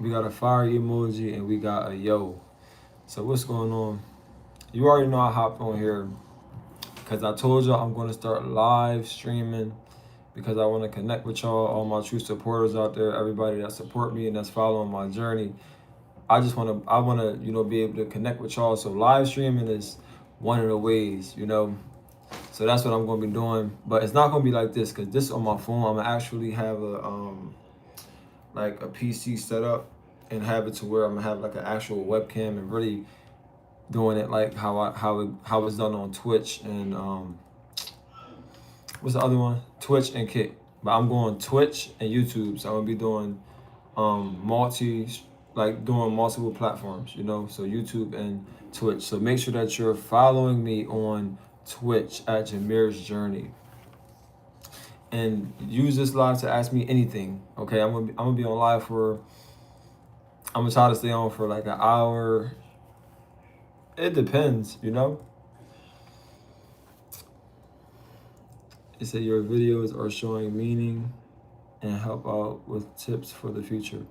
we got a fire emoji, and we got a yo. So what's going on? You already know I hopped on here because I told y'all I'm going to start live streaming because I want to connect with y'all, all my true supporters out there, everybody that support me and that's following my journey. I want to, be able to connect with y'all. So live streaming is one of the ways. So that's what I'm going to be doing. But it's not going to be like this because this on my phone. I'm going to actually have like a PC set up and have it to where I'm going to have like an actual webcam and really doing it like how it's done on Twitch and what's the other one? Twitch and Kick. But I'm going Twitch and YouTube. So I'm going to be doing doing multiple platforms. So YouTube and Twitch. So make sure that you're following me on Twitch at Jameer's Journey. And use this live to ask me anything. Okay, I'm gonna be on live I'm gonna try to stay on for like an hour. It depends. It said your videos are showing meaning and help out with tips for the future.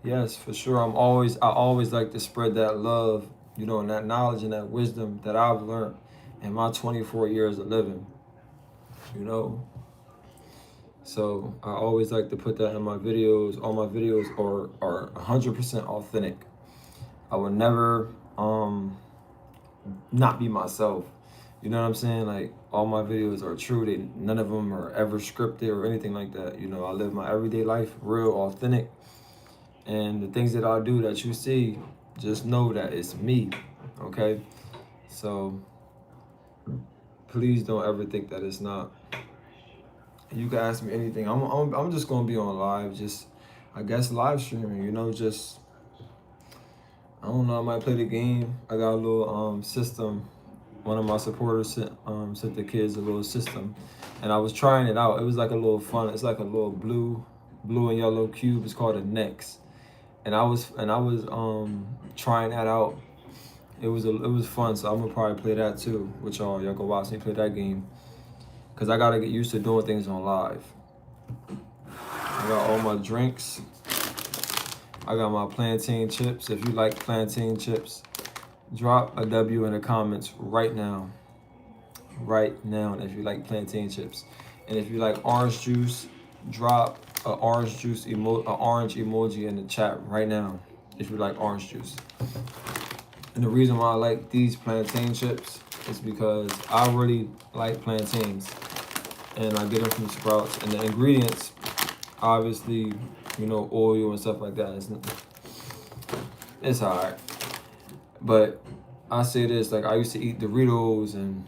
Yes, for sure. I always like to spread that love, and that knowledge and that wisdom that I've learned in my 24 years of living. So I always like to put that in my videos. All my videos are 100% authentic. I would never not be myself. You know what I'm saying? Like all my videos are true. None of them are ever scripted or anything like that. I live my everyday life real authentic. And the things that I do that you see, just know that it's me. Okay? So please don't ever think that it's not. You can ask me anything. I'm just gonna be on live, just I guess live streaming. Just I don't know. I might play the game. I got a little system. One of my supporters sent the kids a little system, and I was trying it out. It was like a little fun. It's like a little blue and yellow cube. It's called a Nex, and I was trying that out. It was fun. So I'm gonna probably play that too with y'all. Y'all go watch me play that game. Cause I gotta get used to doing things on live. I got all my drinks. I got my plantain chips. If you like plantain chips, drop a W in the comments right now. Right now, if you like plantain chips. And if you like orange juice, drop an orange emoji in the chat right now. If you like orange juice. And the reason why I like these plantain chips is because I really like plantains. And I get them from Sprouts. And the ingredients, obviously, oil and stuff like that. It's alright. But I say this, like I used to eat Doritos and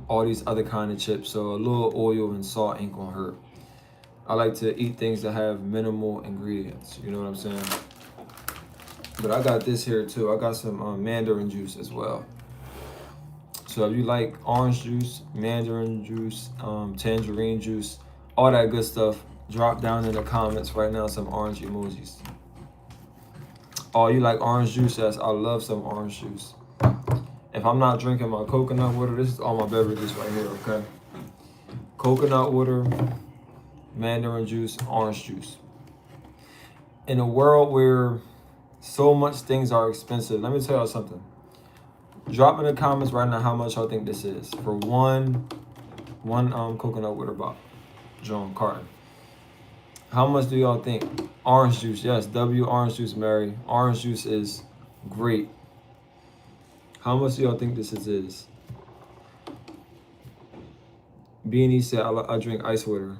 all these other kind of chips. So a little oil and salt ain't gonna hurt. I like to eat things that have minimal ingredients. You know what I'm saying? But I got this here too. I got some mandarin juice as well. So if you like orange juice, mandarin juice, tangerine juice, all that good stuff, drop down in the comments right now some orange emojis. Oh, you like orange juice? Yes, I love some orange juice. If I'm not drinking my coconut water, this is all my beverages right here, okay? Coconut water, mandarin juice, orange juice. In a world where so much things are expensive, let me tell y'all something. Drop in the comments right now how much y'all think this is for one coconut water bottle, John Carton. How much do y'all think? Orange juice, yes, W orange juice, Mary. Orange juice is great. How much do y'all think this is? Beanie said I drink ice water.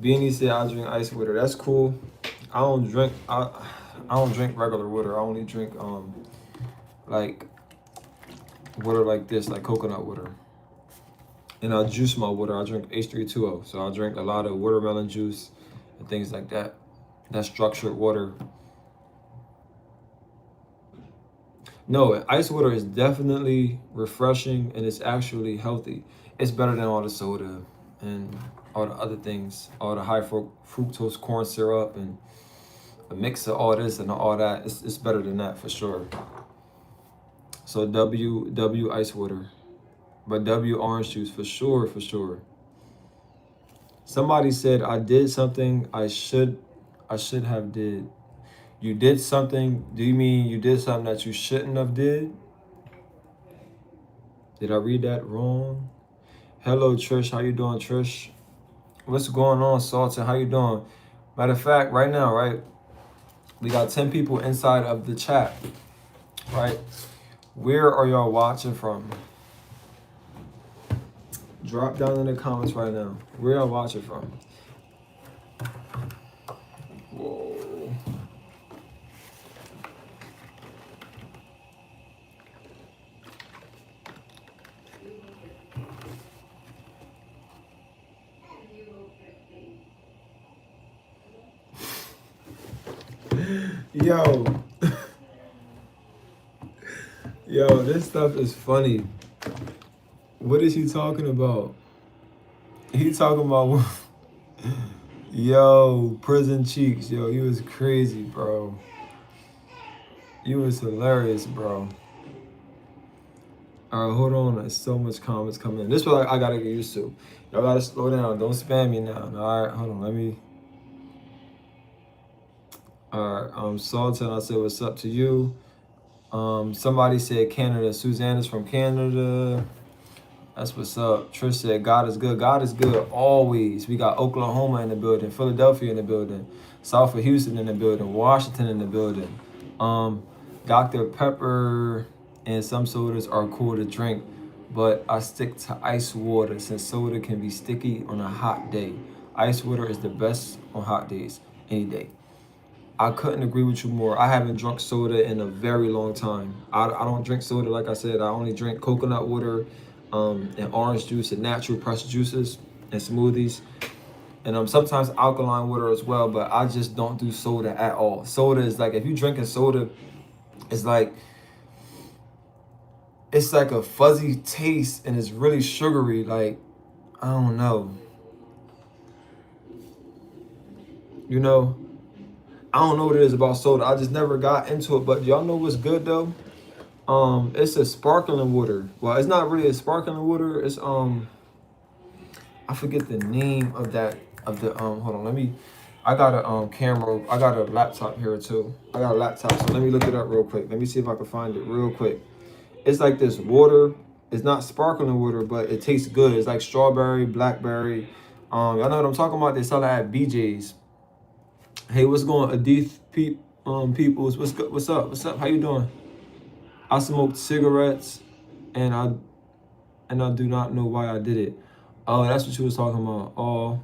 Beanie said I drink ice water. That's cool. I don't drink regular water. I only drink like water like this, like coconut water. And I juice my water. I drink H320. So I drink a lot of watermelon juice and things like that. That's structured water. No, ice water is definitely refreshing and it's actually healthy. It's better than all the soda and all the other things, all the high fructose corn syrup and a mix of all this and all that. It's better than that for sure. So W ice water, but W orange juice for sure, for sure. Somebody said I did something I should have did. You did something. Do you mean you did something that you shouldn't have did? Did I read that wrong? Hello, Trish. How you doing, Trish? What's going on, Salton? How you doing? Matter of fact, right now, right, we got 10 people inside of the chat, right? Where are y'all watching from? Drop down in the comments right now. Where y'all watching from? Whoa. Yo. Yo, this stuff is funny. What is he talking about? He talking about, yo, prison cheeks. Yo, you was crazy, bro. You was hilarious, bro. All right, hold on. There's so much comments coming in. This is what I gotta get used to. Y'all gotta slow down. Don't spam me now. All right, hold on. Let me. All right, Sultan, I said, what's up to you? Somebody said Canada. Suzanne is from Canada. That's what's up. Trish said, God is good. God is good always. We got Oklahoma in the building, Philadelphia in the building, South of Houston in the building, Washington in the building. Dr. Pepper and some sodas are cool to drink, but I stick to ice water since soda can be sticky on a hot day. Ice water is the best on hot days, any day. I couldn't agree with you more. I haven't drunk soda in a very long time. I don't drink soda, like I said. I only drink coconut water, and orange juice and natural pressed juices and smoothies. And sometimes alkaline water as well, but I just don't do soda at all. Soda is like, if you're drinking soda, it's like a fuzzy taste and it's really sugary. Like, I don't know. You know? I don't know what it is about soda. I just never got into it. But y'all know what's good though? It's a sparkling water. Well, it's not really a sparkling water. It's I forget the name of that hold on, I got a camera, I got a laptop here too. I got a laptop, so let me look it up real quick. Let me see if I can find it real quick. It's like this water. It's not sparkling water, but it tastes good. It's like strawberry, blackberry. Y'all know what I'm talking about? They sell it at BJ's. Hey, what's going on, Adith peoples? What's good? What's up? What's up? How you doing? I smoked cigarettes and I do not know why I did it. Oh, that's what you was talking about. Oh,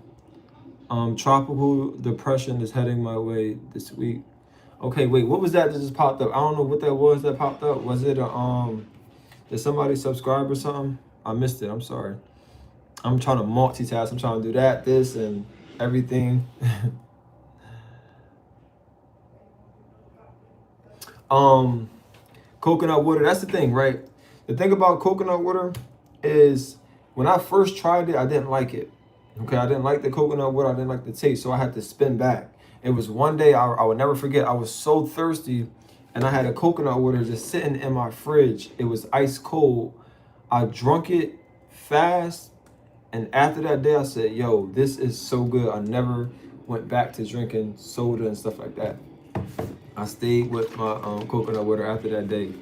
tropical depression is heading my way this week. Okay, wait, what was that just popped up? I don't know what that was that popped up. Was it did somebody subscribe or something? I missed it. I'm sorry. I'm trying to multitask. I'm trying to do that, this, and everything. Coconut water, that's the thing, right? The thing about coconut water is when I first tried it, I didn't like it. Okay, I didn't like the coconut water, I didn't like the taste, so I had to spin back. It was one day, I would never forget, I was so thirsty and I had a coconut water just sitting in my fridge. It was ice cold. I drunk it fast, and after that day I said, yo, this is so good. I never went back to drinking soda and stuff like that. I stayed with my coconut water after that day.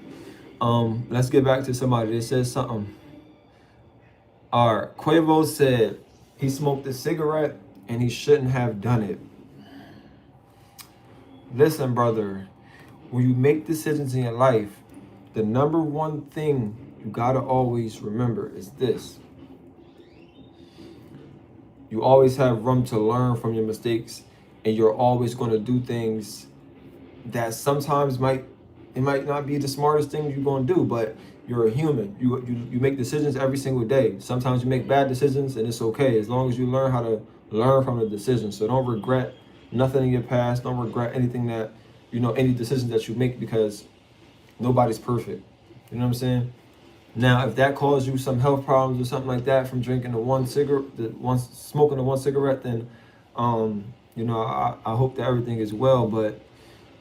Let's get back to somebody that said something. All right, Quavo said he smoked a cigarette and he shouldn't have done it. Listen, brother, when you make decisions in your life, the number one thing you gotta always remember is this. You always have room to learn from your mistakes, and you're always gonna do things that sometimes might not be the smartest thing you're gonna do, but you're a human. You make decisions every single day. Sometimes you make bad decisions, and it's okay as long as you learn how to learn from the decision. So don't regret nothing in your past. Don't regret anything that any decisions that you make, because nobody's perfect. You know what I'm saying? Now, if that caused you some health problems or something like that from drinking smoking the one cigarette, then I hope that everything is well, but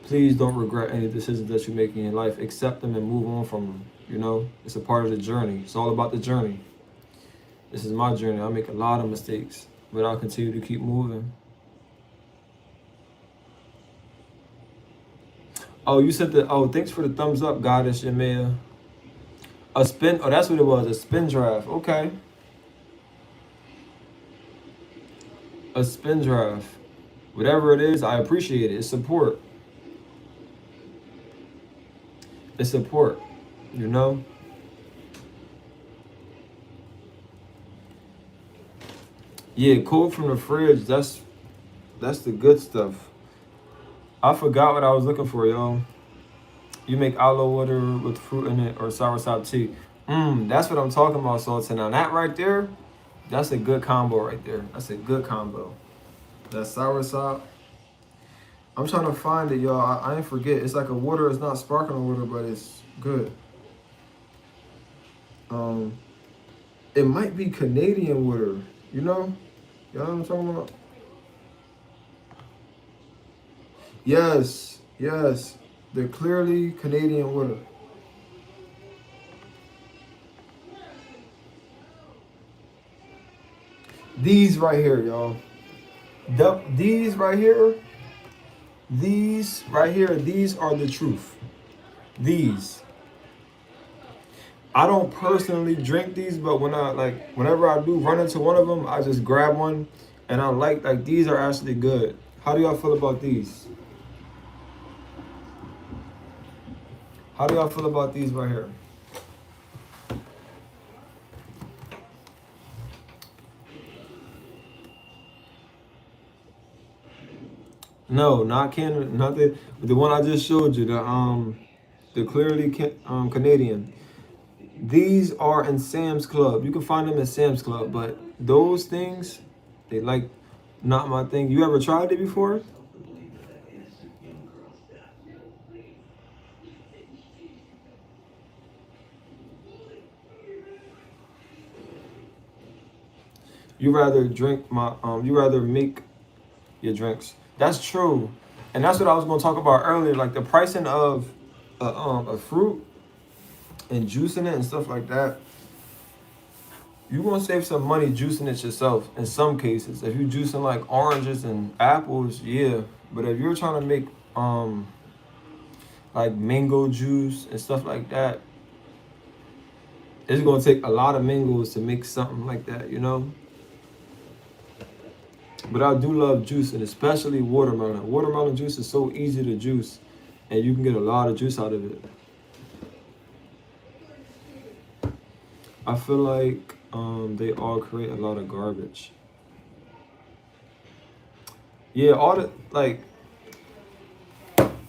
please don't regret any decisions that you make in your life. Accept them and move on from them. It's a part of the journey. It's all about the journey. This is my journey. I make a lot of mistakes. but I'll continue to keep moving. Oh, you said that. Oh, thanks for the thumbs up, Goddess Yamea. A spin. Oh, that's what it was. A spin draft. Okay. A spin draft. Whatever it is, I appreciate it. It's support. It's support. You know. Yeah, cold from the fridge. That's the good stuff. I forgot what I was looking for, y'all. You make aloe water with fruit in it or soursop tea. That's what I'm talking about, Sultan. Now that right there, that's a good combo right there. That's a good combo. That soursop. I'm trying to find it, y'all. I ain't forget. It's like a water. It's not sparkling water, but it's good. It might be Canadian water. You know? Y'all know what I'm talking about? Yes, yes. They're clearly Canadian water. These right here, y'all. These right here. These right here. These are the truth. These. I don't personally drink these, but whenever I do run into one of them, I just grab one, and I like these are actually good. How do y'all feel about these? How do y'all feel about these right here? No, not Canada, not the one I just showed you. The clearly Canadian. These are in Sam's Club. You can find them in Sam's Club, but those things, they like not my thing. You ever tried it before? You rather drink my you rather make your drinks. That's true, and that's what I was going to talk about earlier. Like the pricing of a fruit and juicing it and stuff like that. You're gonna save some money juicing it yourself in some cases. If you're juicing like oranges and apples, yeah. But if you're trying to make like mango juice and stuff like that, it's gonna take a lot of mangoes to make something like that, you know? But I do love juicing, especially watermelon. Watermelon juice is so easy to juice and you can get a lot of juice out of it. I feel like they all create a lot of garbage. Yeah, all the like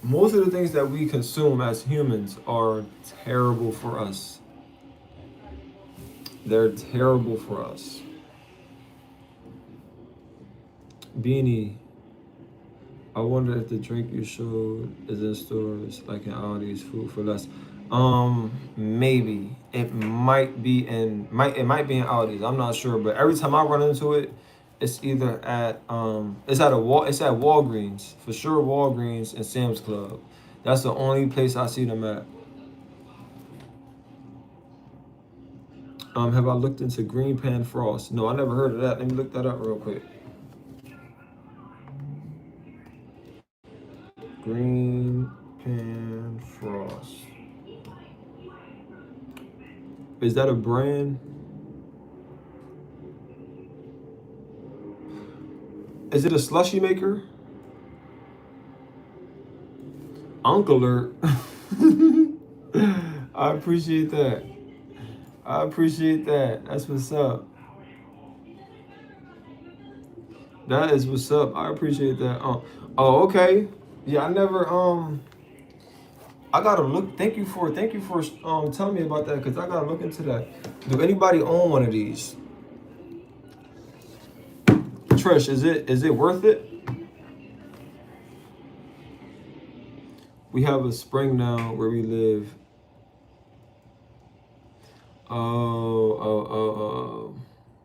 most of the things that we consume as humans are terrible for us. They're terrible for us. Beanie, I wonder if the drink you showed is in stores like in Aldi's Food for Less. Maybe it might be in Aldi's. I'm not sure, but every time I run into it, it's either at it's at Walgreens for sure. Walgreens and Sam's Club. That's the only place I see them at. Have I looked into Green Pan Frost? No, I never heard of that. Let me look that up real quick. Green Pan Frost. Is that a brand? Is it a slushy maker? Uncle Alert. I appreciate that. I appreciate that. That's what's up. That is what's up. I appreciate that. Oh, okay. Yeah, I never I gotta look. Thank you for telling me about that because I gotta look into that. Do anybody own one of these? Trish, is it worth it? We have a spring now where we live. Oh.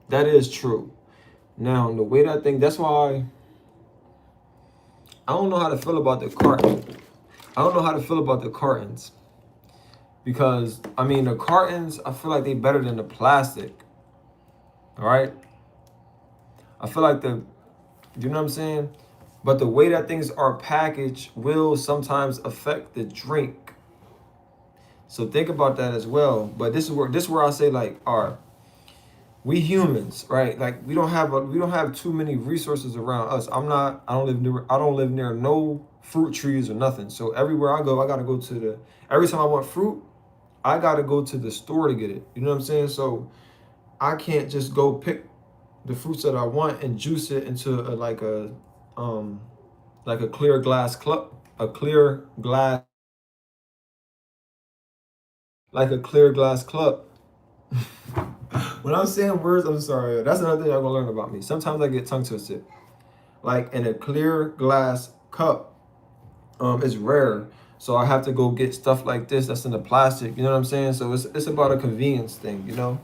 That is true. Now the way that thing. That's why I don't know how to feel about the carton. I don't know how to feel about the cartons. Because, I mean, the cartons, I feel like they better than the plastic. All right? I feel like you know what I'm saying? But the way that things are packaged will sometimes affect the drink. So think about that as well. But this is where I say like, all right, we humans, right? Like we don't have too many resources around us. I don't live near no fruit trees or nothing. So everywhere I go, I gotta go to every time I want fruit, I gotta go to the store to get it. You know what I'm saying? So I can't just go pick the fruits that I want and juice it into um like a clear glass cup, a clear glass like a clear glass cup. When I'm saying words, I'm sorry. That's another thing y'all gonna learn about me. Sometimes I get tongue twisted. Like in a clear glass cup, it's rare. So I have to go get stuff like this that's in the plastic. You know what I'm saying? So it's about a convenience thing. You know.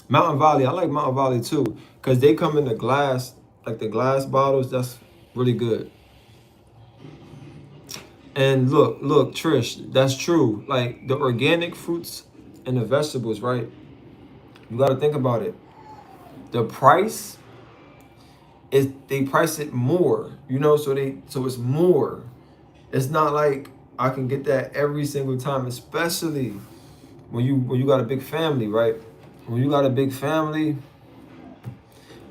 Mountain Valley, I like Mountain Valley too, cause they come in the glass, like the glass bottles. That's really good. And look, Trish, that's true. Like the organic fruits and the vegetables, right? You got to think about it. The price is they price it more, you know, so it's more. It's not like I can get that every single time, especially when you got a big family, right? When you got a big family,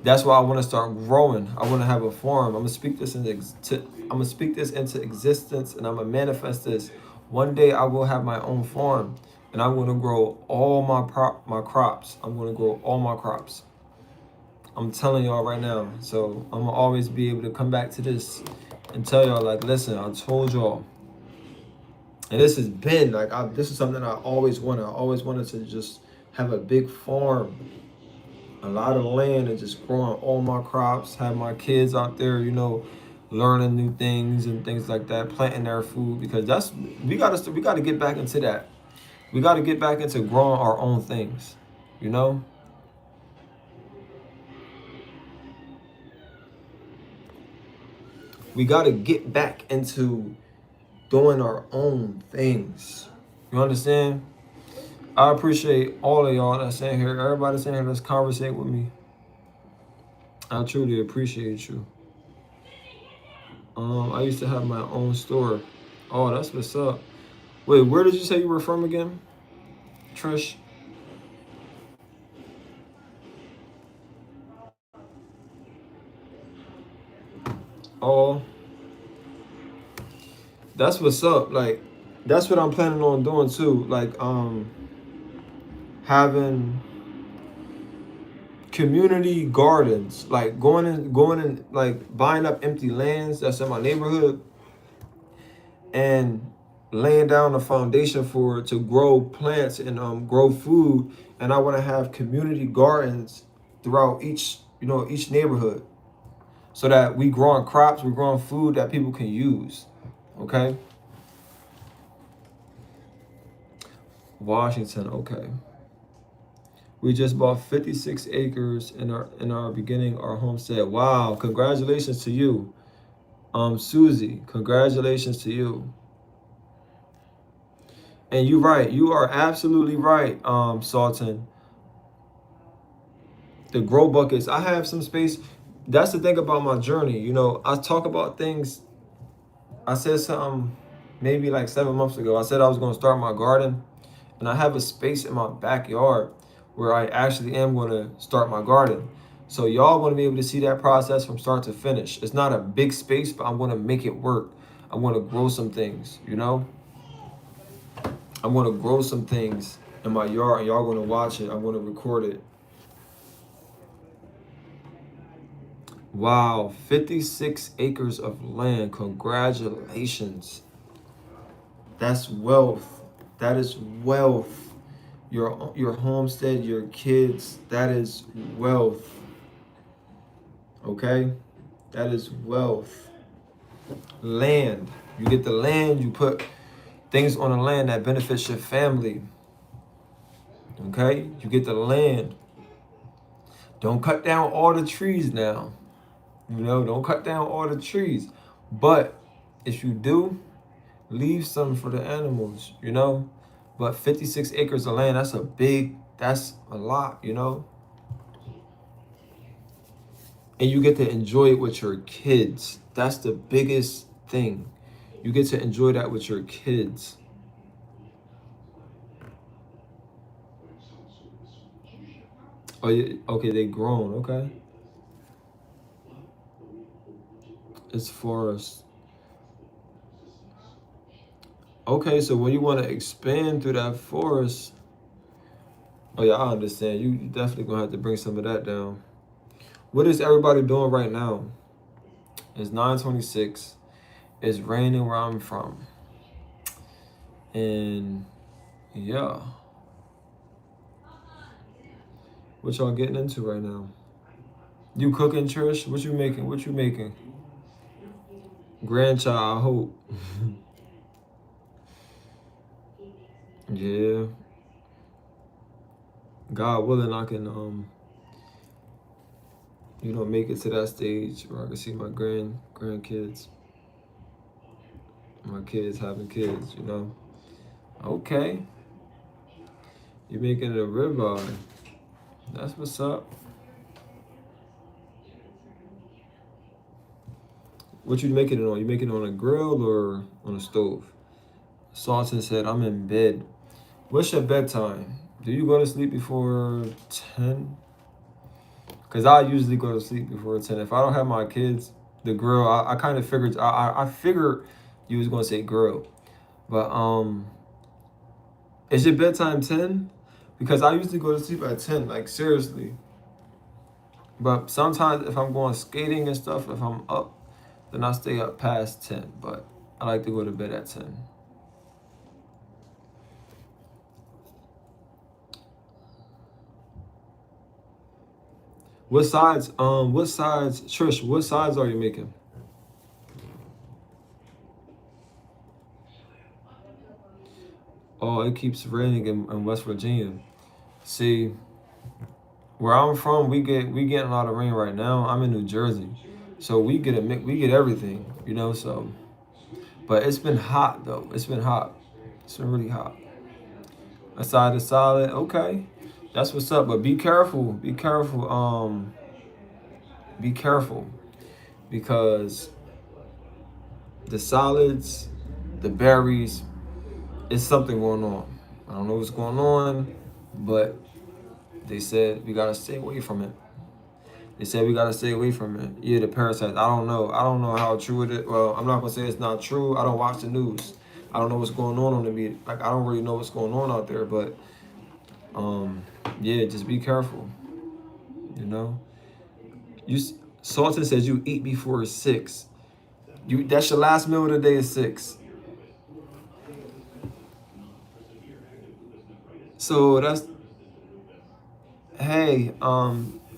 that's why I want to start growing. I want to have a farm. I'm gonna speak this into existence, and I'm gonna manifest this. One day I will have my own farm, and I'm gonna grow all my crops. I'm gonna grow all my crops. I'm telling y'all right now. So I'm gonna always be able to come back to this and tell y'all like, listen, I told y'all. And this has been like, this is something I always wanted. I always wanted to just have a big farm, a lot of land, and just growing all my crops. Have my kids out there, you know, learning new things and things like that, planting their food, because we gotta get back into that. We gotta get back into growing our own things, you know. We gotta get back into doing our own things. You understand? I appreciate all of y'all that's in here. Everybody that's in here that's conversate with me. I truly appreciate you. I used to have my own store. Oh, that's what's up. Wait, where did you say you were from again, Trish? Oh, that's what's up. Like, that's what I'm planning on doing too. Like, having community gardens, like going and like buying up empty lands that's in my neighborhood and laying down a foundation for to grow plants and grow food. And I want to have community gardens throughout each neighborhood, so that we growing crops, we growing food that people can use. Okay. Washington, okay. We just bought 56 acres in our beginning our homestead. Wow, congratulations to you. Susie, congratulations to you. And you're right. You are absolutely right, Sultan. The grow buckets. I have some space. That's the thing about my journey. You know, I talk about things. I said something maybe like 7 months ago. I said I was going to start my garden, and I have a space in my backyard where I actually am going to start my garden. So y'all going to be able to see that process from start to finish. It's not a big space, but I'm going to make it work. I'm going to grow some things, you know? I'm going to grow some things in my yard, and y'all going to watch it. I'm going to record it. Wow, 56 acres of land. Congratulations. That's wealth. That is wealth. Your homestead, your kids, that is wealth. Okay? That is wealth. Land. You get the land, you put things on the land that benefits your family. Okay? You get the land. Don't cut down all the trees now. You know, don't cut down all the trees. But if you do, leave some for the animals, you know? But 56 acres of land, that's a lot, you know? and you get to enjoy it with your kids. That's the biggest thing. You get to enjoy that with your kids. Oh, yeah, okay, they grown. Okay, it's forest. Okay, so when you want to expand through that forest, oh yeah, I understand. You definitely gonna have to bring some of that down. What is everybody doing right now? It's 9:26. It's raining where I'm from, and yeah, what y'all getting into right now? You cooking, Trish? What you making? What you making? Grandchild, I hope. Yeah, God willing, I can make it to that stage where I can see my grandkids, my kids having kids. Okay, you making it a ribeye. That's what's up. What you making it on? You making it on a grill or on a stove? Salton said, I'm in bed. What's your bedtime? Do you go to sleep before 10? Because I usually go to sleep before 10. If I don't have my kids, the grill, I kind of figured, I figured you was going to say grill. But is your bedtime 10? Because I usually go to sleep at 10, like seriously. But sometimes if I'm going skating and stuff, if I'm up, then I stay up past 10. But I like to go to bed at 10. What sides, Trish, what sides are you making? Oh, it keeps raining in West Virginia. See, where I'm from, we get a lot of rain right now. I'm in New Jersey, so we get everything, So, but it's been hot though. It's been hot. It's been really hot. A side is solid. Okay, that's what's up. But be careful. Be careful. Be careful because the solids, the berries, it's something going on. I don't know what's going on, but they said we gotta stay away from it. They said we gotta stay away from it. Yeah, the parasites. I don't know. I don't know how true it is. Well, I'm not gonna say it's not true. I don't watch the news. I don't know what's going on the media. Like I don't really know what's going on out there. But yeah, just be careful. You know. You Sultan says you eat before 6. That's your last meal of the day is 6. So that's hey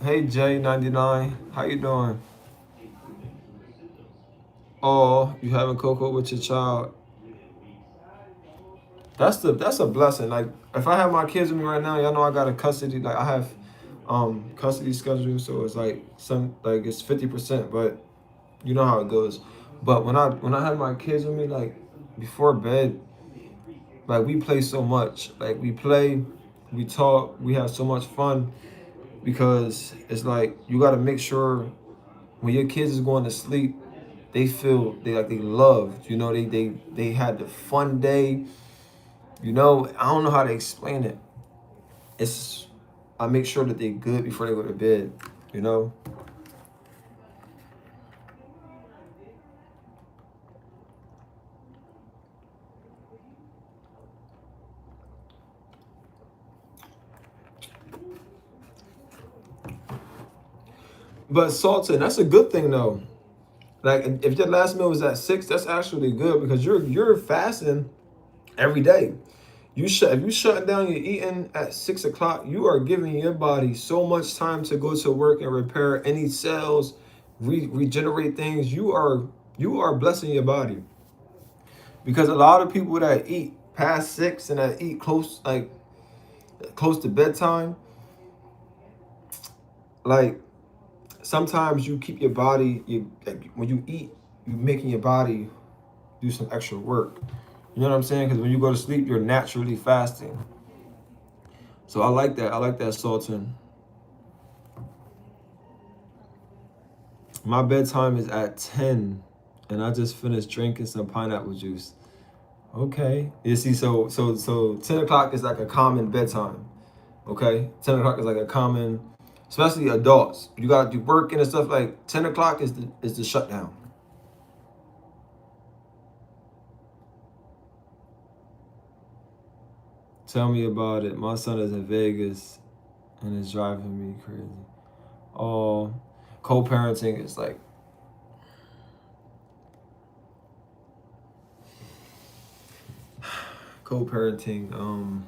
hey J99, how you doing? Oh, you having cocoa with your child? That's a blessing. Like if I have my kids with me right now, y'all know I got a custody. Like I have custody schedule, so it's like it's 50%, but you know how it goes. But when I have my kids with me, like before bed, like we play so much. Like we play, we talk, we have so much fun because it's like you got to make sure when your kids is going to sleep, they feel they loved. They had the fun day. I don't know how to explain it. It's I make sure that they good before they go to bed. You know. But Sultan, that's a good thing though. Like if your last meal was at 6, that's actually good because you're fasting every day. If you shutting down your eating at 6 o'clock, you are giving your body so much time to go to work and repair any cells, regenerate things. You are blessing your body because a lot of people that eat past 6 and that eat close to bedtime, like sometimes you keep your body. When you eat, you making your body do some extra work. You know what I'm saying? Because when you go to sleep, you're naturally fasting. So I like that. I like that, Sultan. My bedtime is at 10, and I just finished drinking some pineapple juice. Okay. You see, so 10 o'clock is like a common bedtime. Okay? 10 o'clock is like a common, especially adults. You gotta do working and stuff, like 10 o'clock is the shutdown. Tell me about it. My son is in Vegas and it's driving me crazy. Oh, co-parenting is like, co-parenting,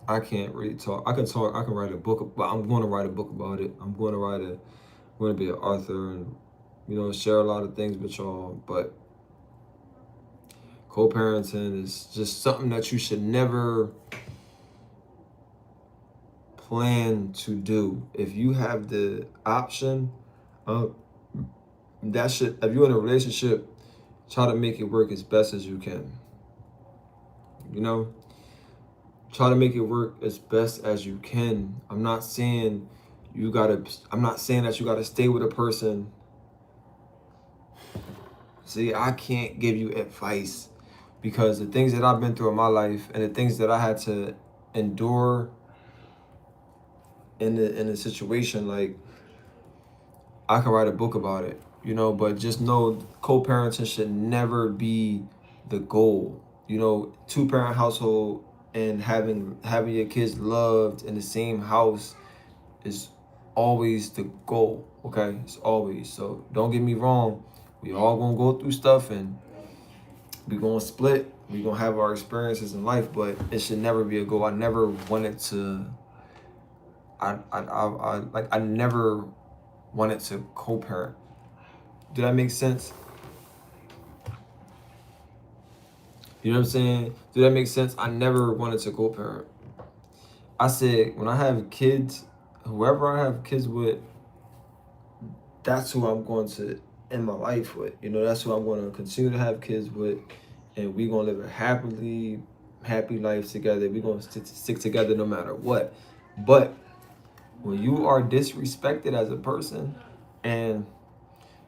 I can't really talk. I can write a book, but I'm going to write a book about it. I'm going to be an author and, share a lot of things with y'all. But co-parenting is just something that you should never plan to do. If you have the option, if you're in a relationship, try to make it work as best as you can. Try to make it work as best as you can. I'm not saying that you gotta stay with a person. See, I can't give you advice because the things that I've been through in my life and the things that I had to endure in the situation, like, I can write a book about it, but just know co-parenting should never be the goal. 2-parent household and having your kids loved in the same house is always the goal, okay? It's always. So don't get me wrong. We all gonna go through stuff and we gonna split. We gonna have our experiences in life, but it should never be a goal. I never wanted to. I never wanted to co-parent. Did that make sense? You know what I'm saying? Did that make sense? I never wanted to co-parent. I said when I have kids, whoever I have kids with, that's who I'm going to end my life with. That's who I'm going to continue to have kids with, and we're going to live a happy life together. We're going to stick together no matter what. But when you are disrespected as a person and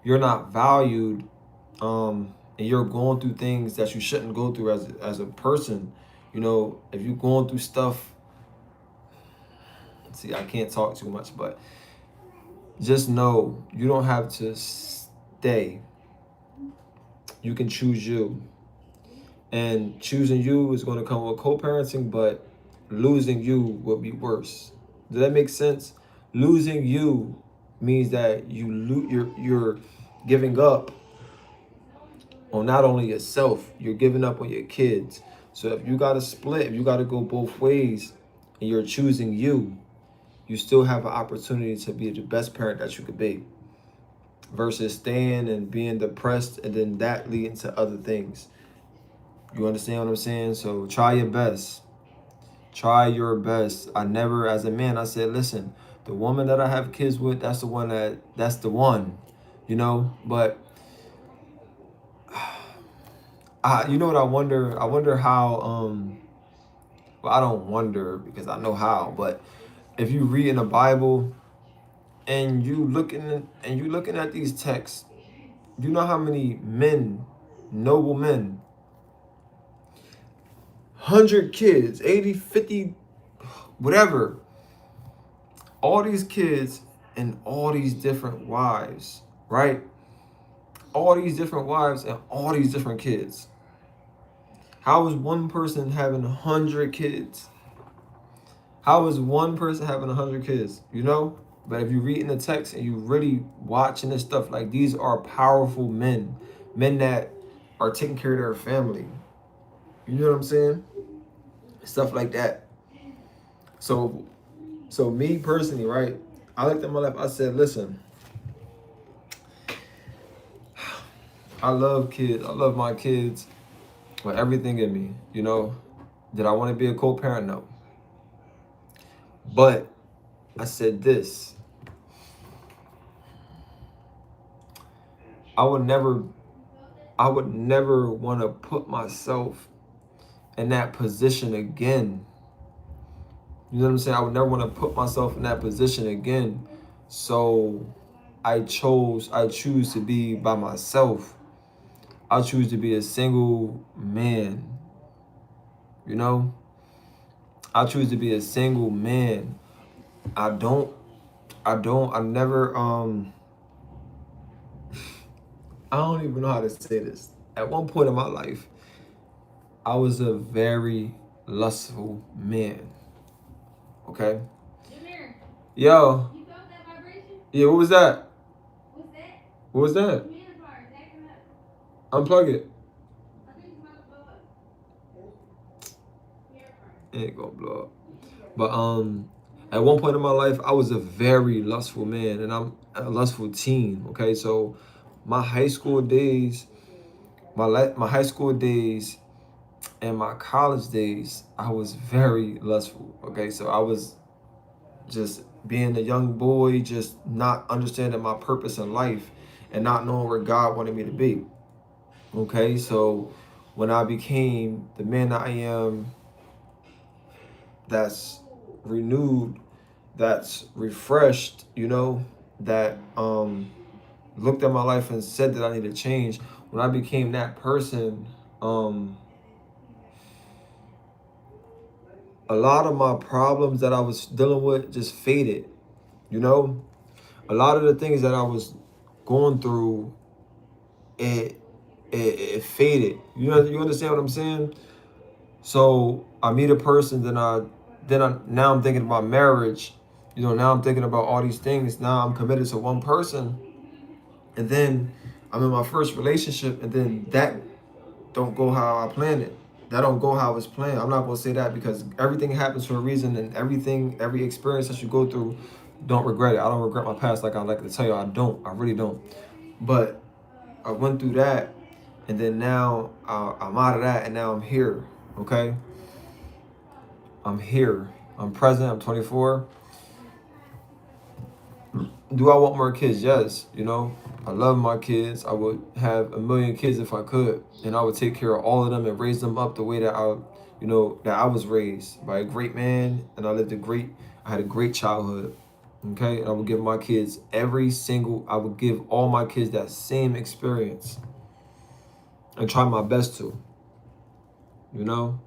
you're not valued, and you're going through things that you shouldn't go through as a person, if you're going through stuff, see, I can't talk too much, but just know you don't have to stay. You can choose you. And choosing you is going to come with co-parenting, but losing you will be worse. Does that make sense? Losing you means that you're giving up on not only yourself, you're giving up on your kids. So if you got to split, if you got to go both ways and you're choosing you still have an opportunity to be the best parent that you could be versus staying and being depressed and then that leading to other things. You understand what I'm saying? So try your best. Try your best. As a man, I said, listen, the woman that I have kids with, that's the one, but you know what I wonder? I wonder how, well, I don't wonder because I know how, but if you read in the Bible and you looking at these texts, you know how many men, noble men, 100 kids, 80, 50, whatever, all these kids and all these different wives, right? All these different wives and all these different kids. How is one person having 100 kids? How is one person having 100 kids? But if you read in the text and you really watching this stuff, like, these are powerful men that are taking care of their family. You know what I'm saying? Stuff like that. So me personally, right? I looked at my life. I said, listen, I love kids. I love my kids with everything in me. Did I want to be a co-parent? No. But I said this. I would never want to put myself in that position again. You know what I'm saying? I would never want to put myself in that position again. So I choose to be by myself. I choose to be a single man. You know, I choose to be a single man. I never, I don't even know how to say this. At one point in my life, I was a very lustful man. Okay? Jameer, Yo. you felt that vibration? Yeah, what was that? What's that? What was that? Humidifier, it's acting up. Unplug it. I think it's about to blow up. It ain't gonna blow up. But at one point in my life, I was a very lustful man, and I'm a lustful teen. Okay, so my high school days, my high school days, and my college days, I was very lustful. Okay, so I was just being a young boy, just not understanding my purpose in life, and not knowing where God wanted me to be. Okay, so when I became the man that I am, that's renewed, that's refreshed, that looked at my life and said that I need to change. When I became that person, a lot of my problems that I was dealing with just faded. You know, a lot of the things that I was going through, it faded. You understand what I'm saying? So I meet a person, now I'm thinking about marriage. Now I'm thinking about all these things. Now I'm committed to one person, and then I'm in my first relationship, and then that don't go how I planned it. That don't go how it's planned. I'm not gonna say that because everything happens for a reason, and every experience that you go through, don't regret it. I don't regret my past like I like to tell you. I don't. I really don't. But I went through that, and then now I'm out of that, and now I'm here. Okay, I'm here. I'm present. I'm 24. Do I want more kids? Yes. I love my kids. I would have a million kids if I could, and I would take care of all of them and raise them up the way that I was raised by a great man, and I had a great childhood. Okay, and I would give my kids I would give all my kids that same experience, and try my best to. You know,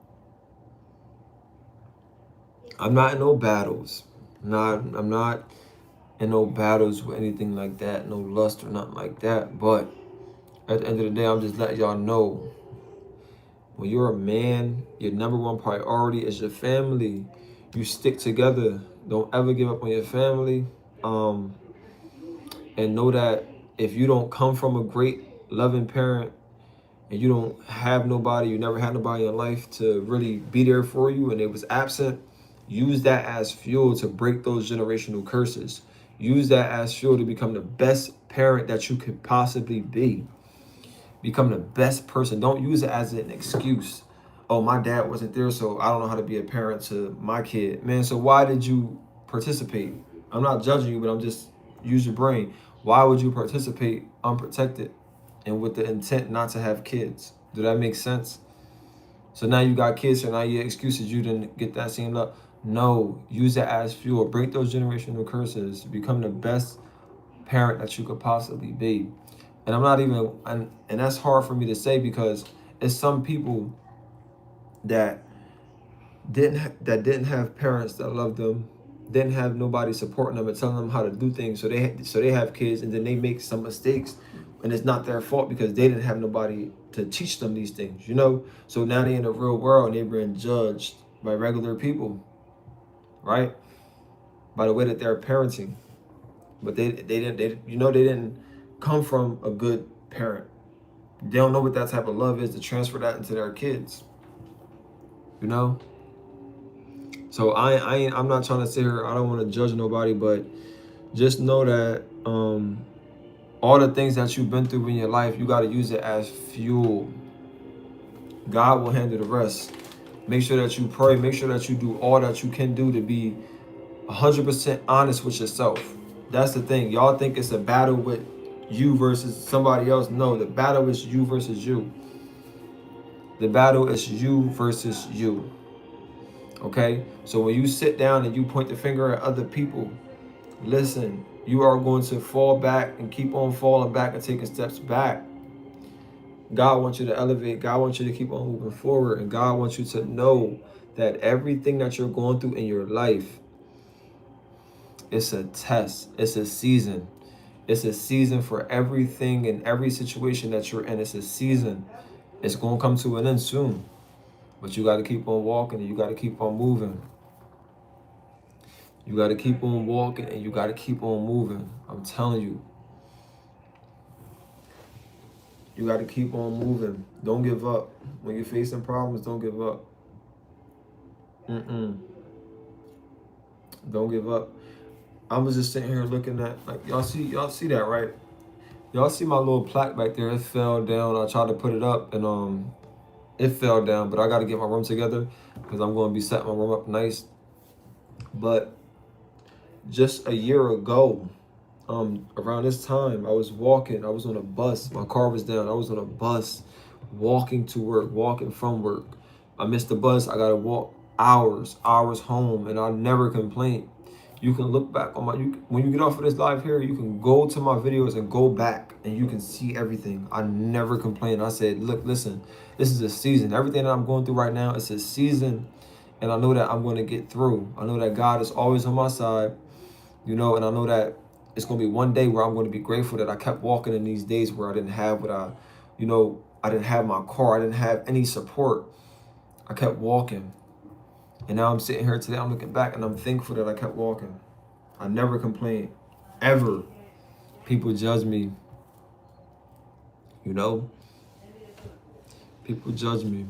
I'm not in no battles. I'm not in no battles with anything like that, no lust or nothing like that. But at the end of the day, I'm just letting y'all know, when you're a man, your number one priority is your family. You stick together. Don't ever give up on your family. And know that if you don't come from a great loving parent, and you don't have nobody, you never had nobody in life to really be there for you, and it was absent, use that as fuel to break those generational curses. Use that as fuel to become the best parent that you could possibly be. Become the best person. Don't use it as an excuse. Oh, my dad wasn't there, so I don't know how to be a parent to my kid. Man, so why did you participate? I'm not judging you, but I'm just, use your brain. Why would you participate unprotected and with the intent not to have kids? Do that make sense? So now you got kids, so now your excuse is you didn't get that same love. No, use it as fuel. Break those generational curses. Become the best parent that you could possibly be. And I'm not even, and that's hard for me to say because it's some people that didn't have parents that loved them, didn't have nobody supporting them and telling them how to do things. So they have kids, and then they make some mistakes, and it's not their fault because they didn't have nobody to teach them these things. So now they in the real world, and they're being judged by regular people, right? By the way that they're parenting, but they didn't come from a good parent. They don't know what that type of love is to transfer that into their kids. You know. So I'm not trying to sit here. I don't want to judge nobody, but just know that all the things that you've been through in your life, you got to use it as fuel. God will handle the rest. Make sure that you pray. Make sure that you do all that you can do to be 100% honest with yourself. That's the thing. Y'all think it's a battle with you versus somebody else. No, the battle is you versus you. The battle is you versus you. Okay? So when you sit down and you point the finger at other people, Listen, you are going to fall back and keep on falling back and taking steps back. God wants you to elevate. God wants you to keep on moving forward. And God wants you to know that everything that you're going through in your life, it's a test. It's a season. It's a season for everything and every situation that you're in. It's a season. It's going to come to an end soon. But you got to keep on walking and you got to keep on moving. You got to keep on walking and you got to keep on moving. I'm telling you. You got to keep on moving. Don't give up. When you're facing problems, don't give up. Don't give up. I was just sitting here looking at, like, y'all see that, right? Y'all see my little plaque back there? It fell down. I tried to put it up and it fell down, but I got to get my room together because I'm going to be setting my room up nice. But just a year ago, around this time, I was walking. I was on a bus. My car was down. I was on a bus walking to work, walking from work. I missed the bus. I got to walk hours home, and I never complained. You can look back on when you get off of this live here, you can go to my videos and go back and you can see everything. I never complained. I said, look, listen, this is a season. Everything that I'm going through right now, it's a season. And I know that I'm going to get through. I know that God is always on my side, and I know that it's going to be one day where I'm going to be grateful that I kept walking in these days where I didn't have I didn't have my car. I didn't have any support. I kept walking. And now I'm sitting here today, I'm looking back and I'm thankful that I kept walking. I never complained, ever. People judge me, People judge me.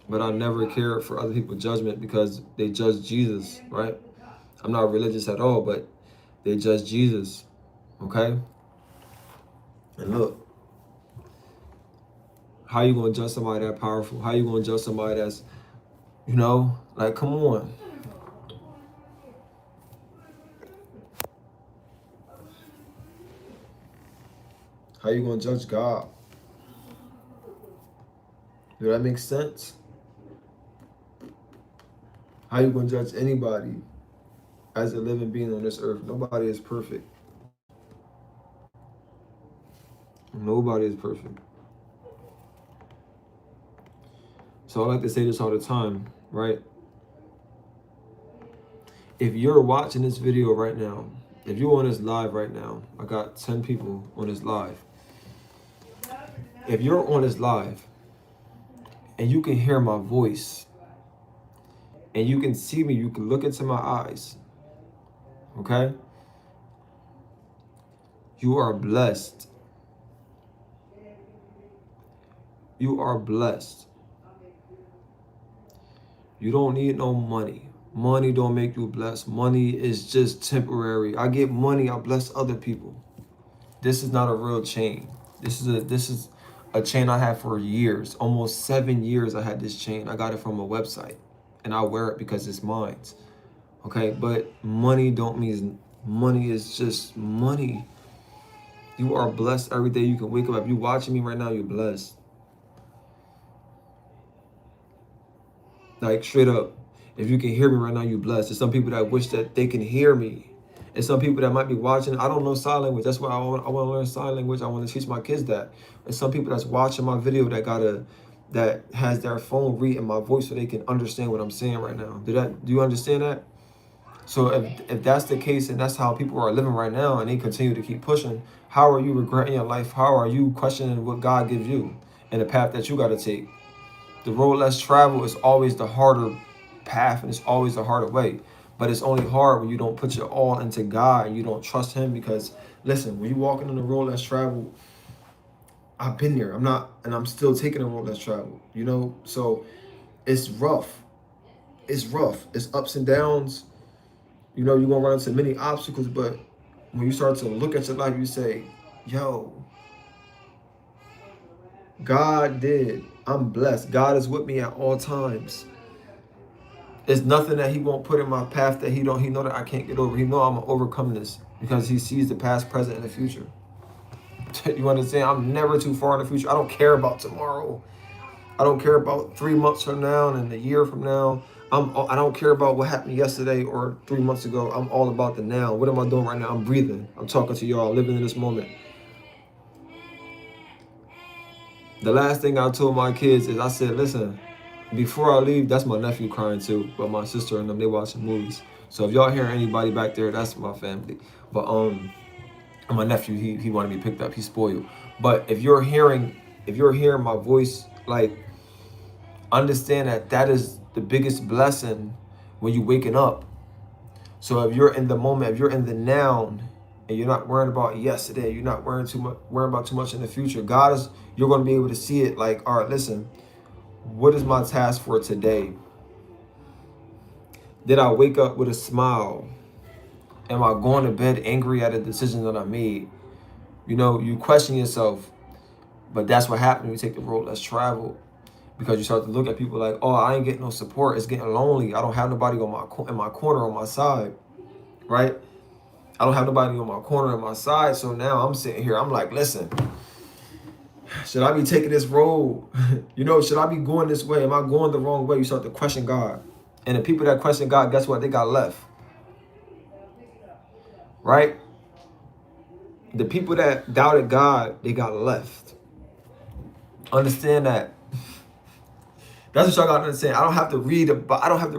But I never cared for other people's judgment because they judge Jesus, right? I'm not religious at all, but they judge Jesus, okay? And look, how you going to judge somebody that powerful? How you going to judge somebody that's, like, come on. How you going to judge God? Do that make sense? How you going to judge anybody as a living being on this earth? Nobody is perfect. Nobody is perfect. So I like to say this all the time, right? If you're watching this video right now, if you're on this live right now, I got 10 people on this live. If you're on this live and you can hear my voice and you can see me, you can look into my eyes, okay? You are blessed. You are blessed. You don't need no money. Money don't make you blessed. Money is just temporary. I get money, I bless other people. This is not a real chain. This is a chain I had for years. Almost 7 years I had this chain. I got it from a website. And I wear it because it's mine. Okay, but money don't mean money is just money. You are blessed every day you can wake up. If you're watching me right now, you're blessed. Like, straight up. If you can hear me right now, you're blessed. There's some people that wish that they can hear me. And some people that might be watching, I don't know sign language. That's why I want to learn sign language. I want to teach my kids that. And some people that's watching my video that has their phone reading my voice so they can understand what I'm saying right now. Do you understand that? So if that's the case and that's how people are living right now and they continue to keep pushing, how are you regretting your life? How are you questioning what God gives you and the path that you got to take? The road less traveled is always the harder path and it's always the harder way. But it's only hard when you don't put your all into God and you don't trust him because, listen, when you're walking on the road less traveled, I've been there. I'm still taking the road less traveled, So it's rough. It's rough. It's ups and downs. You're going to run into many obstacles, but when you start to look at your life, you say, yo, God did. I'm blessed. God is with me at all times. There's nothing that he won't put in my path that he know that I can't get over. He know I'm going to overcome this because he sees the past, present, and the future. You understand? I'm never too far in the future. I don't care about tomorrow. I don't care about 3 months from now and a year from now. I don't care about what happened yesterday or 3 months ago. I'm all about the now. What am I doing right now? I'm breathing. I'm talking to y'all, living in this moment. The last thing I told my kids is I said, listen, before I leave, that's my nephew crying too. But my sister and them, they watching movies. So if y'all hear anybody back there, that's my family. But my nephew, he wanted to be picked up. He's spoiled. But if you're hearing my voice, like, understand that is the biggest blessing when you waking up. So if you're in the moment, if you're in the now, and you're not worrying about yesterday, you're not worrying about too much in the future. You're going to be able to see it like, all right, listen, what is my task for today? Did I wake up with a smile? Am I going to bed angry at a decision that I made? You know, you question yourself, but that's what happens when you take the road less traveled. Because you start to look at people like, oh, I ain't getting no support. It's getting lonely. I don't have nobody in my corner, on my side, right? I don't have nobody on my corner, on my side. So now I'm sitting here. I'm like, listen, should I be taking this road? You know, should I be going this way? Am I going the wrong way? You start to question God. And the people that question God, guess what? They got left, right? The people that doubted God, they got left. Understand that. That's what y'all got to understand. I don't have to read a Bible. I don't have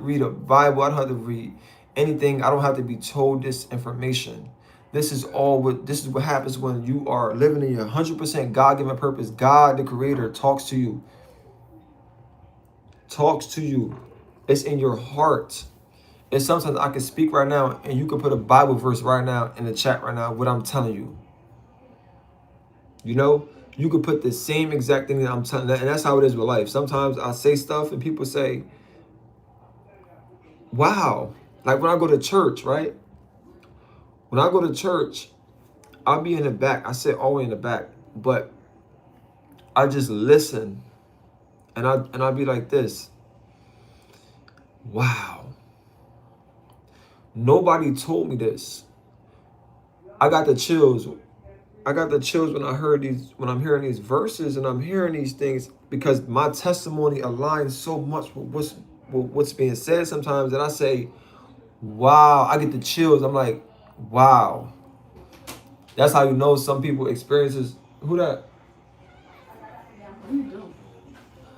to read anything. I don't have to be told this information. This is what happens when you are living in your 100% God-given purpose. God, the creator, talks to you. Talks to you. It's in your heart. And sometimes I can speak right now and you can put a Bible verse right now in the chat right now, what I'm telling you. You know? You could put the same exact thing that I'm telling, and that's how it is with life. Sometimes I say stuff and people say, wow. Like when I go to church, right? When I go to church, I'll be in the back. I sit all the way in the back, but I just listen, and I'll be like this. Wow. Nobody told me this. I got the chills. I got the chills when I'm hearing these verses and I'm hearing these things, because my testimony aligns so much with what's being said sometimes that I say, wow, I get the chills. I'm like, wow. That's how you know some people experiences. Who that?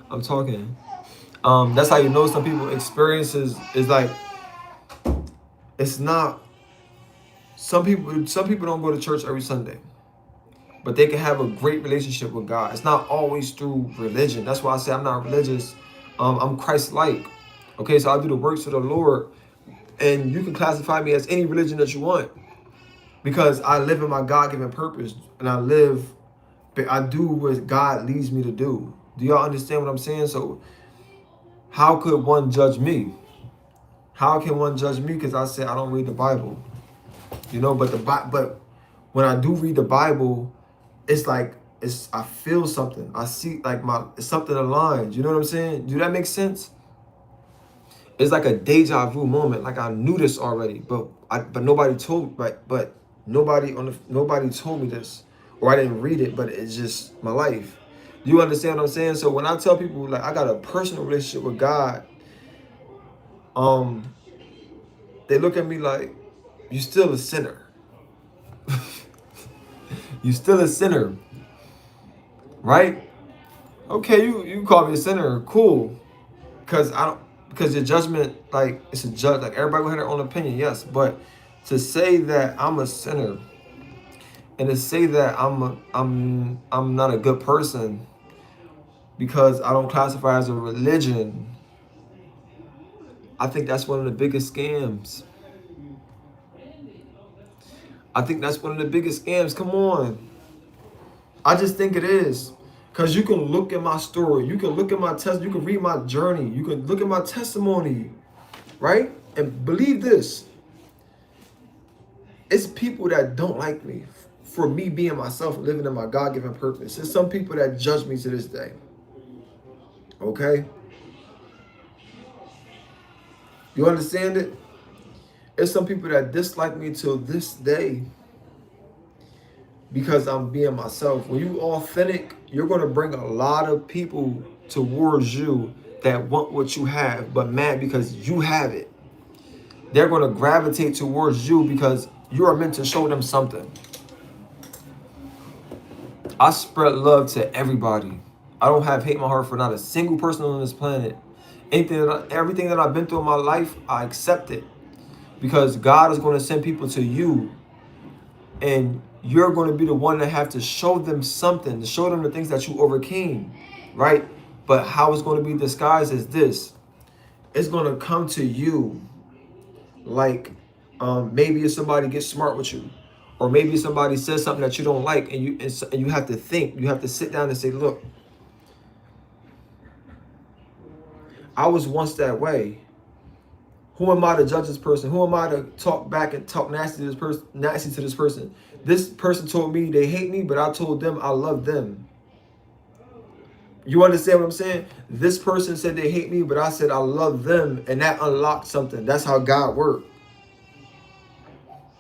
I'm talking. That's how you know some people experiences is like, it's not. Some people don't go to church every Sunday, but they can have a great relationship with God. It's not always through religion. That's why I say I'm not religious. I'm Christ-like. Okay, so I do the works of the Lord, and you can classify me as any religion that you want, because I live in my God-given purpose, and I do what God leads me to do. Do y'all understand what I'm saying? So how could one judge me? How can one judge me because I said I don't read the Bible? You know, but when I do read the Bible, it's like I feel something. I see like something aligns. You know what I'm saying? Do that make sense? It's like a deja vu moment. Like I knew this already, but nobody told. But nobody told me this, or I didn't read it. But it's just my life. Do you understand what I'm saying? So when I tell people like I got a personal relationship with God, they look at me like, you still a sinner. You still a sinner, right? Okay, you call me a sinner, cool. Because your judgment, like it's a judge, like everybody will have their own opinion, yes. But to say that I'm a sinner and to say that I'm not a good person because I don't classify as a religion, I think that's one of the biggest scams. I think that's one of the biggest scams. Come on. I just think it is. Because you can look at my story. You can look at my you can read my journey. You can look at my testimony. Right? And believe this. It's people that don't like me for me being myself and living in my God-given purpose. There's some people that judge me to this day. Okay? You understand it? There's some people that dislike me till this day because I'm being myself. When you authentic, you're going to bring a lot of people towards you that want what you have, but mad because you have it. They're going to gravitate towards you because you are meant to show them something. I spread love to everybody. I don't have hate in my heart for not a single person on this planet. Everything that I've been through in my life, I accept it. Because God is going to send people to you. And you're going to be the one that have to show them something. To show them the things that you overcame. Right? But how it's going to be disguised is this. It's going to come to you. Like maybe if somebody gets smart with you. Or maybe somebody says something that you don't like. And you have to think. You have to sit down and say, look. I was once that way. Who am I to judge this person? Who am I to talk back and talk nasty to this person? This person told me they hate me, but I told them I love them. You understand what I'm saying? This person said they hate me, but I said I love them, and that unlocked something. That's how God works.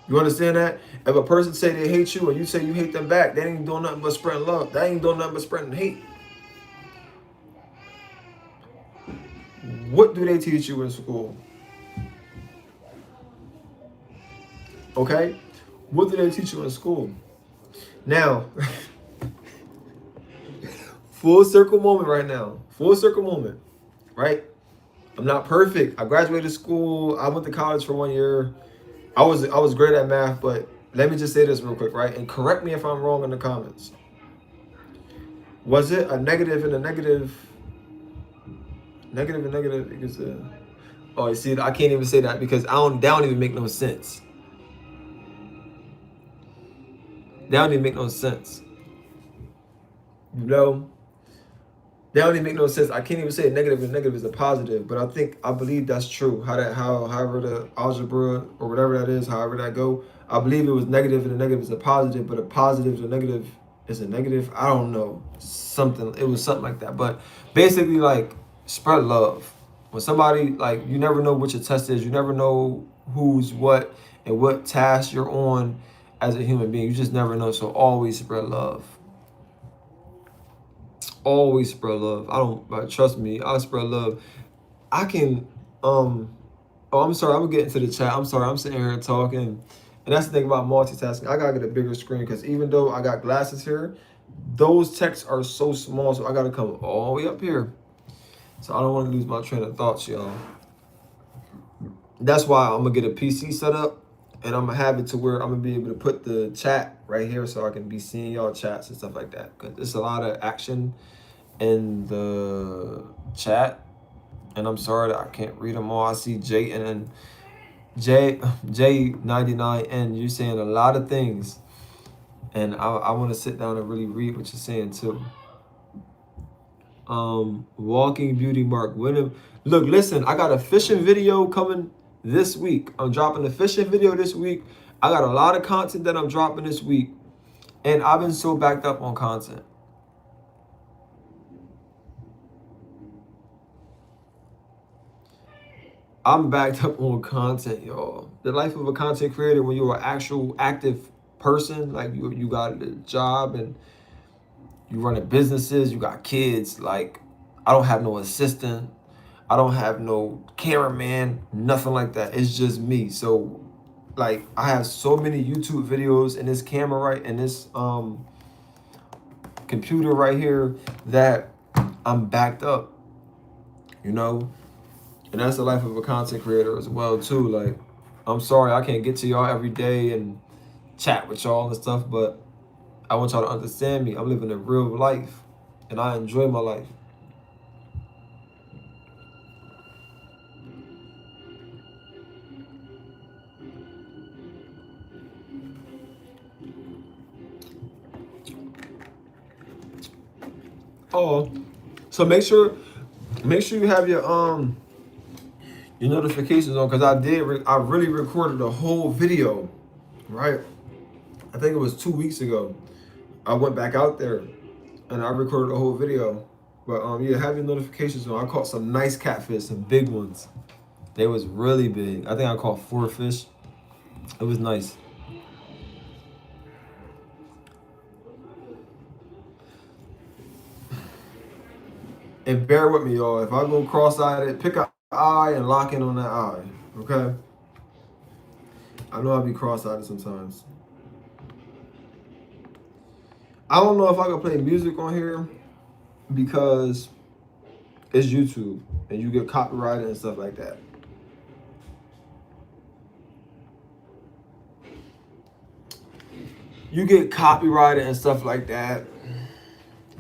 You understand that? If a person say they hate you and you say you hate them back, they ain't doing nothing but spreading love. They ain't doing nothing but spreading hate. What do they teach you in school? Okay? What do they teach you in school? Now, full circle moment right now. Full circle moment, right? I'm not perfect. I graduated school. I went to college for 1 year. I was great at math, but let me just say this real quick, right? And correct me if I'm wrong in the comments. Was it a negative and a negative? Negative and negative because oh, you see, I can't even say that because that don't even make no sense. That don't even make no sense. You know? That don't even make no sense. I can't even say negative and negative is a positive, but I believe that's true. However the algebra or whatever that is, however that go, I believe it was negative and a negative is a positive, but a positive to negative is a negative. I don't know. It was something like that. But basically, like, spread love. When somebody, like, you never know what your test is. You never know who's what and what task you're on as a human being. You just never know. So always spread love. Always spread love. Trust me, I spread love. I can, oh, I'm sorry. I'm getting to the chat. I'm sorry. I'm sitting here talking. And that's the thing about multitasking. I got to get a bigger screen because even though I got glasses here, those texts are so small. So I got to come all the way up here. So I don't want to lose my train of thoughts, y'all. That's why I'm going to get a PC set up. And I'm going to have it to where I'm going to be able to put the chat right here so I can be seeing y'all chats and stuff like that. Because there's a lot of action in the chat. And I'm sorry that I can't read them all. I see Jay and then J99N. You're saying a lot of things. And I want to sit down and really read what you're saying too. Walking Beauty Mark. Look, listen, I got a fishing video coming this week. I'm dropping a fishing video this week. I got a lot of content that I'm dropping this week. And I've been so backed up on content. I'm backed up on content, y'all. The life of a content creator when you're an actual active person, like you got a job and you running businesses, you got kids. Like, I don't have no assistant. I don't have no cameraman, nothing like that. It's just me. So, like, I have so many YouTube videos and this camera right and this computer right here that I'm backed up, you know? And that's the life of a content creator as well, too. Like, I'm sorry I can't get to y'all every day and chat with y'all and stuff, but I want y'all to understand me. I'm living a real life, and I enjoy my life. Oh, so make sure you have your notifications on, because I really recorded a whole video, right? I think it was 2 weeks ago. I went back out there and I recorded a whole video. But yeah, have your notifications on. I caught some nice catfish, some big ones. They was really big. I think I caught 4 fish. It was nice. And bear with me, y'all. If I go cross-eyed, pick an eye and lock in on that eye. Okay? I know I'll be cross-eyed sometimes. I don't know if I can play music on here because it's YouTube and you get copyrighted and stuff like that. You get copyrighted and stuff like that.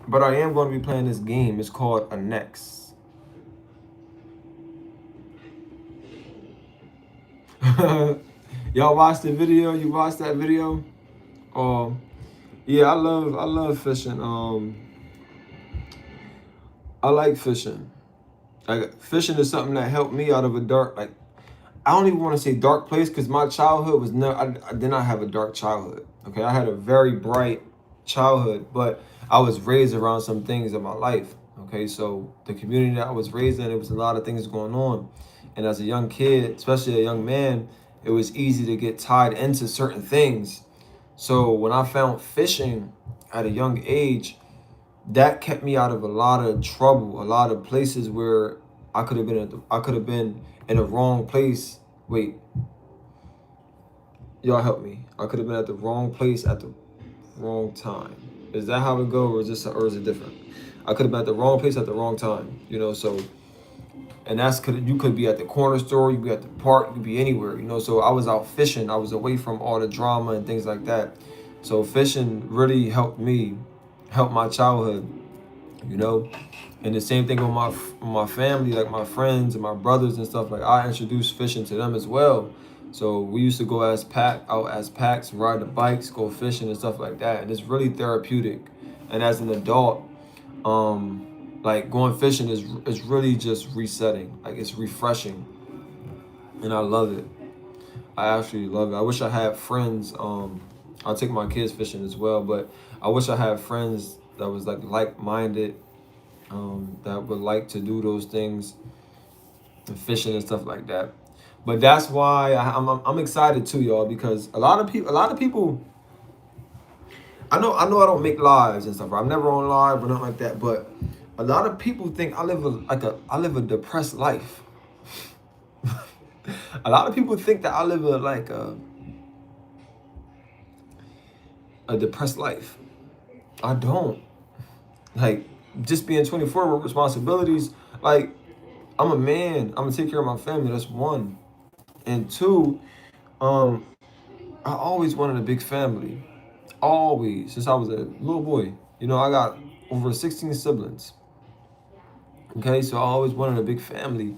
But I am going to be playing this game. It's called Annex. Y'all watched the video? You watched that video? Yeah, I love fishing. I like fishing. Like fishing is something that helped me out of a dark, like I don't even want to say dark place because my childhood was never. I did not have a dark childhood. Okay, I had a very bright childhood, but I was raised around some things in my life. Okay, so the community that I was raised in, it was a lot of things going on, and as a young kid, especially a young man, it was easy to get tied into certain things. So when I found fishing at a young age, that kept me out of a lot of trouble, a lot of places where I could have been in the wrong place. Wait, y'all help me. I could have been at the wrong place at the wrong time. Is that how it goes, or is it different? I could have been at the wrong place at the wrong time. You know, so and you could be at the corner store, you could be at the park, you could be anywhere. You know, so I was out fishing. I was away from all the drama and things like that. So fishing really helped me, helped my childhood. You know, and the same thing with my family, like my friends and my brothers and stuff. Like I introduced fishing to them as well. So we used to go out as packs, ride the bikes, go fishing and stuff like that. And it's really therapeutic. And as an adult, like going fishing is really just resetting. Like it's refreshing, and I love it. I actually love it. I wish I had friends. I take my kids fishing as well, but I wish I had friends that was like-minded, that would like to do those things, and fishing and stuff like that. But that's why I'm excited too, y'all, because a lot of people. I know I don't make lives and stuff. I'm never on live or nothing like that. But a lot of people think I live a depressed life. A lot of people think that I live a depressed life. I don't. Like just being 24 with responsibilities. Like I'm a man. I'm gonna take care of my family. That's one. And two, I always wanted a big family. Always, since I was a little boy. You know, I got over 16 siblings. Okay, so I always wanted a big family.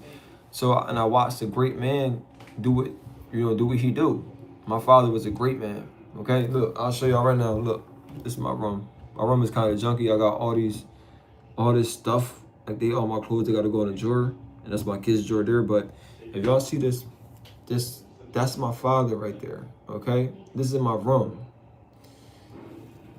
So, and I watched a great man do it, do what he do. My father was a great man. Okay, look, I'll show y'all right now. Look, this is my room. My room is kind of junky. I got all this stuff. Like all my clothes, they got to go in a drawer. And that's my kid's drawer there. But if y'all see this, that's my father right there. Okay, this is my room.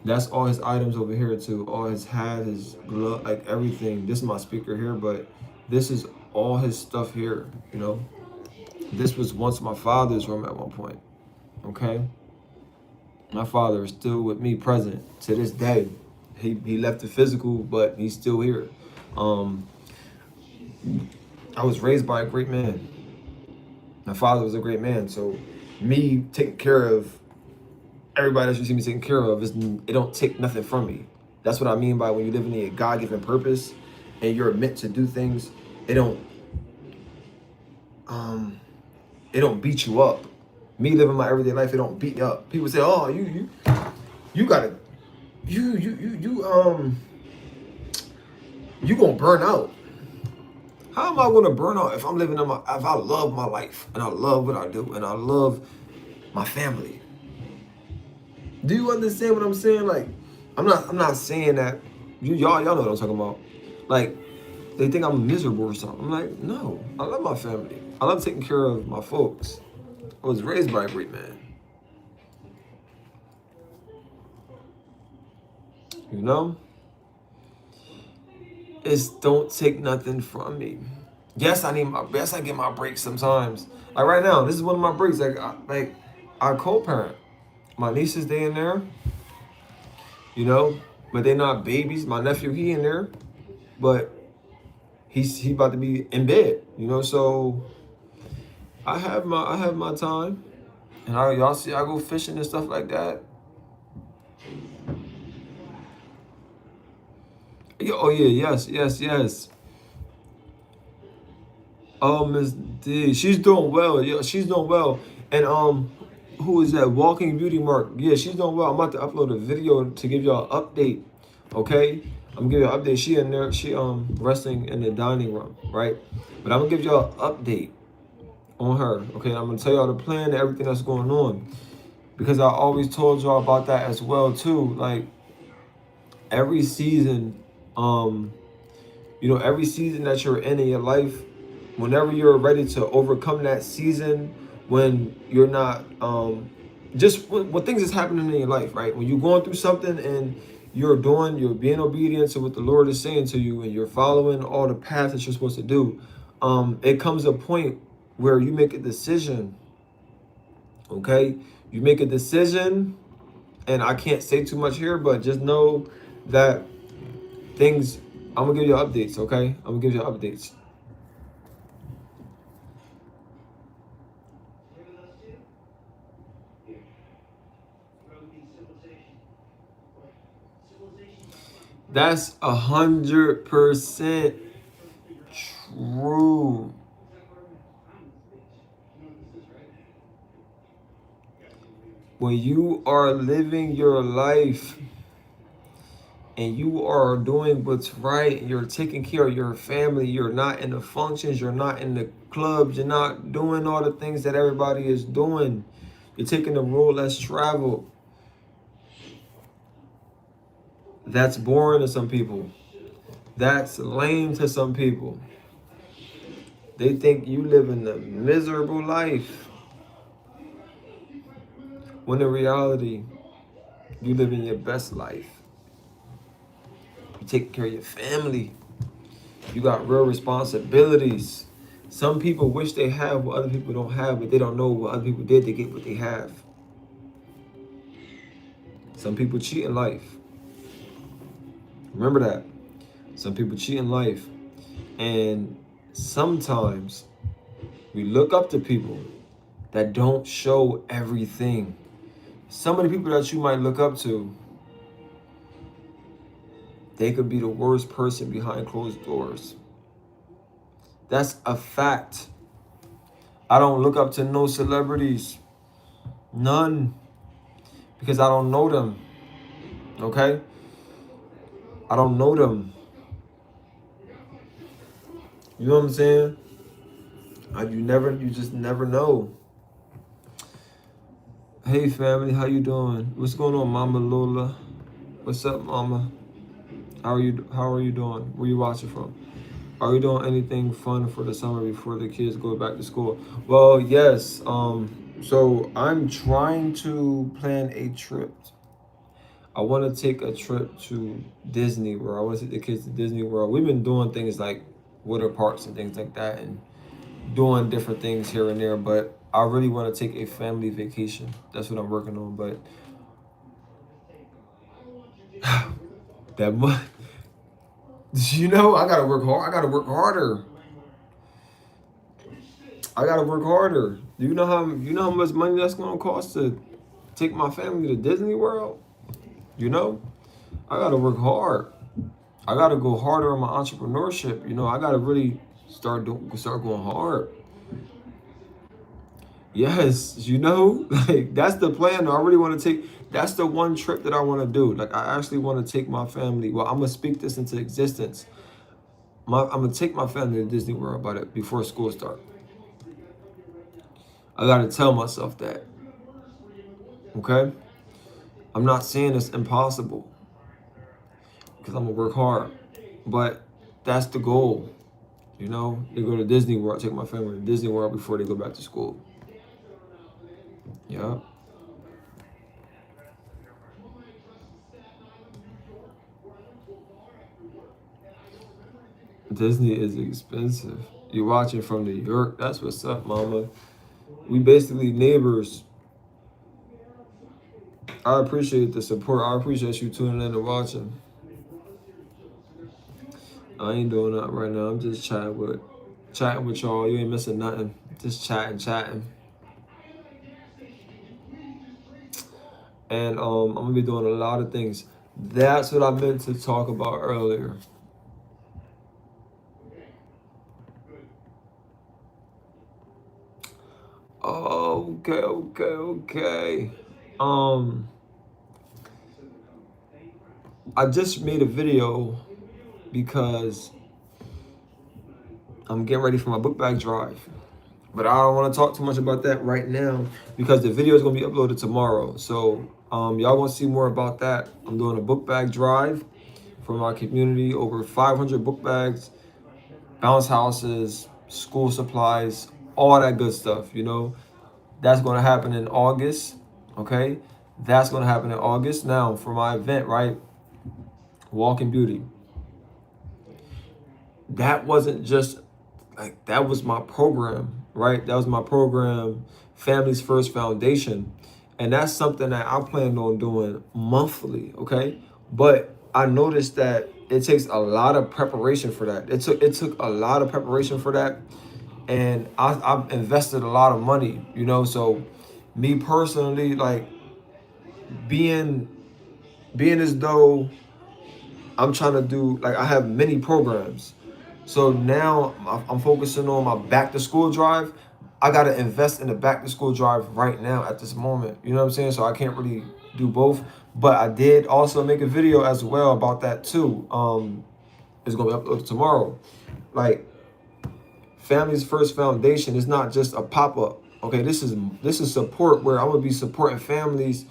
That's all his items over here too. All his hat, his glove, like everything. This is my speaker here, but this is all his stuff here, you know. This was once my father's room at one point, okay? My father is still with me present to this day. He left the physical, but he's still here. I was raised by a great man. My father was a great man, so me taking care of everybody that you see me taking care of, it don't take nothing from me. That's what I mean by when you live in a God-given purpose and you're meant to do things, it don't beat you up. Me living my everyday life, it don't beat me up. People say, "Oh, you gotta, you gonna burn out." How am I gonna burn out if I'm living if I love my life and I love what I do and I love my family? Do you understand what I'm saying? Like, I'm not saying that y'all know what I'm talking about. Like, they think I'm miserable or something. I'm like, no, I love my family. I love taking care of my folks. I was raised by a great man. You know? It's don't take nothing from me. Yes, I get my breaks sometimes. Like right now, this is one of my breaks. I co-parent. My nieces, they in there, but they're not babies. My nephew, he in there, but he about to be in bed, you know. So I have my time, and y'all see I go fishing and stuff like that. Oh yeah, yes. Oh, Miss D, she's doing well. Yeah, she's doing well. And who is that? Walking Beauty Mark. Yeah, she's doing well. I'm about to upload a video to give y'all an update. Okay, I'm gonna give you an update. She in there. She resting in the dining room, right? But I'm gonna give y'all an update on her. Okay, I'm gonna tell y'all the plan and everything that's going on, because I always told y'all about that as well too. Like every season, every season that you're in your life, whenever you're ready to overcome that season, when you're not, just when things is happening in your life, right? When you're going through something and you're being obedient to what the Lord is saying to you, and you're following all the paths that you're supposed to do, it comes a point where you make a decision, okay? You make a decision, and I can't say too much here, but just know that things, I'm gonna give you updates, okay? I'm gonna give you updates. That's 100% true. When you are living your life and you are doing what's right, you're taking care of your family, you're not in the functions, you're not in the clubs, you're not doing all the things that everybody is doing. You're taking the road less traveled. That's boring to some people. That's lame to some people. They think you living a miserable life, when in reality, you living your best life. You take care of your family. You got real responsibilities. Some people wish they have what other people don't have, but they don't know what other people did to get what they have. Some people cheat in life. Remember that. Some people cheat in life. And sometimes we look up to people that don't show everything. Some of the people that you might look up to, they could be the worst person behind closed doors. That's a fact. I don't look up to no celebrities. None. Because I don't know them. Okay? I don't know them. You know what I'm saying? You just never know. Hey family, how you doing? What's going on, Mama Lola? What's up, Mama? How are you doing? Where you watching from? Are you doing anything fun for the summer before the kids go back to school? Well, yes. So I'm trying to plan a trip. I want to take a trip to Disney World. I want to take the kids to Disney World. We've been doing things like water parks and things like that, and doing different things here and there, but I really want to take a family vacation. That's what I'm working on. But that much, I gotta work hard. I gotta work harder. You know how much money that's gonna cost to take my family to Disney World? I gotta work hard. I gotta go harder on my entrepreneurship. I gotta really start going hard. Yes, like that's the plan. I really want to take. That's the one trip that I want to do. Like I actually want to take my family. Well, I'm gonna speak this into existence. I'm gonna take my family to Disney World before school starts. I gotta tell myself that. Okay, I'm not saying it's impossible, because I'm gonna work hard, but that's the goal. They go to Disney World. Take my family to Disney World before they go back to school. Yeah. Disney is expensive. You're watching from New York. That's what's up, mama. We basically neighbors. I appreciate the support. I appreciate you tuning in and watching. I ain't doing nothing right now. I'm just chatting with y'all. You ain't missing nothing. Just chatting. And I'm gonna be doing a lot of things. That's what I meant to talk about earlier. Okay. Um, I just made a video because I'm getting ready for my book bag drive. But I don't want to talk too much about that right now because the video is going to be uploaded tomorrow. So y'all going to see more about that. I'm doing a book bag drive for my community, over 500 book bags, bounce houses, school supplies, all that good stuff, you know. That's going to happen in August, okay? That's going to happen in August. Now, for my event, right, Walking Beauty, that wasn't just like, that was my program, right? That was my program, Families First Foundation. And that's something that I planned on doing monthly, okay? But I noticed that it takes a lot of preparation for that. It took a lot of preparation for that. And I've invested a lot of money, you know. So me personally, like being as though I'm trying to do, like, I have many programs. So now I'm focusing on my back to school drive. I got to invest in the back to school drive right now at this moment. You know what I'm saying? So I can't really do both. But I did also make a video as well about that too. It's going to be uploaded tomorrow. Like, Families First Foundation is not just a pop-up. Okay, this is support where I'm going to be supporting families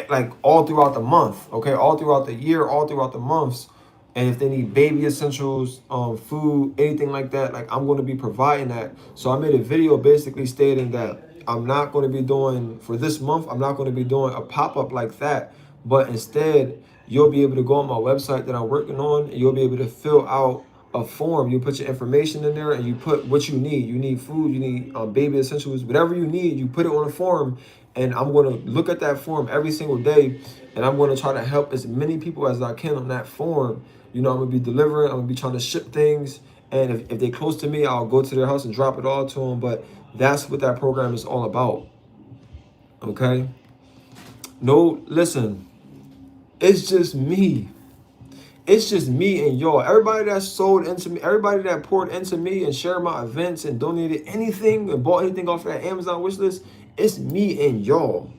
like all throughout the month, okay, all throughout the year, all throughout the months. And if they need baby essentials, food, anything like that, like I'm going to be providing that. So I made a video basically stating that I'm not going to be doing, for this month, I'm not going to be doing a pop-up like that, but instead you'll be able to go on my website that I'm working on, and you'll be able to fill out a form. You put your information in there and you put what you need. You need food, you need baby essentials, whatever you need, you put it on a form. And I'm going to look at that form every single day, and I'm going to try to help as many people as I can on that form. You know, I'm going to be delivering, I'm going to be trying to ship things. And if they're close to me, I'll go to their house and drop it all to them. But that's what that program is all about. Okay? No, listen, it's just me. It's just me and y'all. Everybody that sold into me, everybody that poured into me and shared my events and donated anything and bought anything off that Amazon wish list, it's me and y'all.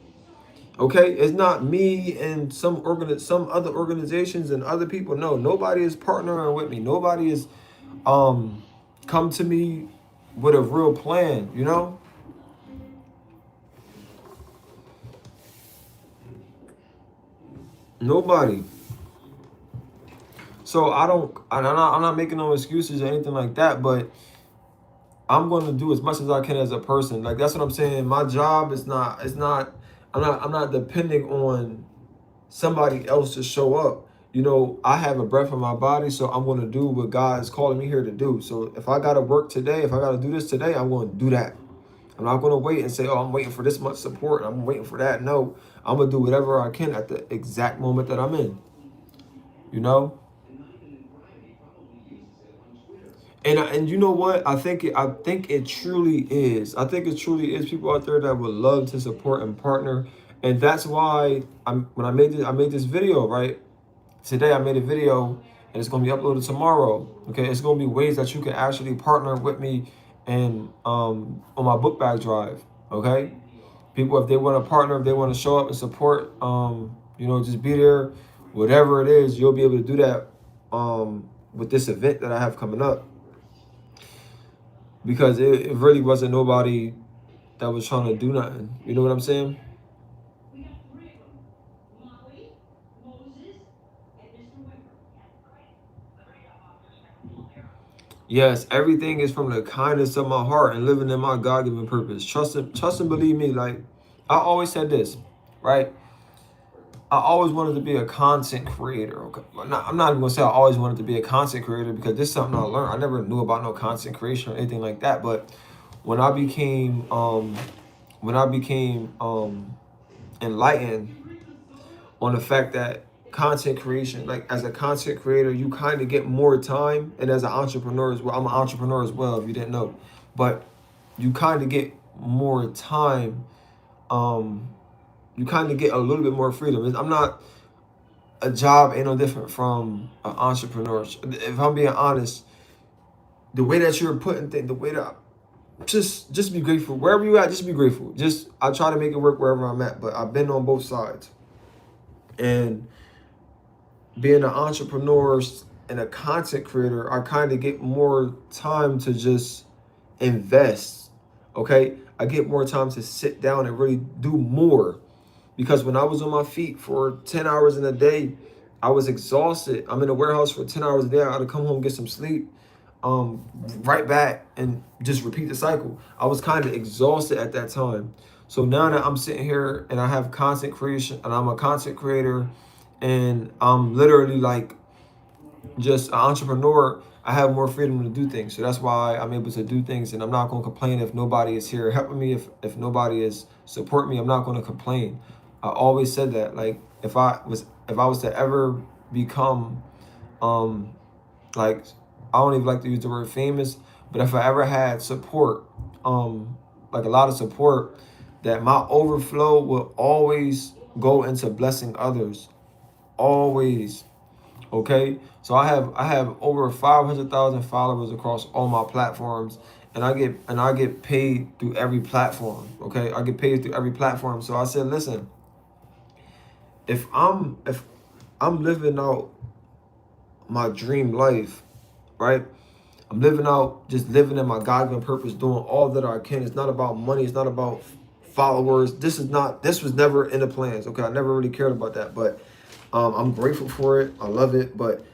Okay, it's not me and some other organizations and other people. No, nobody is partnering with me. Nobody is come to me with a real plan, you know? Nobody. So I'm not making no excuses or anything like that, but I'm going to do as much as I can as a person. Like, that's what I'm saying. My job is not, I'm not depending on somebody else to show up. You know, I have a breath in my body, so I'm going to do what God is calling me here to do. So if I got to work today, if I got to do this today, I'm going to do that. I'm not going to wait and say, oh, I'm waiting for this much support, I'm waiting for that. No, I'm going to do whatever I can at the exact moment that I'm in, you know? And you know what? I think it truly is. I think it truly is people out there that would love to support and partner. And that's why when I made this video, right? Today I made a video and it's gonna be uploaded tomorrow. Okay, it's gonna be ways that you can actually partner with me and on my book bag drive. Okay. People, if they want to partner, if they want to show up and support, you know, just be there, whatever it is, you'll be able to do that with this event that I have coming up. Because it really wasn't nobody that was trying to do nothing. You know what I'm saying? Yes, everything is from the kindness of my heart and living in my God-given purpose. Trust and believe me. Like, I always said this, right? I always wanted to be a content creator. Okay, I'm not even gonna say I always wanted to be a content creator, because this is something I learned. I never knew about no content creation or anything like that. But when I became enlightened on the fact that content creation, like as a content creator, you kind of get more time, and as an entrepreneur as well. I'm an entrepreneur as well, if you didn't know, but you kind of get more time. You kind of get a little bit more freedom. I'm not a job ain't no different from an entrepreneur. If I'm being honest, the way that you're putting things, the way that just be grateful wherever you at. Just be grateful. Just I try to make it work wherever I'm at, but I've been on both sides, and being an entrepreneur and a content creator, I kind of get more time to just invest. Okay, I get more time to sit down and really do more. Because when I was on my feet for 10 hours in a day, I was exhausted. I'm in the warehouse for 10 hours a day. I had to come home, get some sleep, right back and just repeat the cycle. I was kind of exhausted at that time. So now that I'm sitting here and I have content creation and I'm a content creator and I'm literally like just an entrepreneur, I have more freedom to do things. So that's why I'm able to do things, and I'm not going to complain if nobody is here helping me, if nobody is supporting me. I'm not going to complain. I always said that, like, if I was to ever become like, I don't even like to use the word famous, but if I ever had support, like a lot of support, that my overflow will always go into blessing others. Always. Okay, so I have over 500,000 followers across all my platforms, and I get paid through every platform. Okay, I get paid through every platform. So I said, listen, if I'm living out my dream life, right? I'm just living in my God-given purpose, doing all that I can. It's not about money. It's not about followers. This was never in the plans. Okay, I never really cared about that, but I'm grateful for it. I love it, but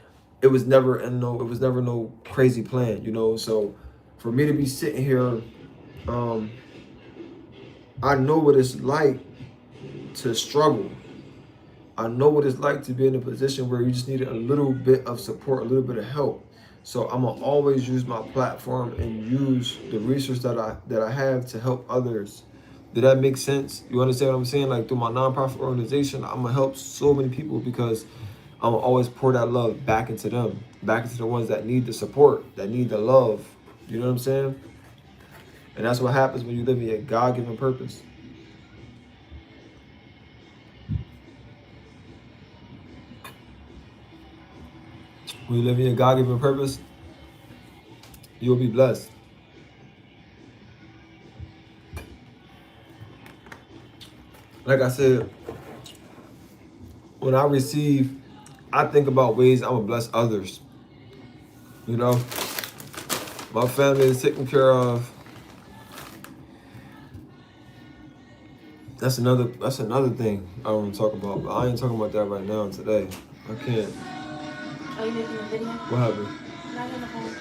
it was never no crazy plan, you know. So for me to be sitting here, I know what it's like to struggle. I know what it's like to be in a position where you just need a little bit of support, a little bit of help. So I'm gonna always use my platform and use the resource that I have to help others. Did that make sense? You understand what I'm saying? Like through my nonprofit organization, I'm gonna help so many people because I'm gonna always pour that love back into them, back into the ones that need the support, that need the love. You know what I'm saying? And that's what happens when you live in your God-given purpose. When you live in your God-given purpose, you'll be blessed. Like I said, when I receive, I think about ways I'm gonna bless others. You know, my family is taken care of. That's another thing I want to talk about, but I ain't talking about that right now today. I can't. Are you making a video? What happened? Not in the phone.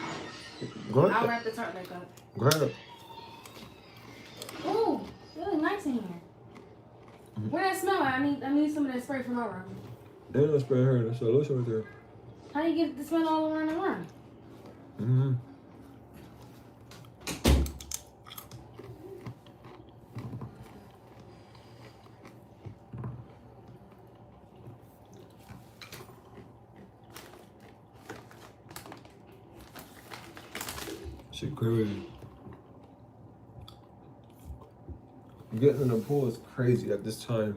Go ahead. I'll wrap the tartlet up. Go ahead. Ooh, really nice in here. Where that smell at? I need some of that spray from our room. They don't spray her, so lotion right there. How do you get the smell all around the room? Mm-hmm. Shit crazy. Getting in the pool is crazy at this time.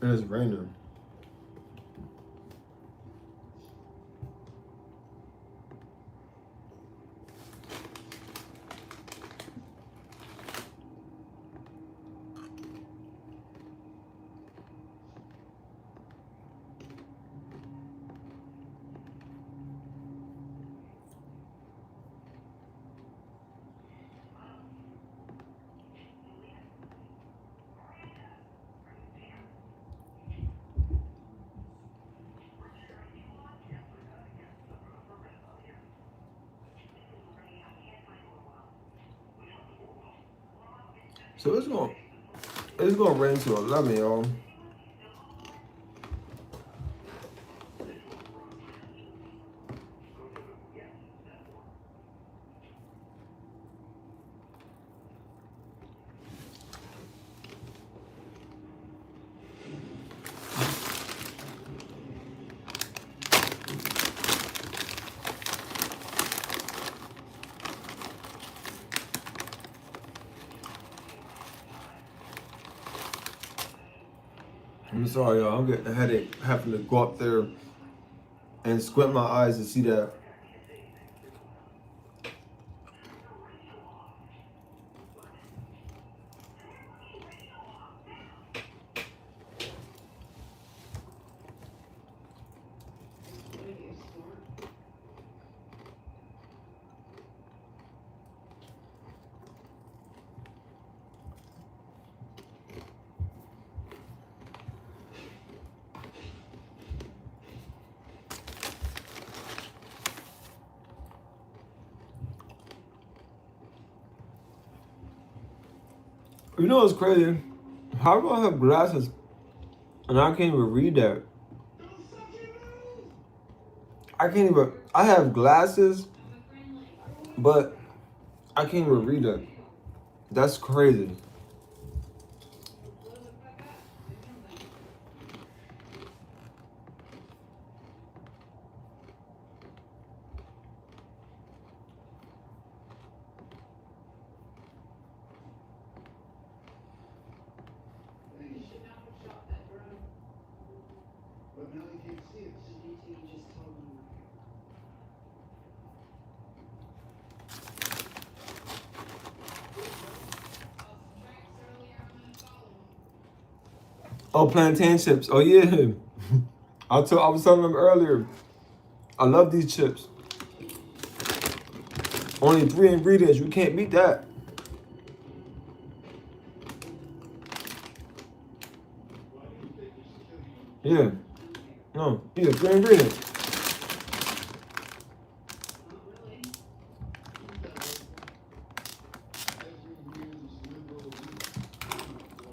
And it's raining. So it's gonna rain till 11, y'all. I'm sorry, y'all. I'm getting a headache having to go up there and squint my eyes to see that. You know what's crazy? How do I have glasses and I can't even read that? I can't even. I have glasses, but I can't even read that. That's crazy. Oh, plantain chips. Oh yeah. I was telling them earlier. I love these chips. Only 3 ingredients. You can't beat that. Yeah. No. Yeah, 3 ingredients.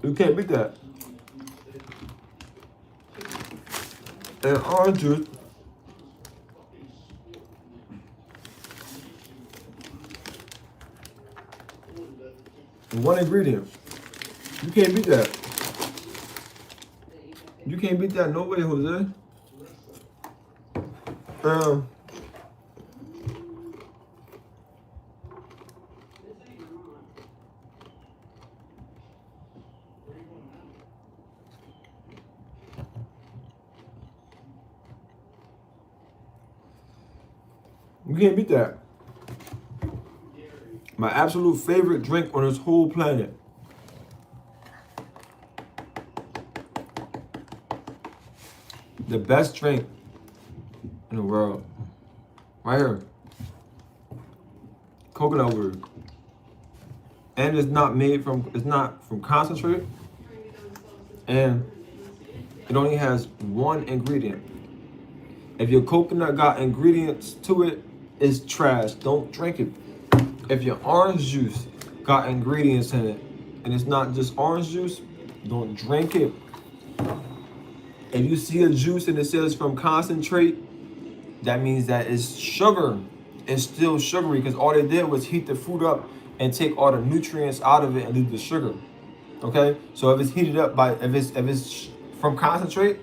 You can't beat that. And orange juice. One ingredient. You can't beat that. You can't beat that. No way, Jose. You can't beat that. My absolute favorite drink on this whole planet. The best drink in the world. Right here. Coconut water. And it's not from concentrate. And it only has 1 ingredient. If your coconut got ingredients to it, it's trash. Don't drink it. If your orange juice got ingredients in it and it's not just orange juice, don't drink it. If you see a juice and it says from concentrate, that means that it's sugar. It's still sugary because all they did was heat the fruit up and take all the nutrients out of it and leave the sugar. Okay? So if it's heated up if it's from concentrate,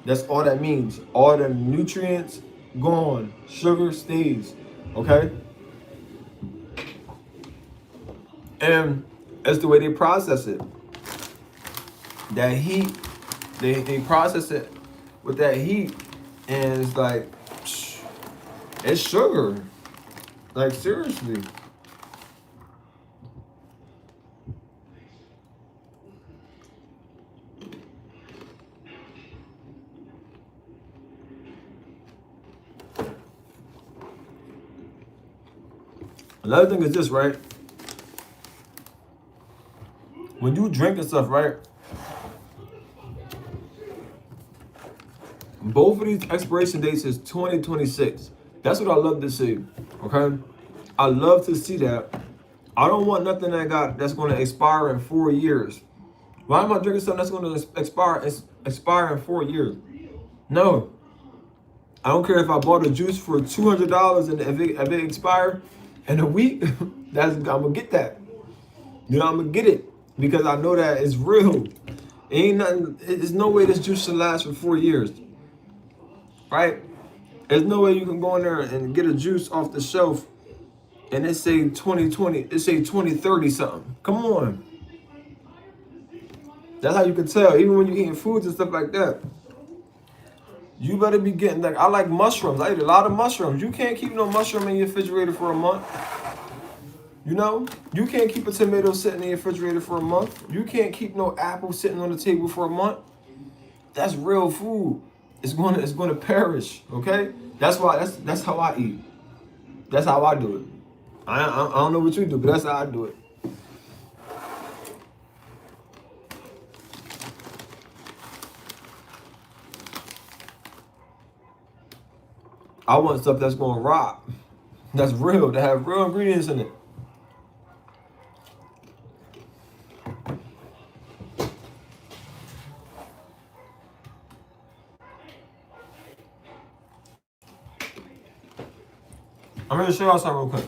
that's all that means. All the nutrients gone, sugar stays. Okay? And it's the way they process it. That heat, they process it with that heat, and it's like, it's sugar. Like, seriously. Another thing is this, right? When you drinking stuff, right? Both of these expiration dates is 2026. That's what I love to see. Okay? I love to see that. I don't want nothing that's going to expire in 4 years. Why am I drinking something that's going to expire in 4 years? No. I don't care if I bought a juice for $200 and if it expired in a week, I'm going to get that. You know, I'm going to get it because I know that it's real. Ain't nothing. There's no way this juice should last for 4 years. Right? There's no way you can go in there and get a juice off the shelf and it say 2020, it say 2030 something. Come on. That's how you can tell, even when you're eating foods and stuff like that. You better be getting like I like mushrooms. I eat a lot of mushrooms. You can't keep no mushroom in your refrigerator for a month. You know, you can't keep a tomato sitting in your refrigerator for a month. You can't keep no apple sitting on the table for a month. That's real food. It's gonna perish. Okay, that's how I eat. That's how I do it. I don't know what you do, but that's how I do it. I want stuff that's gonna rot. That's real. To have real ingredients in it. I'm gonna show y'all something real quick.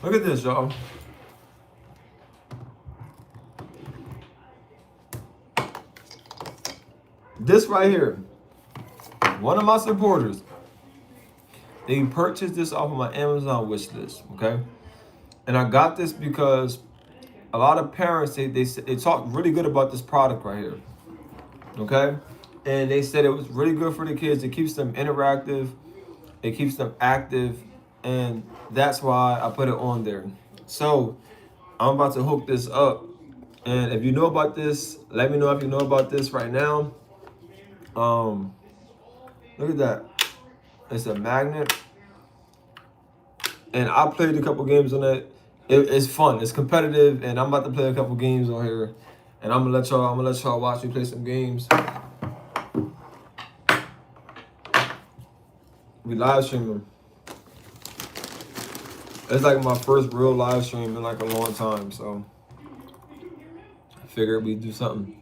Look at this, y'all. This right here, one of my supporters, they purchased this off of my Amazon wish list, okay? And I got this because a lot of parents, they talk really good about this product right here, okay? And they said it was really good for the kids. It keeps them interactive, it keeps them active, and that's why I put it on there. So I'm about to hook this up. And if you know about this, let me know if you know about this right now. Look at that. It's a magnet. And I played a couple games on it. It's fun. It's competitive, and I'm about to play a couple games on here. And I'm gonna let y'all watch me play some games. We live streaming. It's like my first real live stream in like a long time, so I figured we'd do something.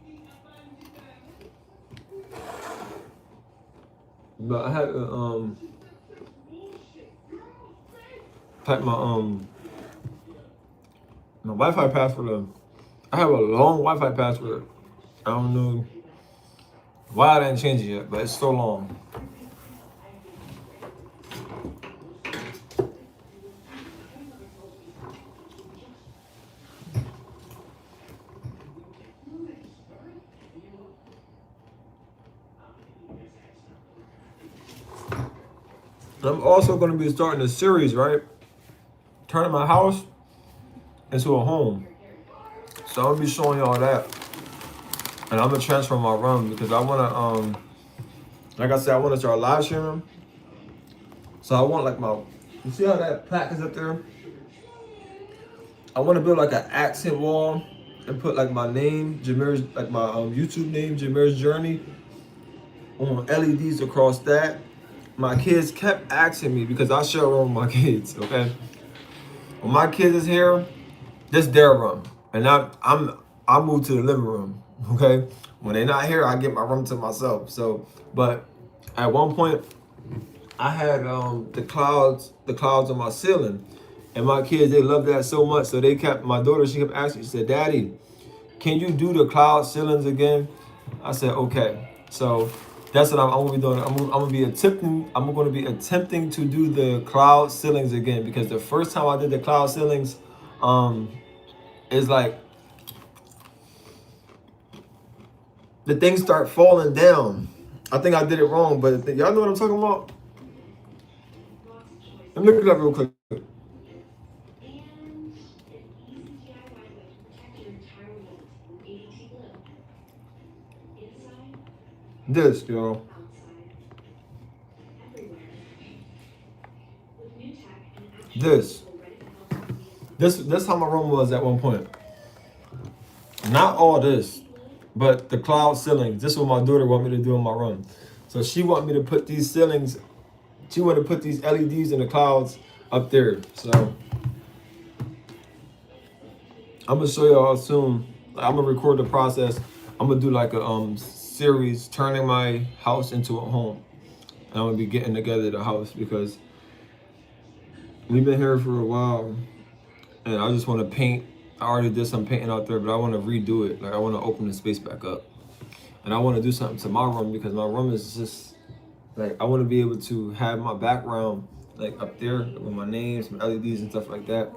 But I had to type my Wi-Fi password in. I have a long Wi-Fi password. I don't know why I didn't change it yet, but it's so long. I'm also going to be starting a series, right? Turning my house into a home. So I'm going to be showing y'all that. And I'm going to transfer my room because I want to, like I said, I want to start live streaming. So I want like you see how that plaque is up there? I want to build like an accent wall and put like my name, Jameer's, like my YouTube name, Jameer's Journey, on LEDs across that. My kids kept asking me because I share a room with my kids, okay? When my kids is here, this their room. And I move to the living room, okay? When they're not here, I get my room to myself. So, but at one point, I had the clouds on my ceiling. And my kids, they love that so much. So my daughter, she kept asking, she said, Daddy, can you do the cloud ceilings again? I said, okay. So that's what I'm gonna be doing. I'm gonna be attempting to do the cloud ceilings again, because the first time I did the cloud ceilings, it's like the things start falling down. I think I did it wrong, but y'all know what I'm talking about? Let me look it up real quick. This, y'all. This how my room was at one point. Not all this, but the cloud ceilings. This is what my daughter want me to do in my room. So she want me to put these ceilings, she want to put these LEDs in the clouds up there. So I'm gonna show y'all soon. I'm gonna record the process. I'm gonna do like a series turning my house into a home. And I'm gonna be getting together the house because we've been here for a while and I just want to paint. I already did some painting out there, but I want to redo it. Like I want to open the space back up, and I want to do something to my room because my room is just like I want to be able to have my background like up there with my name, some LEDs and stuff like that,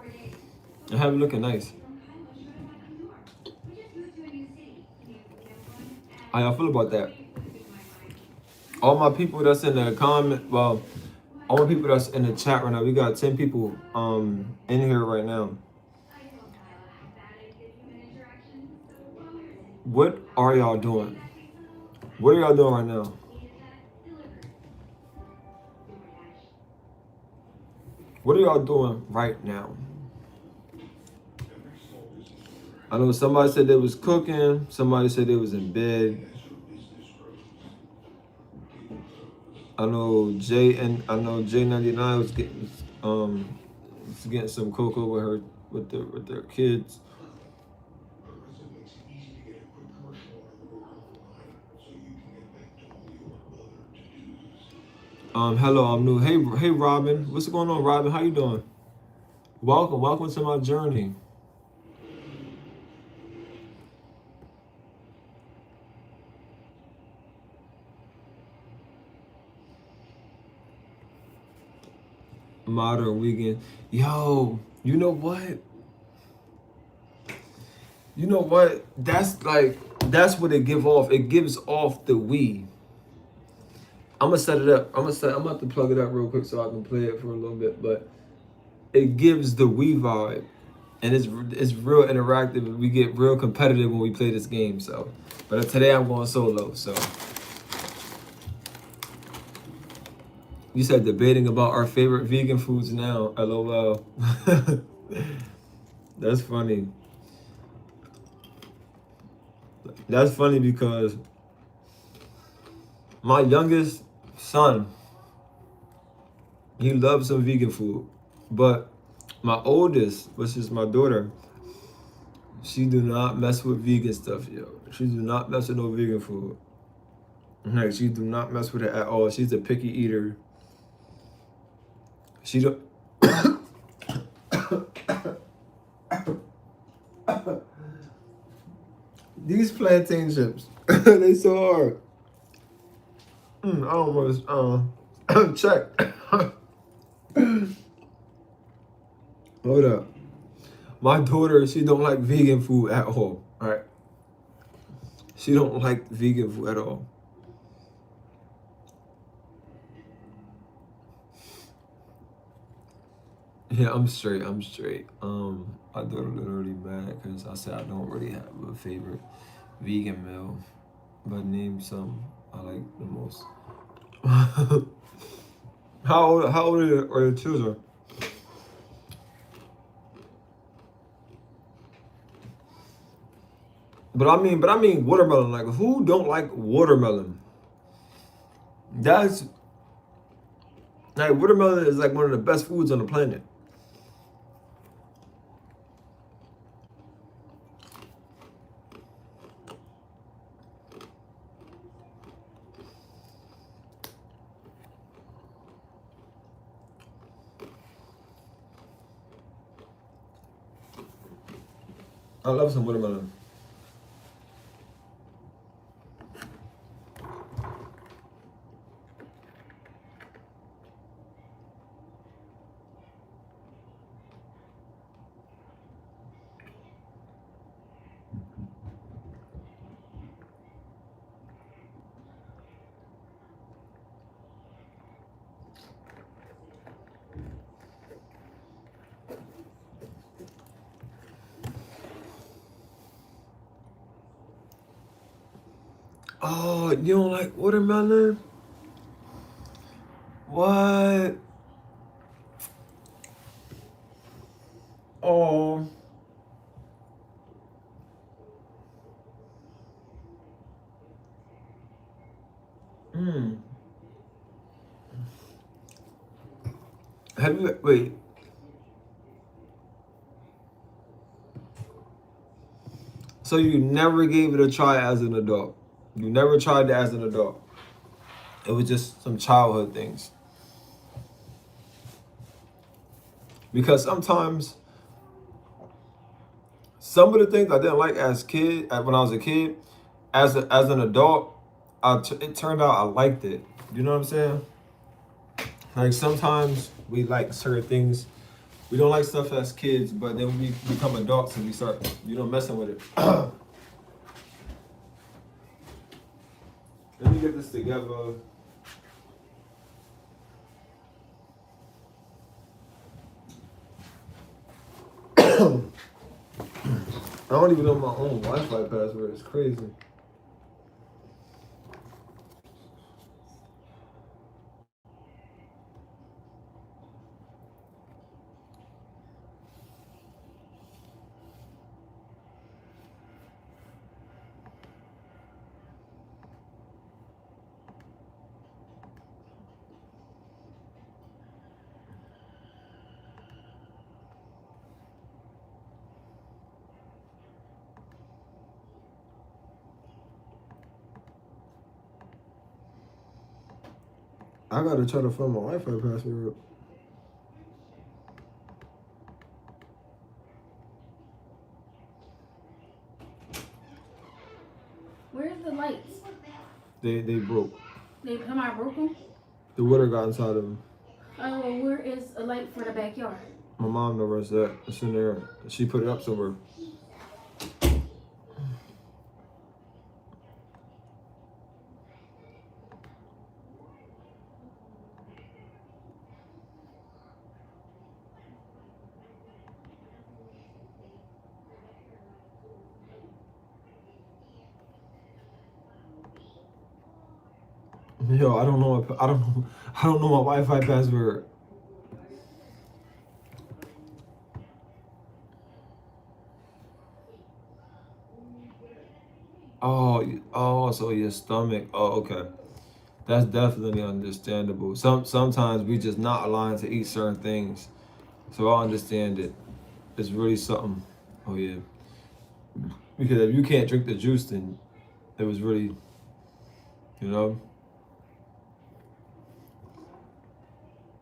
and have it looking nice. How y'all feel about that? All my people that's in the comment, well, all the people that's in the chat right now, we got 10 people in here right now. What are y'all doing? What are y'all doing right now? What are y'all doing right now? I know somebody said they was cooking. Somebody said they was in bed. I know J99 was getting some cocoa with her with their kids. Hello, I'm new. Hey Robin. What's going on, Robin? How you doing? Welcome to my journey. Modern vegan. Yo, you know what? That's what it give off. It gives off the weed. I'm gonna set it up. I'm gonna have to plug it up real quick so I can play it for a little bit. But it gives the Wii vibe, and it's real interactive. We get real competitive when we play this game. So, but today I'm going solo. So, you said debating about our favorite vegan foods now. LOL. That's funny. That's funny because my youngest son, he loves some vegan food, but my oldest, which is my daughter, she do not mess with vegan stuff, yo. She do not mess with no vegan food. Like, she do not mess with it at all. She's a picky eater. She don't. These plantain chips, they so hard. I almost check. Hold up. My daughter, she don't like vegan food at all. All right. She don't like vegan food at all. Yeah, I'm straight. My daughter literally mad because I said I don't really have a favorite vegan meal, but name some I like the most. How old are your children? But I mean watermelon. Like, who don't like watermelon? That's like, watermelon is like one of the best foods on the planet. I love some watermelon. Oh, you don't like watermelon? What? Oh. Have you, wait. So you never gave it a try as an adult? You never tried it as an adult? It was just some childhood things. Because sometimes some of the things I didn't like as when I was a kid, as an adult, it turned out I liked it. You know what I'm saying? Like sometimes we like certain things. We don't like stuff as kids, but then we become adults and we start, messing with it. Let me get this together. I don't even know my own Wi-Fi password. It's crazy. I gotta try to find my Wi-Fi password. Where's the lights? They broke. Somebody broke them? The water got inside of them. Oh, well, where is a light for the backyard? My mom knows that. It's in there. She put it up somewhere. Yo, I don't know my Wi-Fi password. Oh, so your stomach. Oh, okay. That's definitely understandable. Sometimes we just not aligned to eat certain things. So I understand it. It's really something. Oh yeah. Because if you can't drink the juice, then it was really, you know.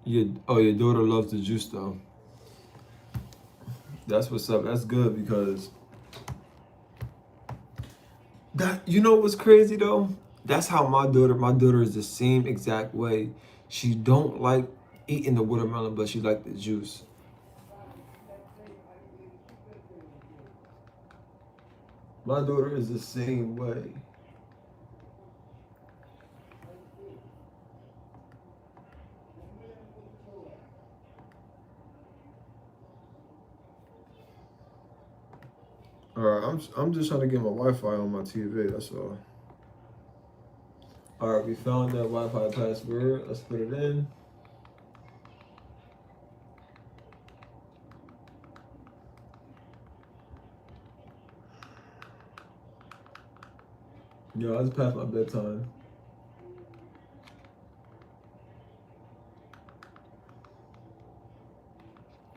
Your daughter loves the juice though. That's what's up. That's good because what's crazy though? That's how my daughter is the same exact way. She don't like eating the watermelon, but she like the juice. My daughter is the same way. All right, I'm just trying to get my Wi-Fi on my TV. That's all. All right, we found that Wi-Fi password. Let's put it in. Yo, I just passed my bedtime.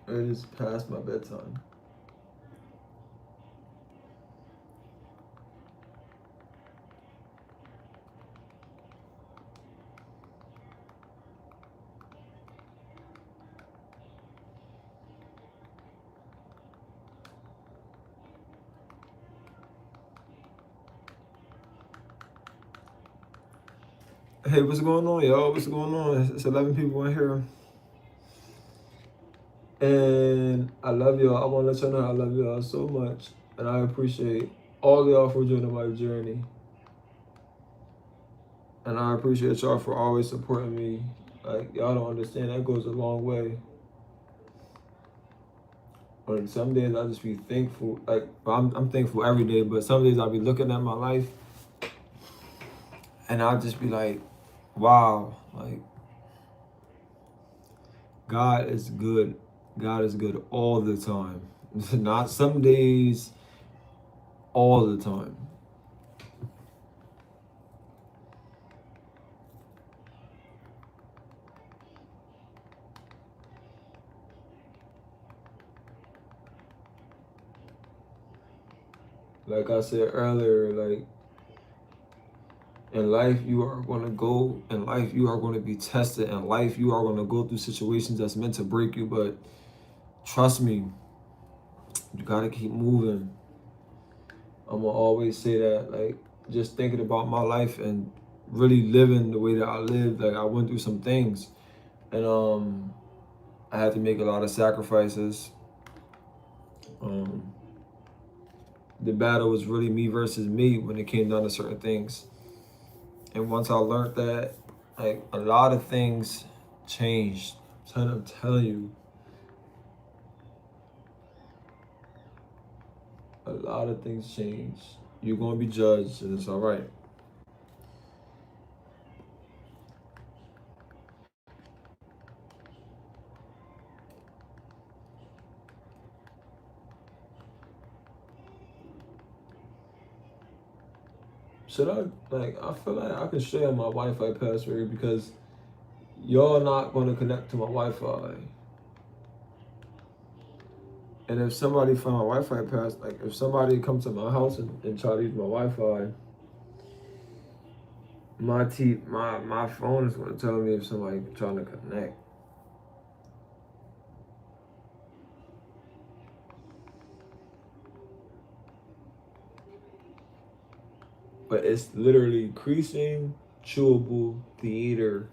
I just passed my bedtime. Hey, what's going on, y'all? What's going on? It's 11 people in here. And I love y'all. I want to let y'all know I love y'all so much. And I appreciate all y'all for joining my journey. And I appreciate y'all for always supporting me. Like, y'all don't understand. That goes a long way. But some days I just be thankful. Like, I'm thankful every day. But some days I'll be looking at my life. And I'll just be like, wow. Like, God is good. God is good all the time. Not some days, all the time. Like I said earlier, like, in life, you are going to go. In life, you are going to be tested. In life, you are going to go through situations that's meant to break you. But trust me, you got to keep moving. I'm gonna always say that, like, just thinking about my life and really living the way that I lived. Like, I went through some things, and I had to make a lot of sacrifices. Um, the battle was really me versus me when it came down to certain things. And once I learned that, like, a lot of things changed. I'm telling you, a lot of things changed. You're gonna be judged, and it's all right. Should I, like, I feel like I can share my Wi-Fi password because y'all not gonna connect to my Wi-Fi. And if somebody find my Wi-Fi pass, like if somebody comes to my house and try to use my Wi-Fi, my phone is gonna tell me if somebody trying to connect. But it's literally creasing, chewable, theater,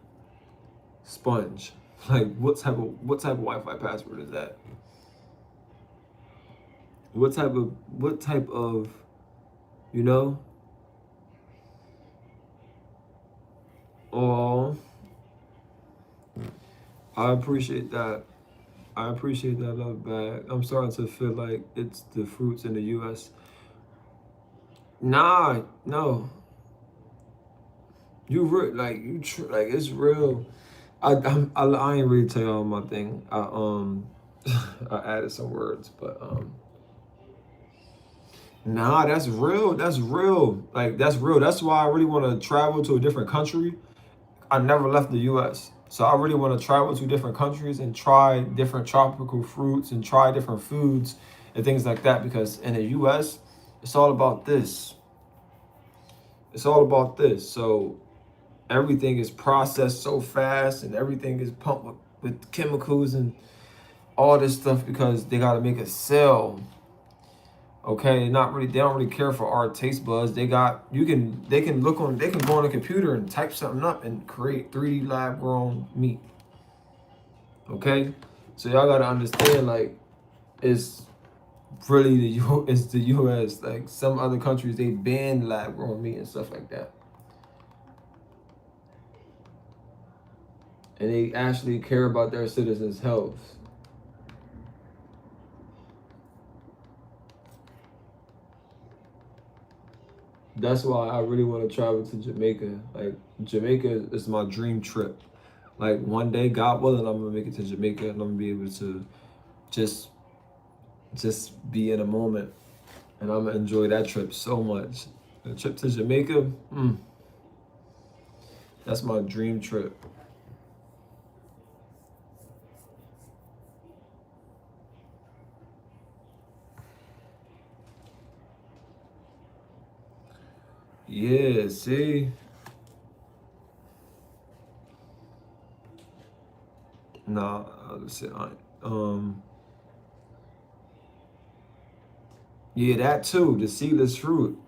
sponge. Like what type of Wi-Fi password is that? What type of you know? Oh, I appreciate that. I appreciate that love back. I'm starting to feel like it's the fruits in the U.S. Nah, no, like it's real. I ain't really tell y'all my thing. I added some words, but nah, that's real. That's real. Like that's real. That's why I really want to travel to a different country. I never left the U.S. So I really want to travel to different countries and try different tropical fruits and try different foods and things like that. Because in the U.S., it's all about this. It's all about this. So everything is processed so fast and everything is pumped with chemicals and all this stuff because they got to make a sale. Okay, not really. They don't really care for our taste buds. They got you can. They can look on. They can go on a computer and type something up and create 3D lab grown meat. Okay, so y'all gotta understand. Like, it's really it's the U.S. Like some other countries, they ban lab grown meat and stuff like that, and they actually care about their citizens' health. That's why I really want to travel to Jamaica. Like Jamaica is my dream trip. Like one day, God willing, I'm gonna make it to Jamaica and I'm gonna be able to just be in a moment, and I'm gonna enjoy that trip so much. The trip to Jamaica, that's my dream trip. Yeah, see, nah, listen, yeah, that too, the seedless fruit.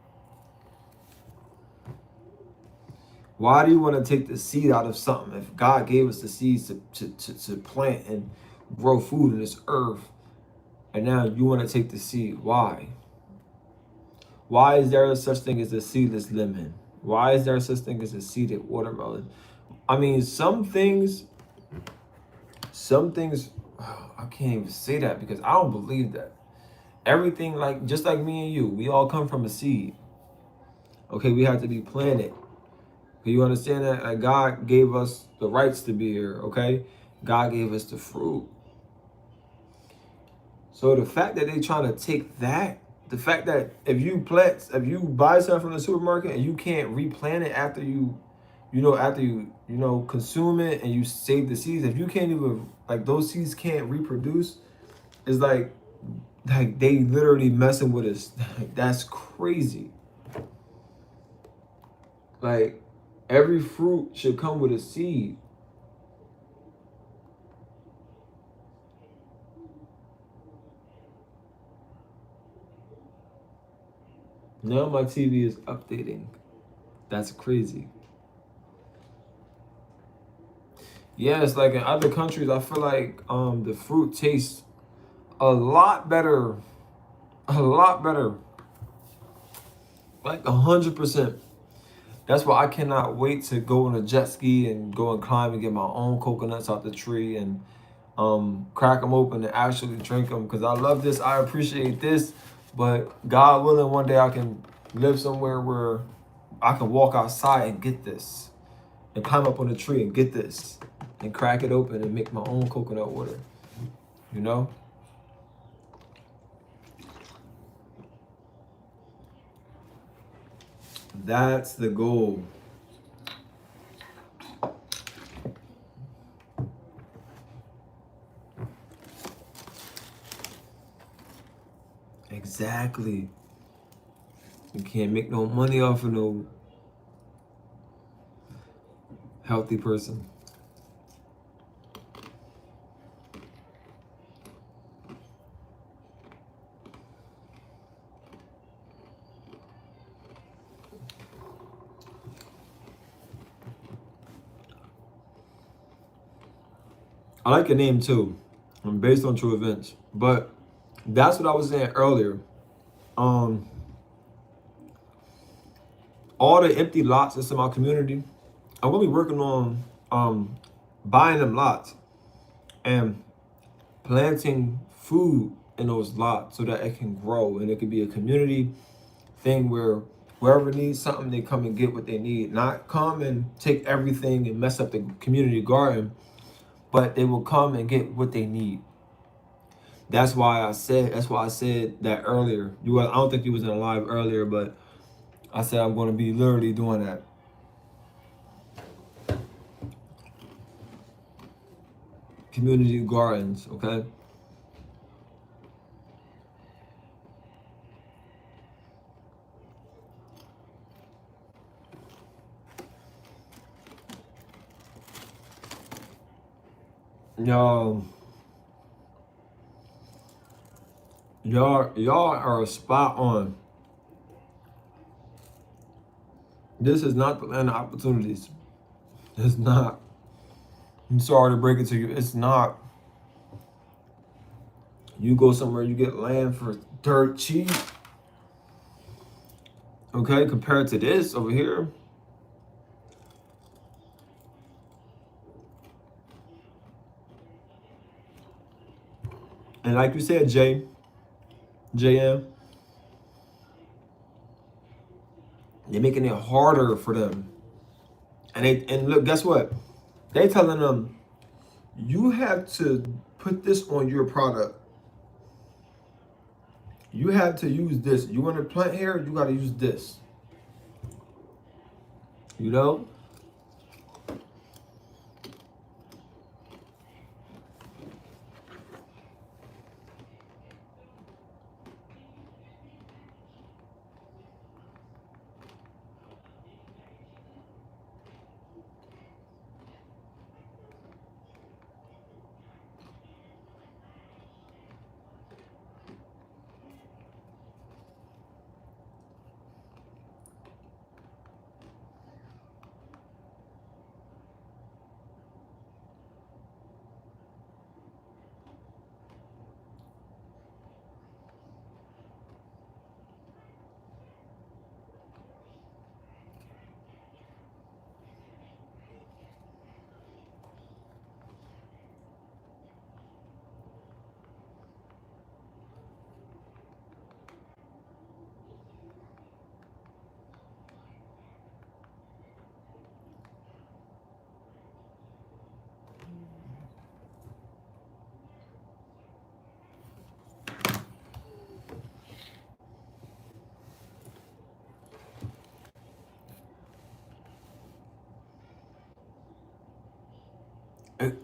Why do you want to take the seed out of something if God gave us the seeds to plant and grow food in this earth, and now you want to take the seed? Why? Why is there such thing as a seedless lemon? Why is there such thing as a seeded watermelon? I mean, some things, I can't even say that because I don't believe that. Everything, like, just like me and you, we all come from a seed. Okay, we have to be planted. You understand that? Like, God gave us the rights to be here, okay? God gave us the fruit. So the fact that they trying to take that, the fact that if you buy something from the supermarket and you can't replant it after after you consume it and you save the seeds, if you can't even, like, those seeds can't reproduce, it's like they literally messing with us. That's crazy. Like, every fruit should come with a seed. Now my TV is updating. That's crazy. Yeah, it's like in other countries, I feel like the fruit tastes a lot better. A lot better. Like 100%. That's why I cannot wait to go on a jet ski and go and climb and get my own coconuts out the tree and crack them open and actually drink them, because I love this. I appreciate this. But God willing, one day I can live somewhere where I can walk outside and get this and climb up on the tree and get this and crack it open and make my own coconut water, you know? That's the goal. Exactly. You can't make no money off of no healthy person. I like your name too. Based on true events. But that's what I was saying earlier. All the empty lots that's in my community, I'm gonna be working on buying them lots and planting food in those lots so that it can grow and it could be a community thing where whoever needs something, they come and get what they need. Not come and take everything and mess up the community garden, but they will come and get what they need. That's why I said that earlier. I don't think you was in a live earlier, but I said I'm going to be literally doing that. Community gardens, okay? Y'all are spot on. This is not the land of opportunities. It's not. I'm sorry to break it to you. It's not. You go somewhere, you get land for dirt cheap. Okay, compared to this over here. And like you said, JM, they're making it harder for them. And look, guess what? They telling them, you have to put this on your product. You have to use this. You want to plant here, you got to use this. You know?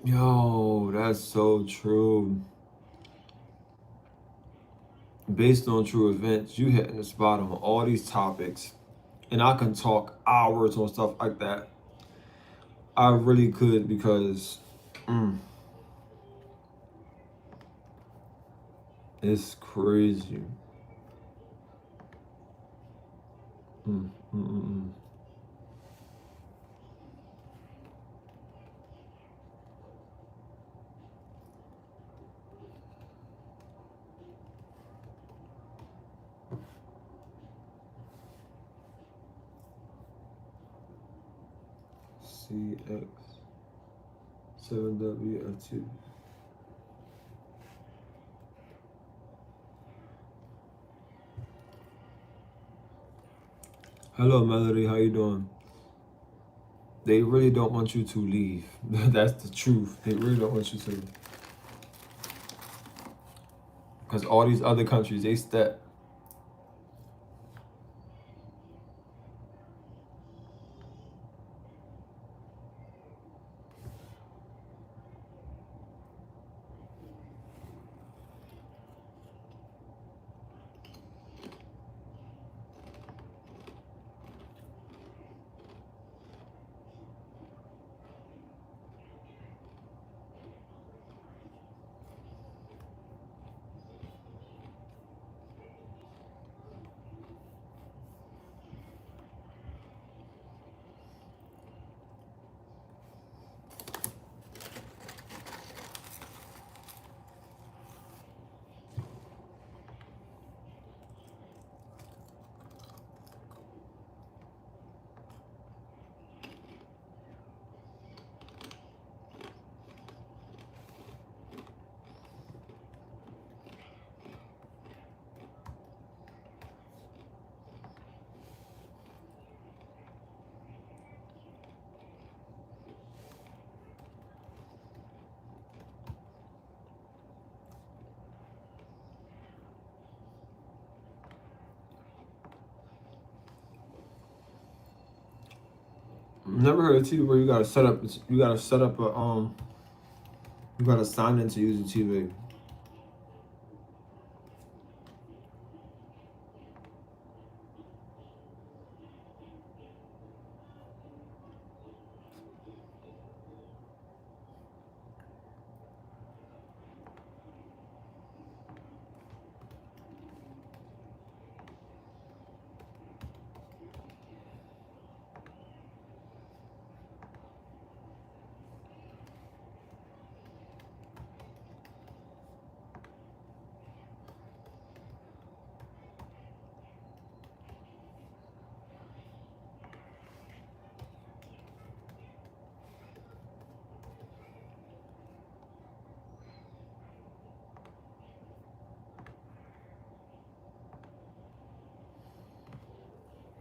Yo, that's so true. Based on true events, you hitting the spot on all these topics. And I can talk hours on stuff like that. I really could, because it's crazy. Mm, mm, mm, mm. CX 7WF2. Hello, Melody. How you doing? They really don't want you to leave. That's the truth. They really don't want you to. Because all these other countries, they step. Never heard of TV where you gotta set up. You gotta set up a You gotta sign in to use the TV.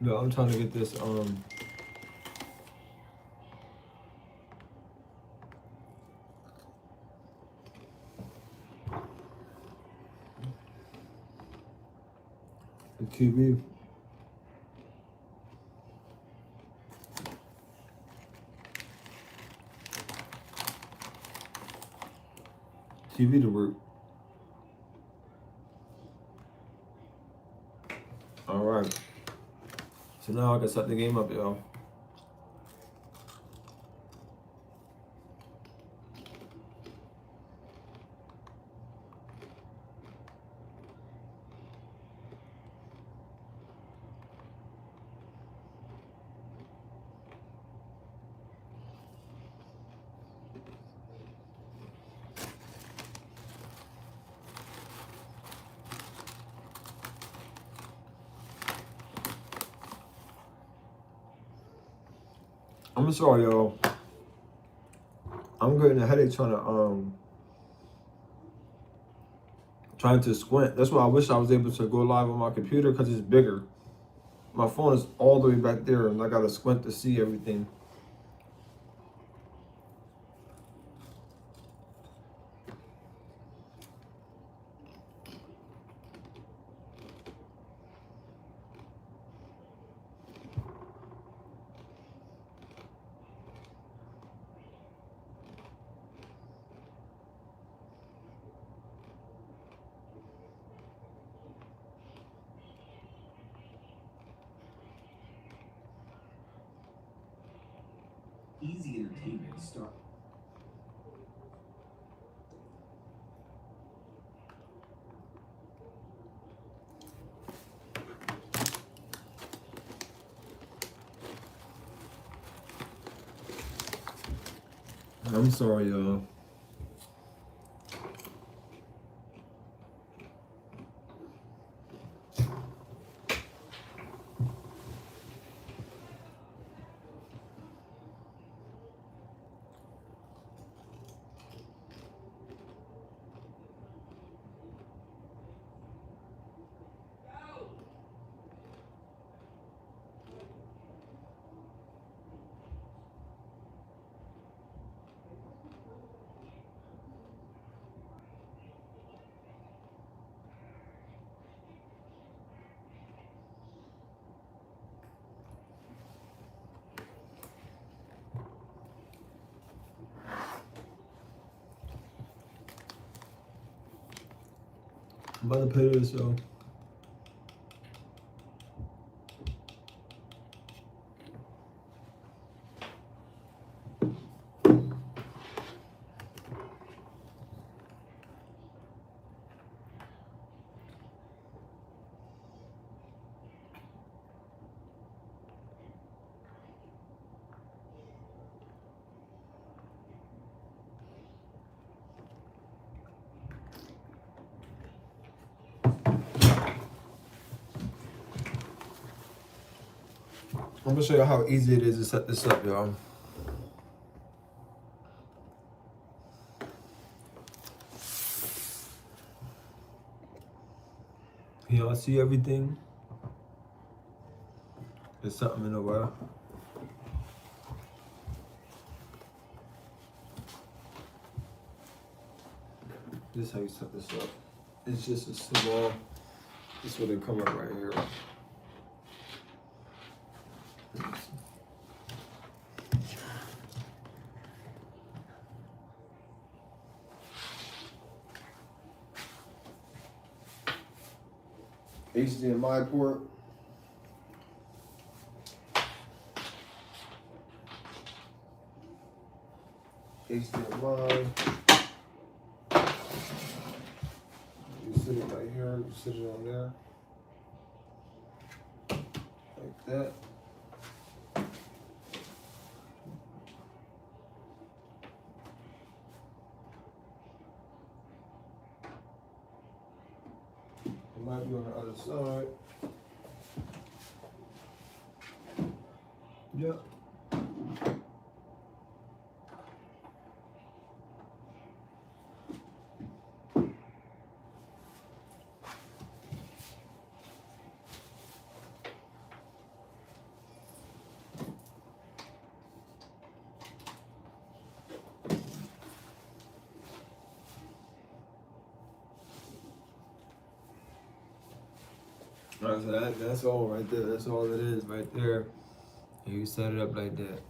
No, I'm trying to get this the TV. TV to work. All right. So now I can set the game up, y'all. I'm sorry, y'all. I'm getting a headache trying to squint. That's why I wish I was able to go live on my computer because it's bigger. My phone is all the way back there and I gotta squint to see everything. Easy Entertainment start. I'm sorry, y'all. I'm about to pay this, yo. I'm gonna show you how easy it is to set this up, y'all. Y'all see everything? There's something in the way. This is how you set this up. It's just a small, this would have come up right here. HDMI port. HDMI. You sit it right here, you sit it on there. Like that. It might be on the other side. Yep. Alright, so that's all right there. That's all it is right there. And you set it up like that.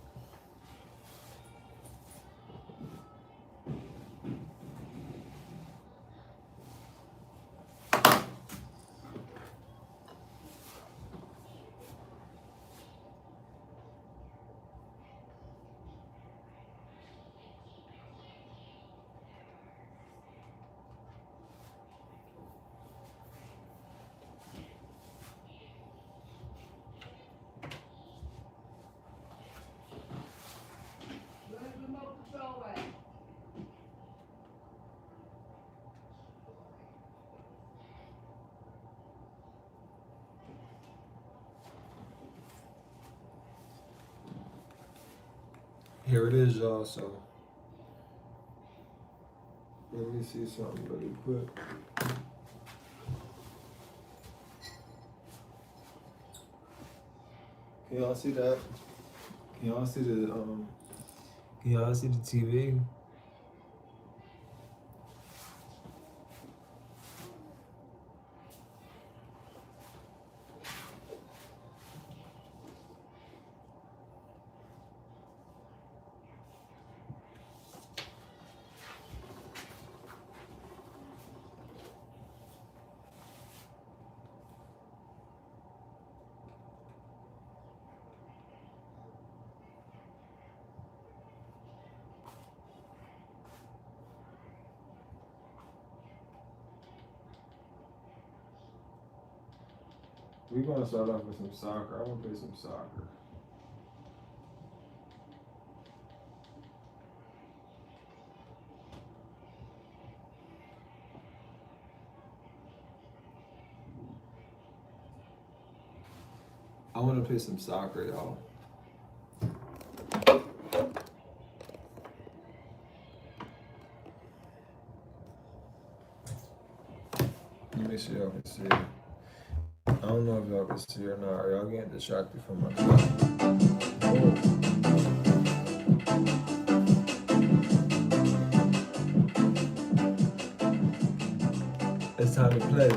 Here it is, y'all. So let me see something really quick. Can y'all see that? Can y'all see the Can y'all see the TV? We're gonna start off with some soccer. I'm gonna play some soccer. want to play some soccer, y'all. Let me see if y'all can see it. I don't know if y'all can see it or not. Are y'all getting distracted from my stuff? Oh. It's time to play.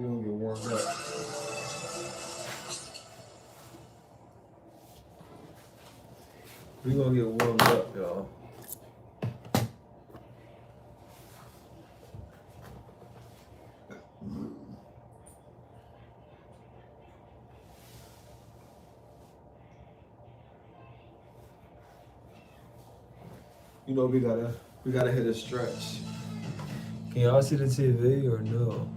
We gonna get warmed up. We gonna get warmed up, y'all. You know we gotta hit a stretch. Can y'all see the TV or no?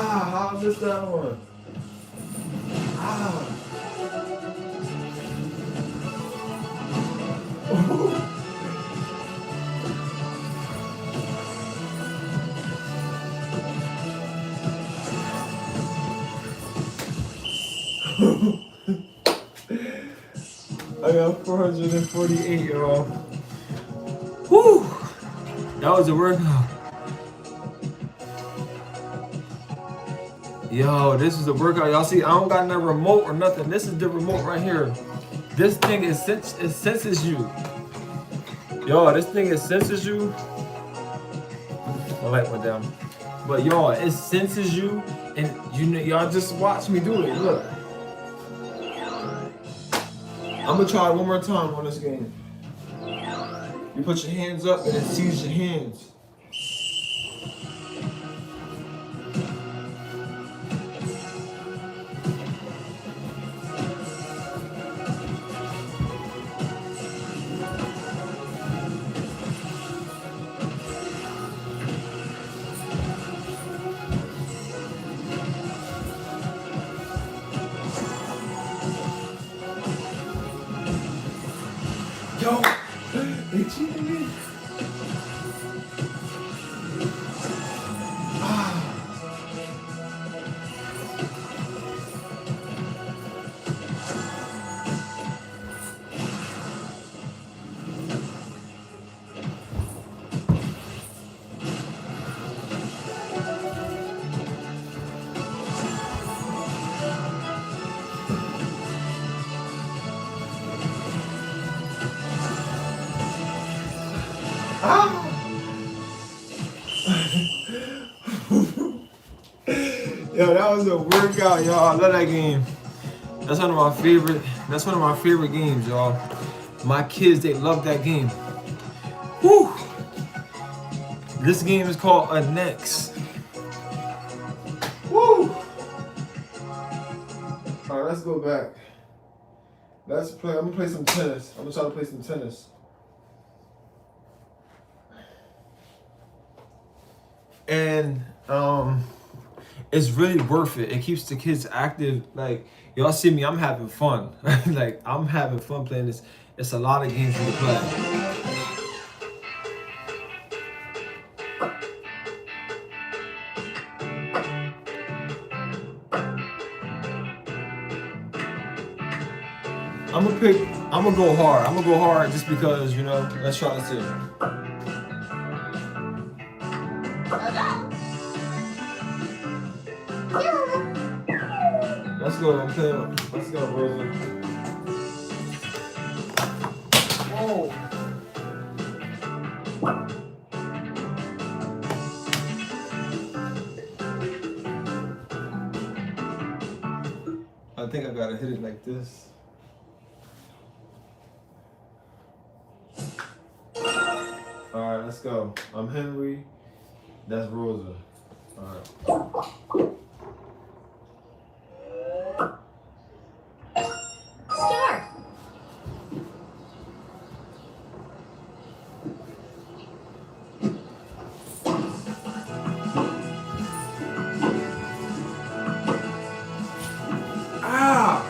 How I missed that one? I got 448, y'all. Whew! That was a workout. Yo, this is a workout. Y'all see, I don't got no remote or nothing. This is the remote right here. This thing it senses you. Yo, this thing it senses you. My light went down. But y'all, it senses you, and y'all just watch me do it. Look. I'm gonna try it one more time on this game. You put your hands up and it sees your hands. Yo, they cheated me. Yo, that was a workout, y'all. I love that game. That's one of my favorite games, y'all. My kids, they love that game. Whew. This game is called Annex. Woo! Alright, let's go back. Let's play. I'm gonna play some tennis. I'm gonna try to play some tennis. And it's really worth it. It keeps the kids active. Like, y'all see me, I'm having fun. Like, I'm having fun playing this. It's a lot of games to play. I'm gonna go hard. I'm gonna go hard just because, you know, let's try to see. Let's go. I'm playing. Let's go, Rosa. Whoa. I think I gotta hit it like this. Alright, let's go. I'm Henry. That's Rosa. Alright. Start. Ah!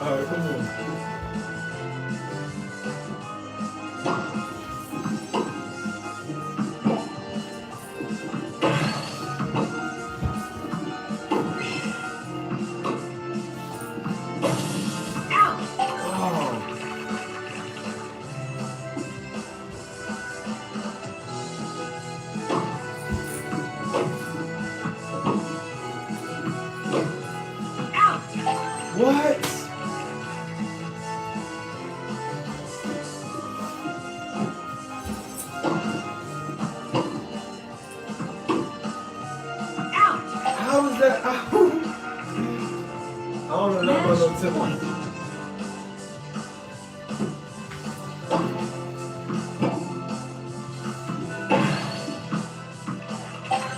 Alright, come on. What? How is that out? I don't know nothing about no tennis.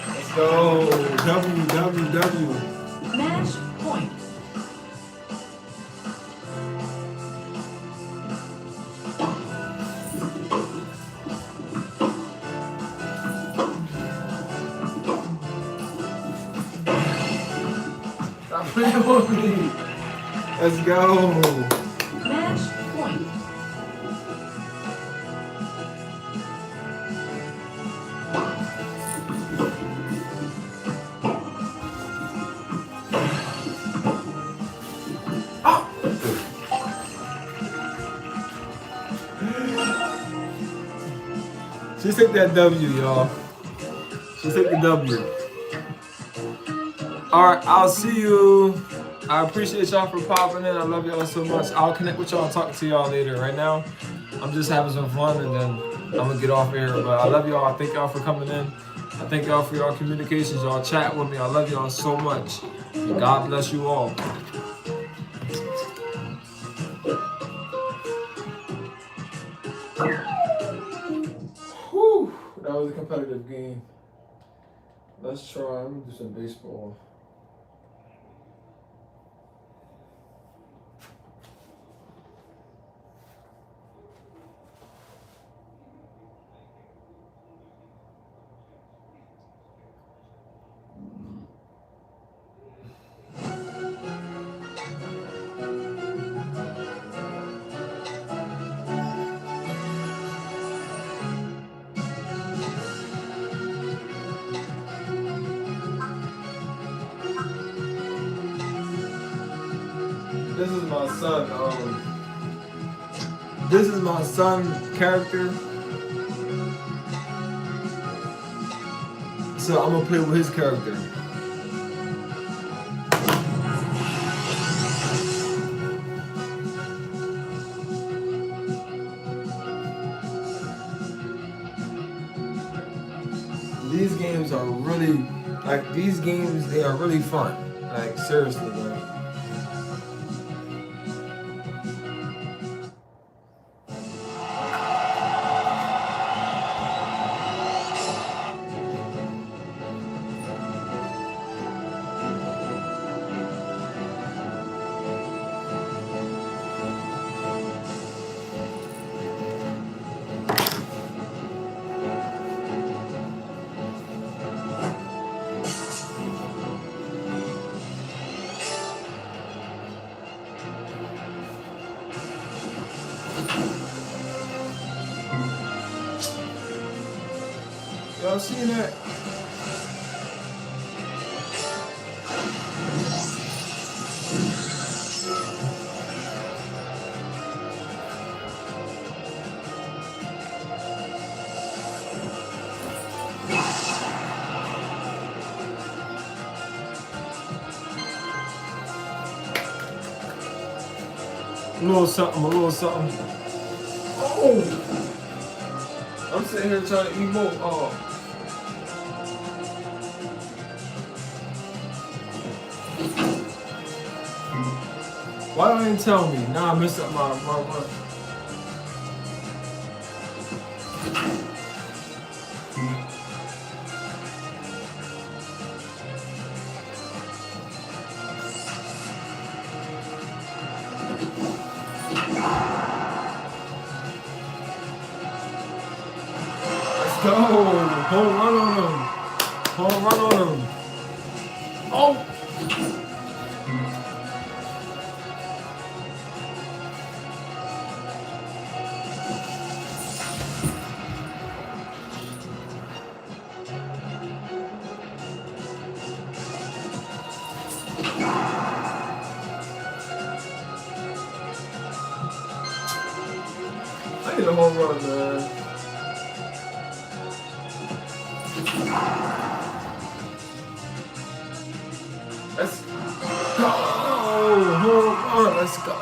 Let's go. W. Match point. Stop playing with me. Let's go. Match point. She took that W, y'all. She took the W. Alright, I'll see you. I appreciate y'all for popping in. I love y'all so much. I'll connect with y'all and talk to y'all later. Right now, I'm just having some fun and then I'm gonna get off here. But I love y'all. I thank y'all for coming in. I thank y'all for y'all communications. Y'all chat with me. I love y'all so much. And God bless you all. Whew, that was a competitive game. Let's try. I'm gonna do some baseball. This is my son. This is my son character. So I'm gonna play with his character. These games are really, like, these games, they are really fun. Like, seriously, man. Y'all seen that? little something, a little something. Oh! I'm sitting here trying to emote. Oh. Why don't you tell me? Now I messed up my run. Let's go! Home run on him! Home run on him! Oh! I need a home run, man. Let's go! Home run, let's go!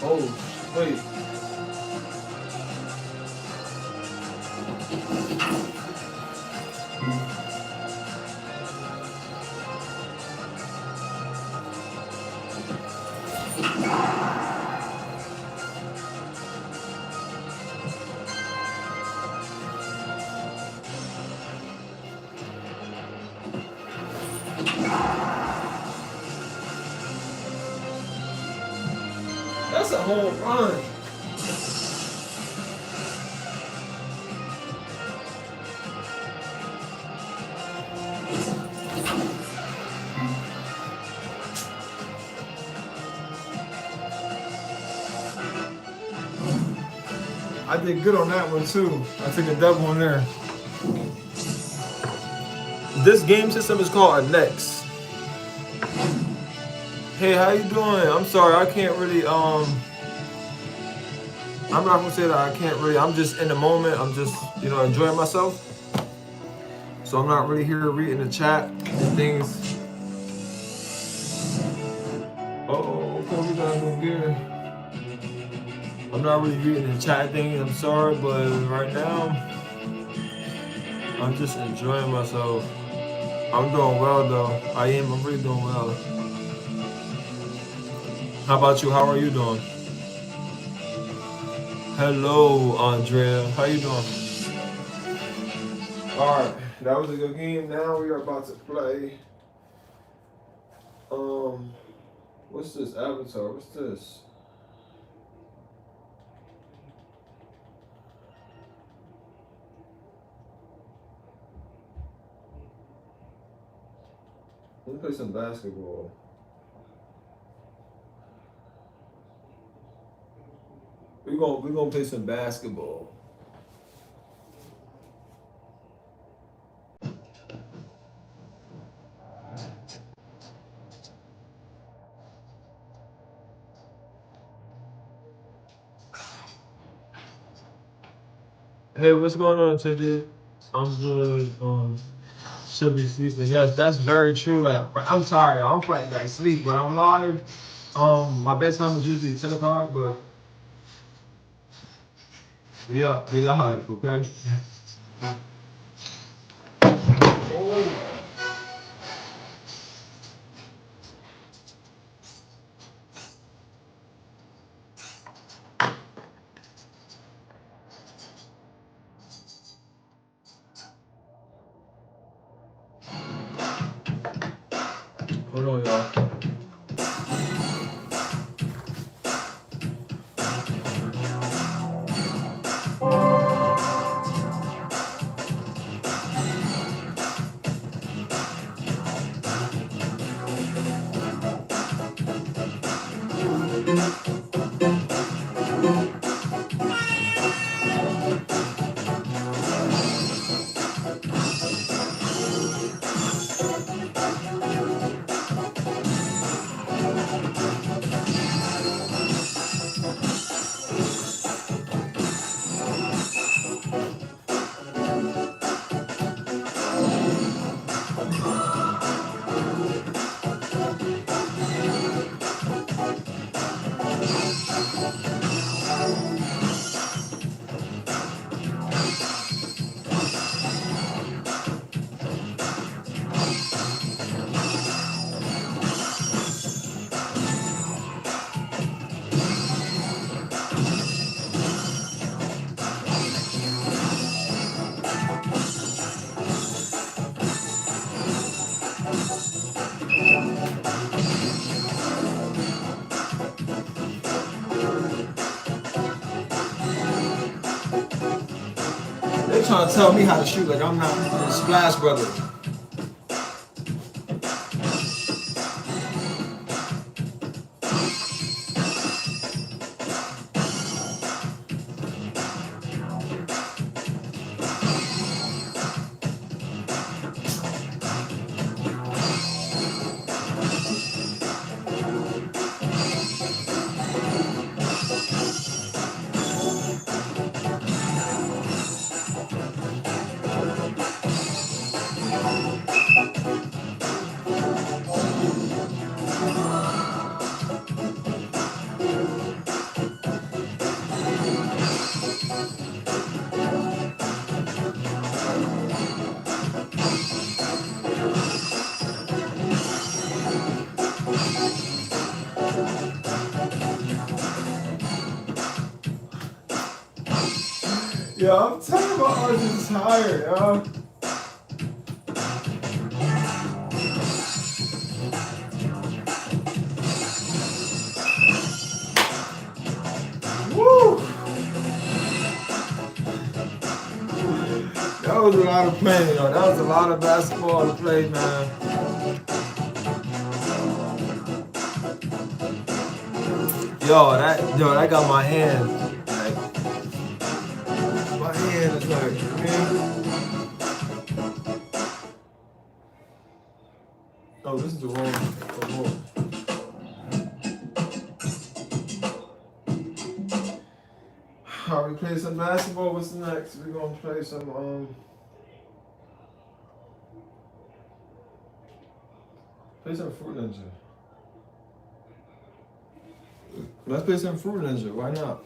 Oh, wait. That's a home run. I did good on that one too. I took a double in there. This game system is called a Nex. Hey, how you doing? I'm sorry, I can't really, I'm not gonna say that I can't really, I'm just in the moment, I'm just, enjoying myself. So I'm not really here reading the chat and things. Oh, Kobe got no gear. I'm not really reading the chat things, I'm sorry, but right now, I'm just enjoying myself. I'm doing well though, I'm really doing well. How about you? How are you doing? Hello, Andrea. How you doing? All right, that was a good game. Now we are about to play. What's this avatar? What's this? Let me play some basketball. We're gonna play some basketball. Hey, what's going on today? I'm good. Should be sleeping. Yes, that's very true. I'm tired. I'm fighting back sleep, but I'm live. My bedtime is usually 10 o'clock, but yeah, be live, okay? Oh. Hold on, y'all. They trying to tell me how to shoot like I'm not the Splash Brothers. Yo, I'm telling you, my arms is tired, yo. Woo! That was a lot of playing, yo. That was a lot of basketball to play, man. Yo, that got my hand. My hand is like, man. Oh, this is the wrong. Alright, we play some basketball. What's next? We're gonna play some Fruit Ninja. Let's play some Fruit Ninja. Why not?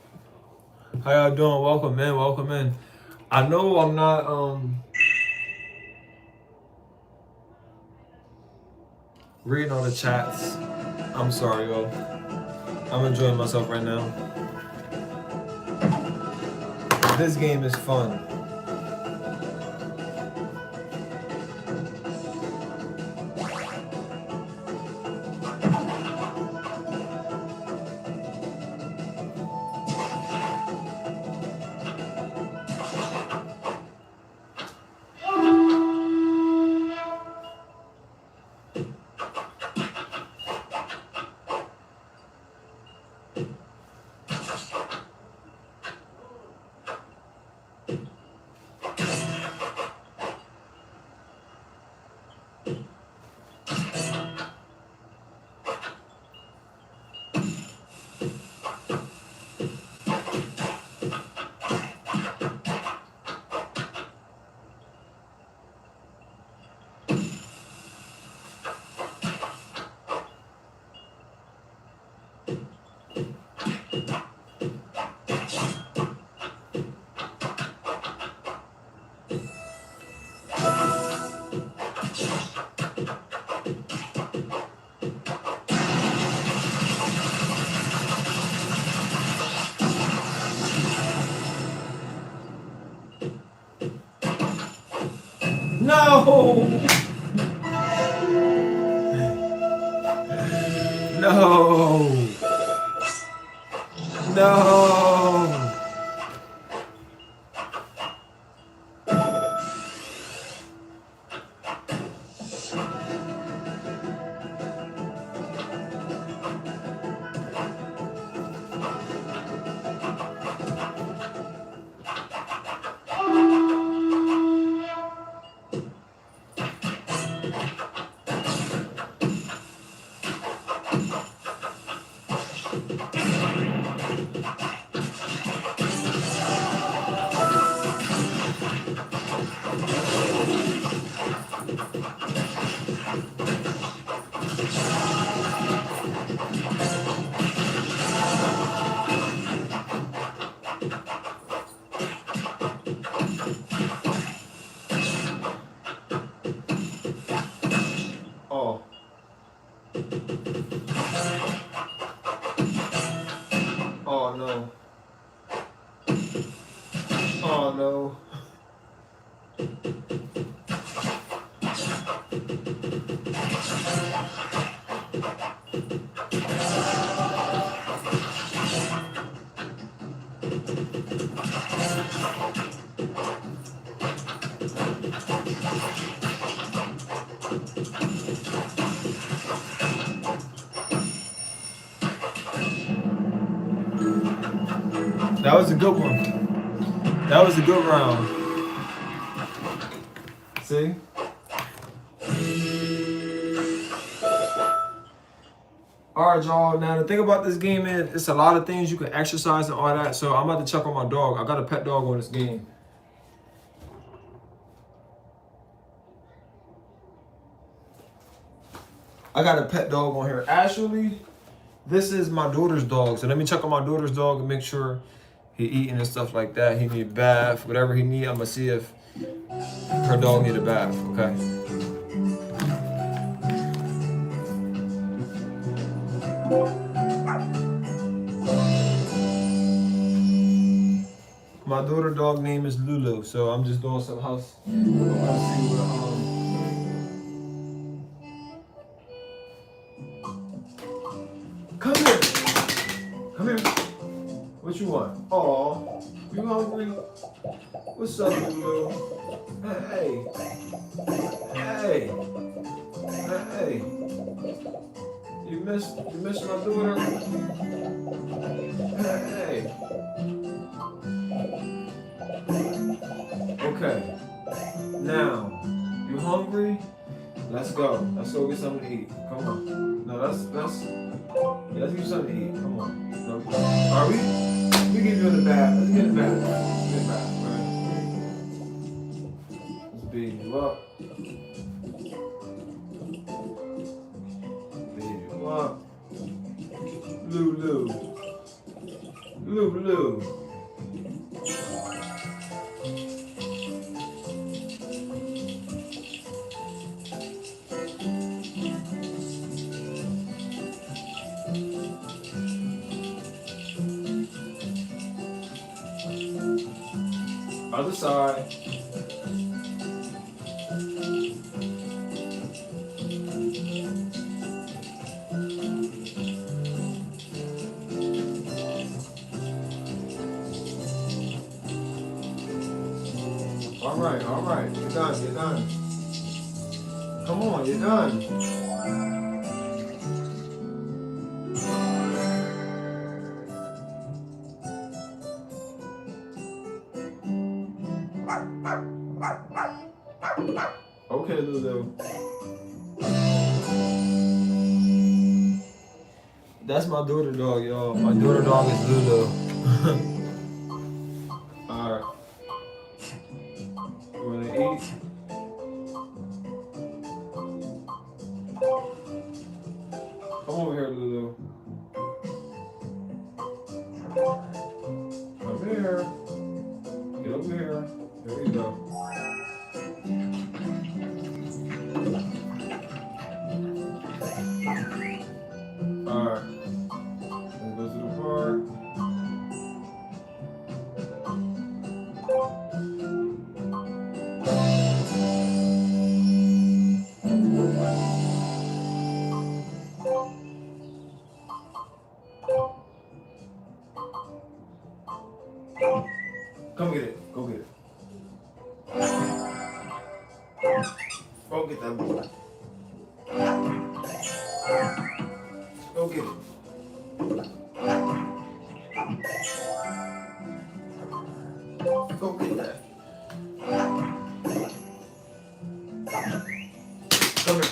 How y'all doing? Welcome in. Welcome in. I know I'm not reading all the chats. I'm sorry, yo. I'm enjoying myself right now. This game is fun. No! No! No! That was a good one. That was a good round. See? Alright, y'all. Now, the thing about this game is it's a lot of things you can exercise and all that. So I'm about to check on my dog. I got a pet dog on this game. I got a pet dog on here. Actually, this is my daughter's dog. So let me check on my daughter's dog and make sure he eating and stuff like that. He need a bath. Whatever he need, I'm going to see if her dog need a bath. Okay. My daughter dog name is Lulu, so I'm just doing some house. I'm gonna see what Come here. Come here. What you want? Aw, you hungry? What's up, Lulu? Hey. Hey. Hey. You miss my daughter? Hey. Okay. Now, you hungry? Let's go. Let's go get something to eat. Come on. No, let's get you something to eat. Come on. No. Are we get you in the bath. Let's get in the bath. Get in the bath, right? Let's beat you up. Beat you up. Lulu. Lulu. Other side. All right. You're done. Come on, you're done. Okay, Lulu. That's my daughter dog, y'all. My daughter dog is Lulu. Alright. You wanna eat? Come over here, Lulu. Come here. Get over here. There you go. Alright. Let's go to the park. Come get it. Go get it. Go get that boy. Go get it. Go get that. Come here.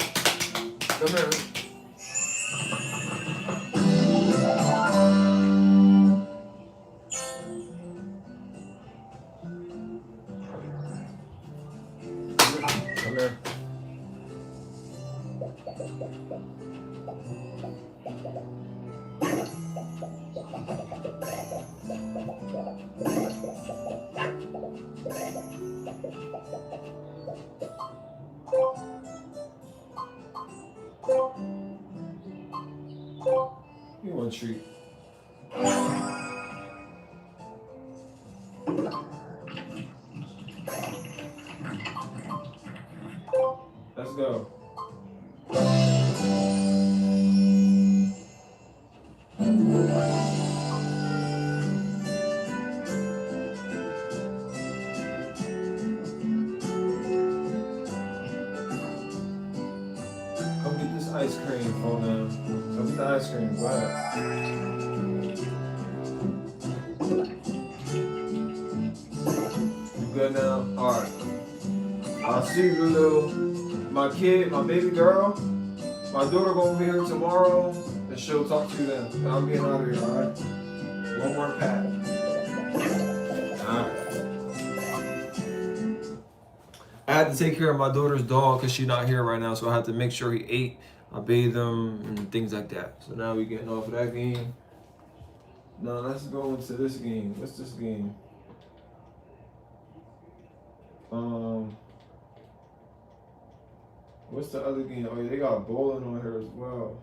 Come here. Come here. You want a treat? Let's go. Come get this ice cream, phone now. Come get the ice cream. Go ahead. See, Lulu, my kid, my baby girl, my daughter gonna be here tomorrow, and she'll talk to you then. And I'm getting out of here, alright? One more pat. Alright. I had to take care of my daughter's dog because she's not here right now, so I had to make sure he ate. I bathed him and things like that. So now we're getting off of that game. Now let's go into this game. What's this game? What's the other game? Oh yeah, they got bowling on here as well.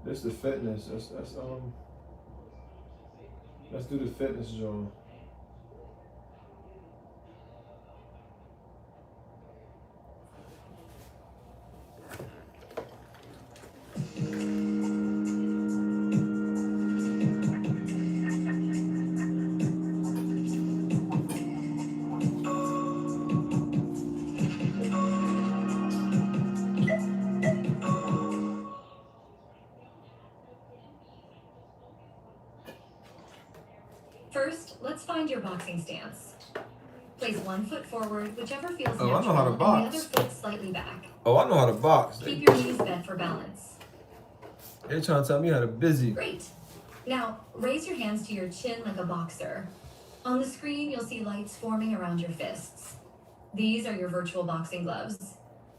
This the fitness. Let's do the fitness joint. First, let's find your boxing stance. Place one foot forward, whichever feels Oh, I natural, know how to and box. the other foot slightly back. Oh, I know how to box. Keep your knees bent for balance. They're trying to tell me how to busy. Great. Now, raise your hands to your chin like a boxer. On the screen, you'll see lights forming around your fists. These are your virtual boxing gloves.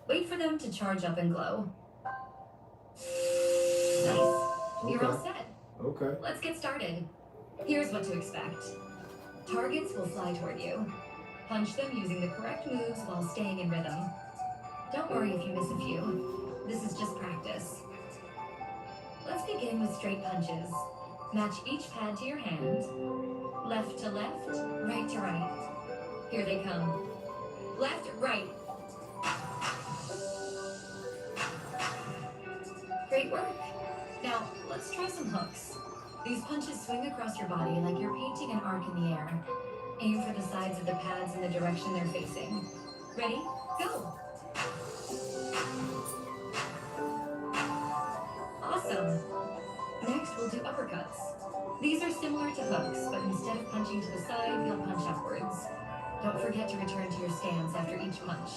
Wait for them to charge up and glow. Nice. You're all set. Okay. Let's get started. Here's what to expect. Targets will fly toward you. Punch them using the correct moves while staying in rhythm. Don't worry if you miss a few. This is just practice. Let's begin with straight punches. Match each pad to your hand. Left to left, right to right. Here they come. Left, right. Great work. Now, let's try some hooks. These punches swing across your body like you're painting an arc in the air. Aim for the sides of the pads in the direction they're facing. Ready? Go! Awesome! Next, we'll do uppercuts. These are similar to hooks, but instead of punching to the side, you'll punch upwards. Don't forget to return to your stance after each punch.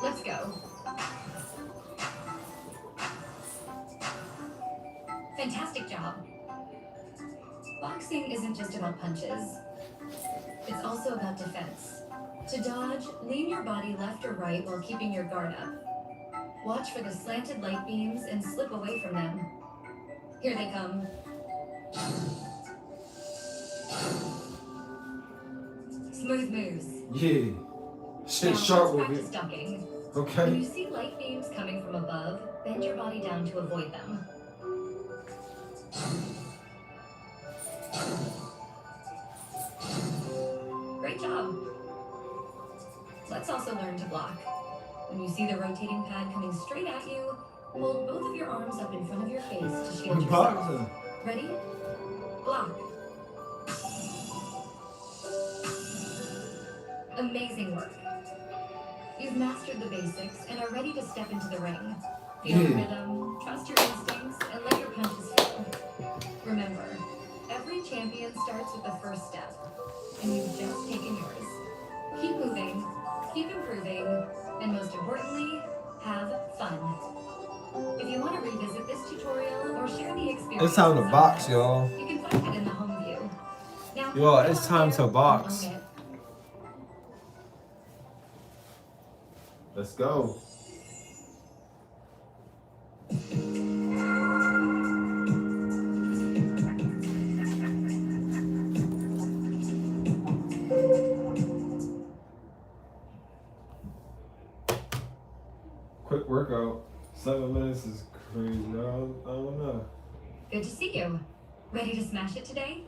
Let's go. Fantastic job. Boxing isn't just about punches. It's also about defense. To dodge, lean your body left or right while keeping your guard up. Watch for the slanted light beams and slip away from them. Here they come. Smooth moves. Yeah. Shit Now, sharp let's with practice it. ducking. When Okay. you see light beams coming from above, bend your body down to avoid them. Great job. Let's also learn to block. When you see the rotating pad coming straight at you, hold both of your arms up in front of your face to shield yourself. Boxing. Ready? Block. Amazing work. You've mastered the basics and are ready to step into the ring. Feel the rhythm, trust your instincts, and let your punches flow. Remember, every champion starts with the first step, and you've just taken yours. Keep moving, keep improving, and most importantly, have fun. If you want to revisit this tutorial or share the experience, It's time to with box, someone else, y'all. you can find it in the home view. Now, Yo, it's go out time there to and box. own it. Let's go. Quick workout. 7 minutes is crazy. I don't know. Good to see you. Ready to smash it today?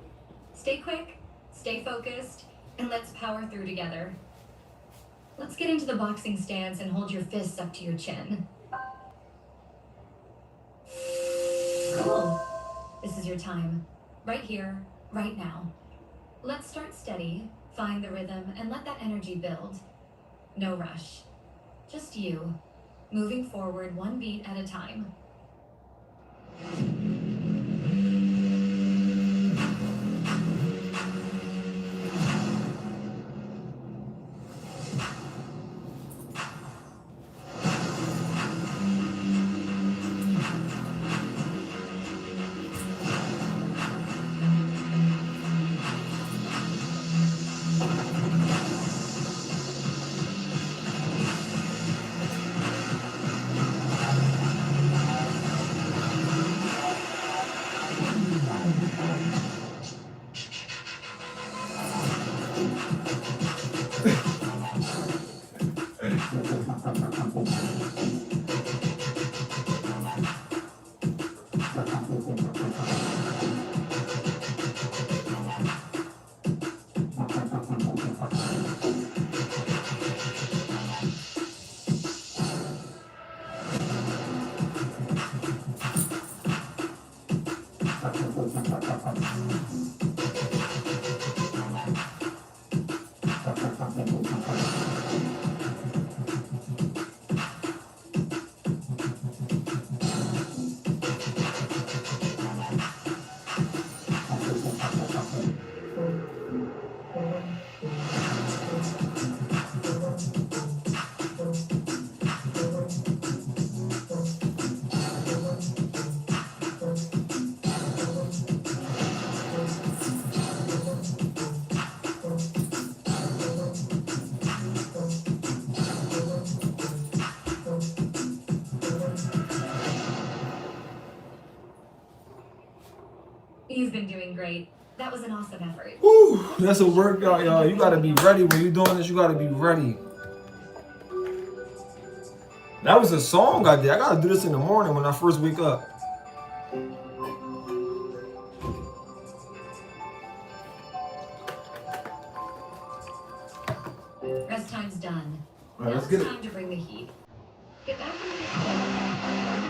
Stay quick, stay focused, and let's power through together. Let's get into the boxing stance and hold your fists up to your chin. Cool. This is your time. Right here, right now. Let's start steady, find the rhythm, and let that energy build. No rush. Just you, moving forward one beat at a time. You've been doing great. That was an awesome effort. Woo, that's a workout, y'all. You gotta be ready when you're doing this. You gotta be ready. That was a song I did. I gotta do this in the morning when I first wake up. Rest time's done. All right, Now let's get it's it. time to bring the heat. Get back in the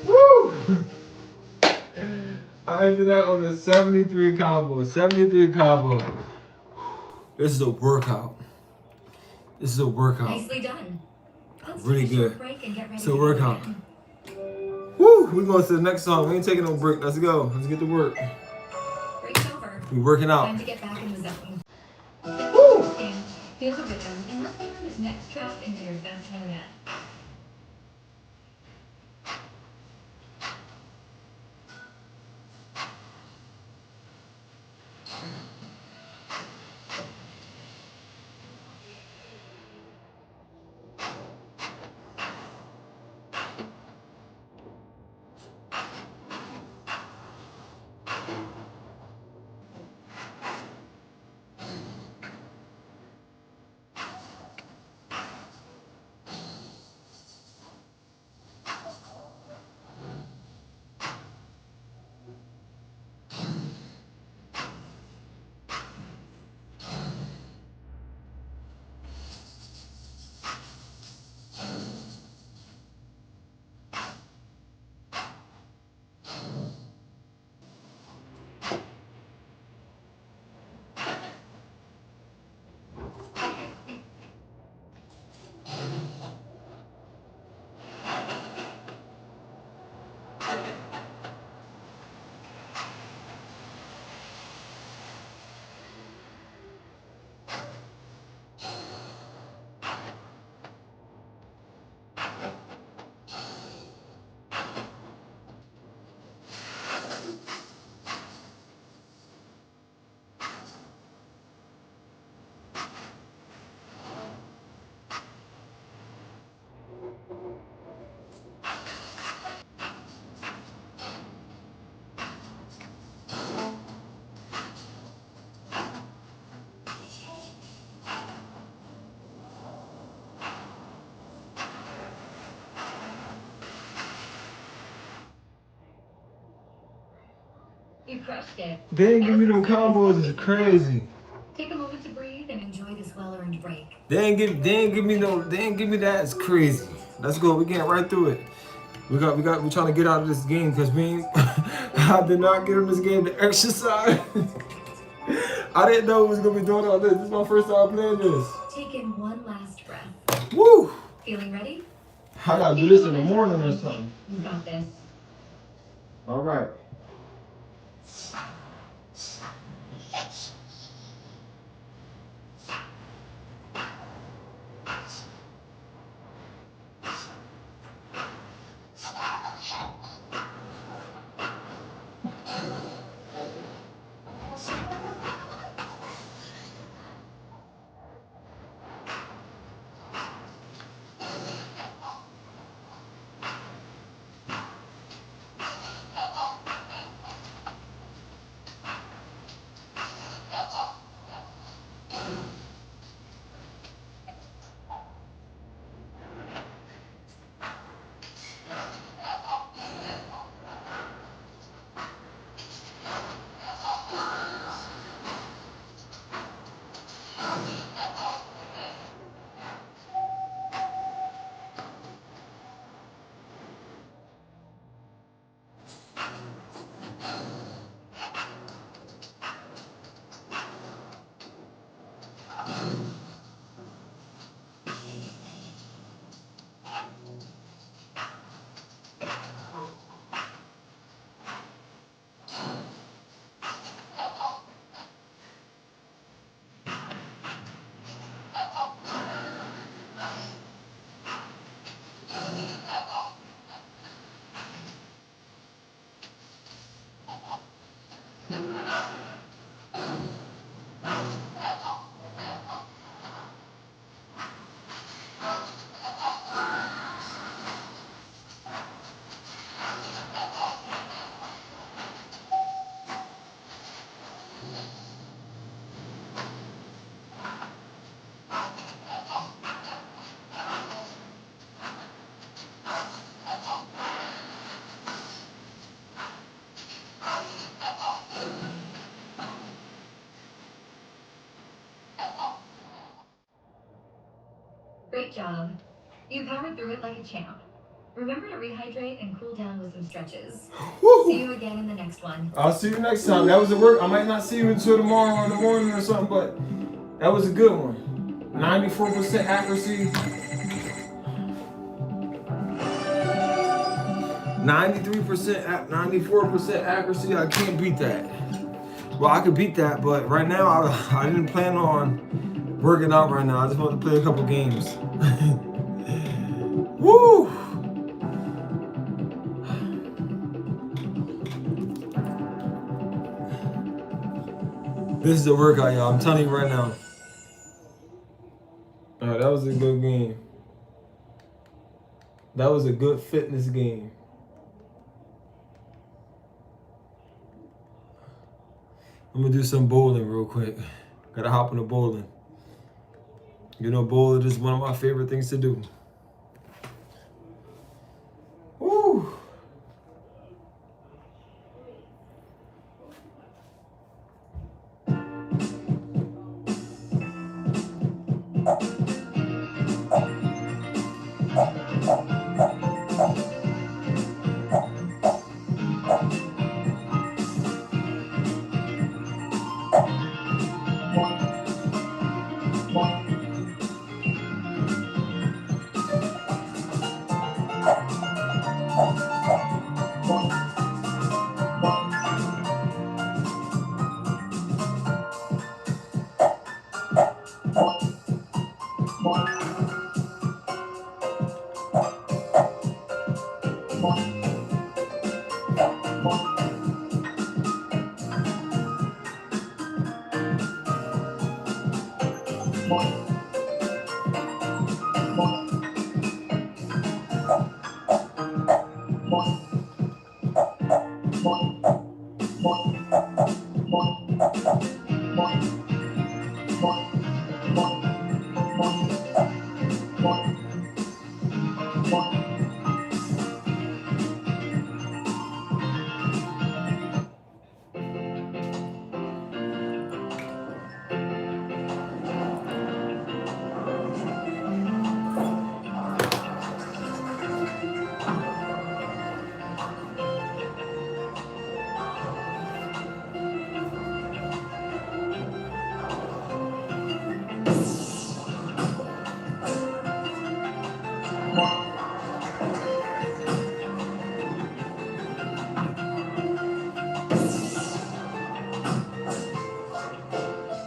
Woo! I ended that on the 73 combo. 73 combo. This is a workout. This is a workout. Nicely done. Let's Really take a short good. break and get ready It's to a go workout. again. Woo! We're going to the next song. We ain't taking no break. Let's go. Let's get to work. Break's over. We're working out. Time to get back in the zone. Woo! And feel the rhythm and let's get this next track into your Santana. You crushed it. They ain't give me no combos. It's crazy. Take a moment to breathe and enjoy this well-earned break. They ain't give me that. It's crazy. Let's go. We getting right through it. We trying to get out of this game because we ain't, I did not get in this game to exercise. I didn't know we was gonna be doing all this. This is my first time playing this. Take in one last breath. Woo! Feeling ready? I gotta do this in the morning or something. You got this. All right. Great job. You powered through it like a champ. Remember to rehydrate and cool down with some stretches. Woo. See you again in the next one. I'll see you next time. That was a work. I might not see you until tomorrow or in the morning or something, but that was a good one. 94% accuracy. 93%, 94% accuracy. I can't beat that. Well, I could beat that, but right now I didn't plan on working out right now. I just want to play a couple games. Woo! This is a workout, y'all. I'm telling you right now. Alright, that was a good game. That was a good fitness game. I'm gonna do some bowling real quick. Gotta hop into bowling. You know, bowling is one of my favorite things to do. Woo!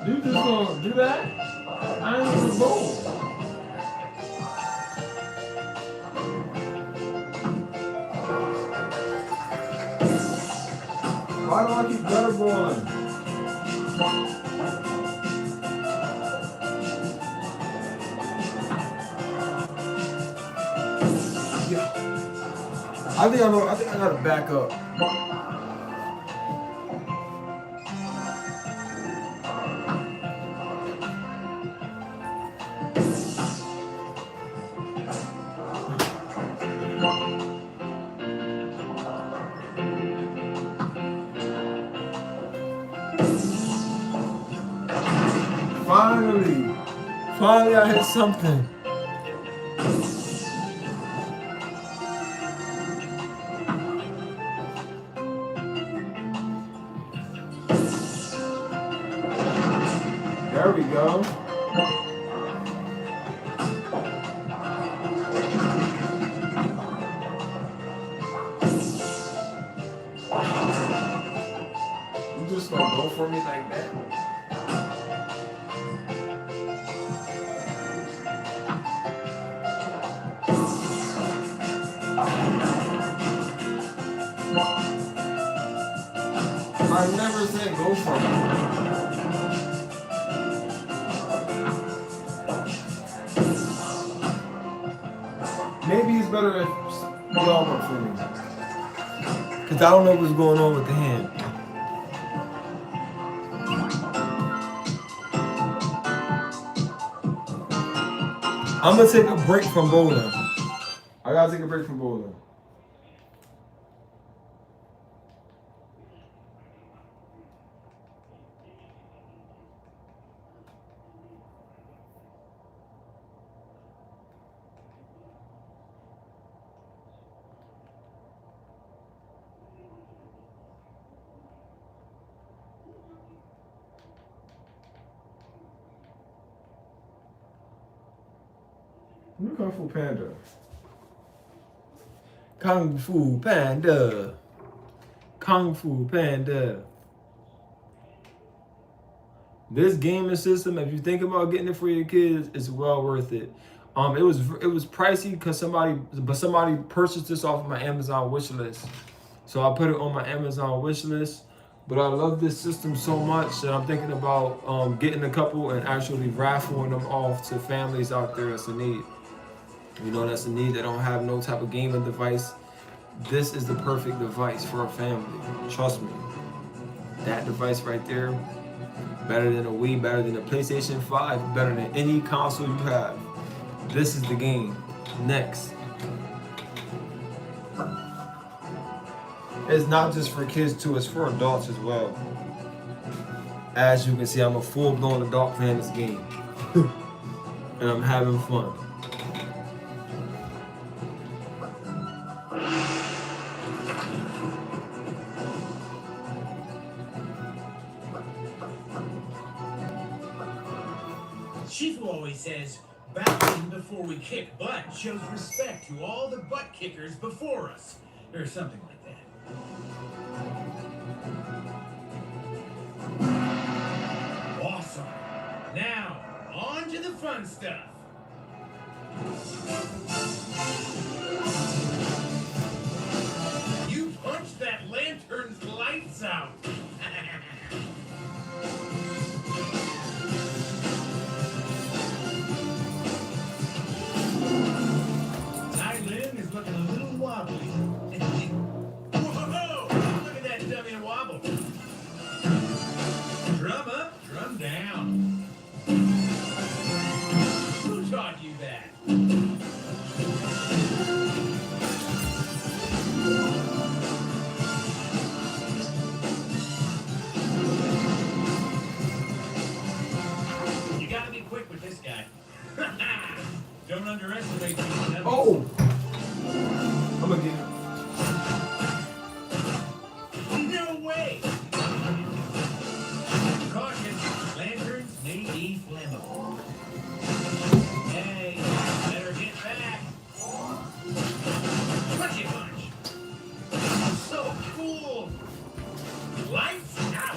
You just gonna do that? I ain't gonna bowl. Why do I keep gutter balling? Yeah. I think I gotta back up. Finally I hit something. There we go. You just gonna go for me like that? I never said go for it. Maybe it's better if y'all work for me. Because I don't know what's going on with the hand. I'm going to take a break from bowling. I got to take a break from bowling. Kung Fu Panda. Kung Fu Panda. Kung Fu Panda. This gaming system, if you think about getting it for your kids, it's well worth it. It was pricey because somebody purchased this off of my Amazon wish list. So I put it on my Amazon wish list. But I love this system so much that I'm thinking about getting a couple and actually raffling them off to families out there that's in need. You know, that's in need. They don't have no type of gaming device. This is the perfect device for a family. Trust me. That device right there, better than a Wii, better than a PlayStation 5, better than any console you have. This is the game. Next. It's not just for kids too, it's for adults as well. As you can see, I'm a full-blown adult fan of this game. And I'm having fun. Shifu always says, bowing before we kick butt shows respect to all the butt kickers before us. Or something like that. Awesome. Now, on to the fun stuff. You punched that lantern's lights out. Looking a little wobbly. Whoa! Look at that dummy wobble. Drum up, drum down. Who taught you that? You gotta be quick with this guy. Don't underestimate these dummies. Oh! I'm gonna get it. No way! Caution, lanterns may be flammable. Hey, better get back. Punchy punch. So cool. Lights out.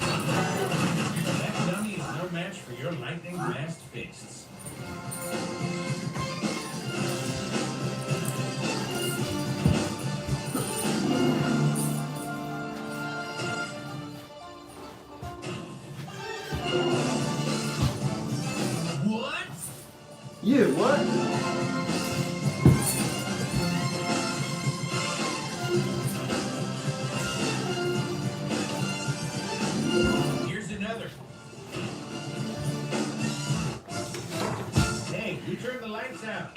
That dummy is no match for your lightning-fast fists. What? Yeah, what? Here's another. Hey, you turn the lights out.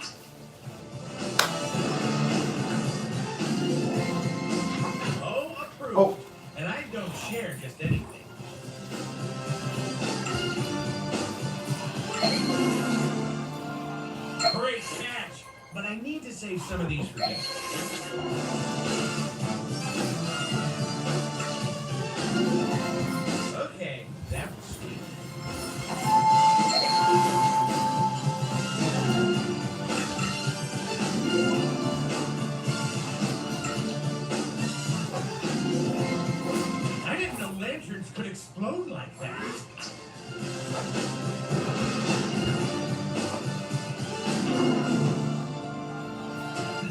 Oh, approved. Oh. And I don't share just anything. Great catch, but I need to save some of these for dinner. Okay, that was sweet. I didn't know lanterns could explode like that.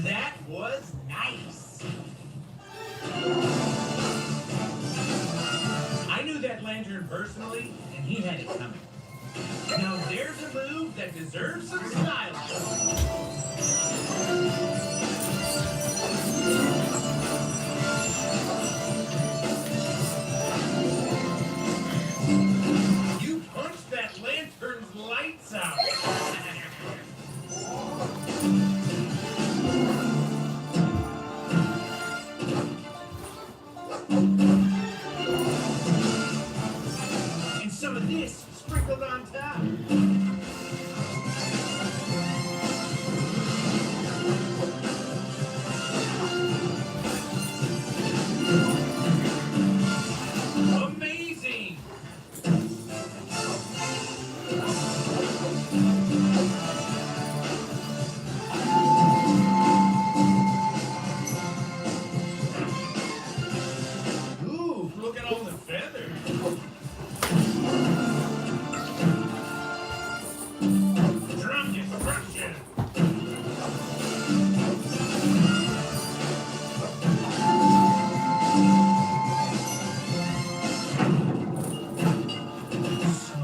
That was nice. I knew that lantern personally, and he had it coming. Now there's a move that deserves some style. You punched that lantern's lights out. And some of this sprinkled on top. Amazing! Ooh, look at all the feathers. Drum destruction. So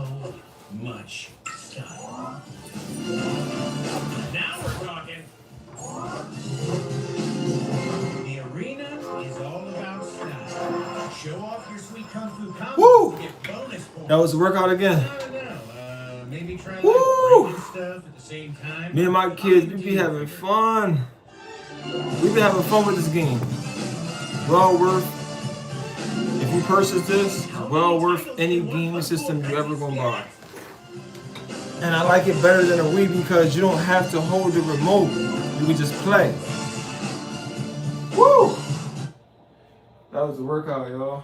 much style. Now we're talking. The arena is all about style. Show off your sweet kung fu combos Woo! to get bonus points. That was the workout again. I don't know. Maybe try like Woo! breaking stuff at the same time. Me and my kids, we be having fun. We be having fun with this game. Well worth, if you purchase this, well worth any gaming system you ever gonna buy. And I like it better than a Wii because you don't have to hold the remote. You can just play. Woo! That was the workout, y'all.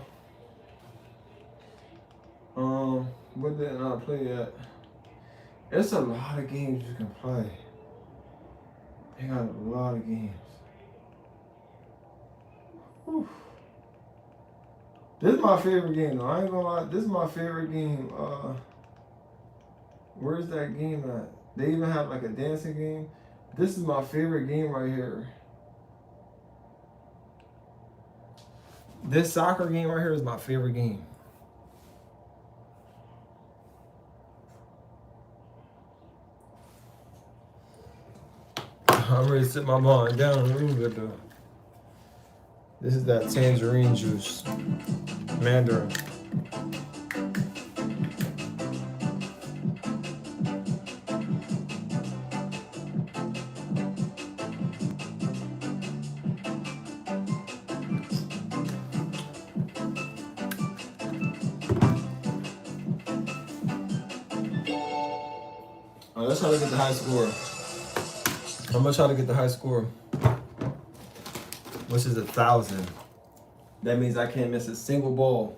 What didn't I play yet? There's a lot of games you can play. They got a lot of games. Whew. This is my favorite game though. I ain't gonna lie. This is my favorite game. Where's that game at? They even have like a dancing game. This is my favorite game right here. This soccer game right here is my favorite game. I'm ready to sit my mind down a little bit though. This is that tangerine juice. Mandarin. Oh, let's try to get the high score. I'm gonna try to get the high score, which is 1,000. That means I can't miss a single ball.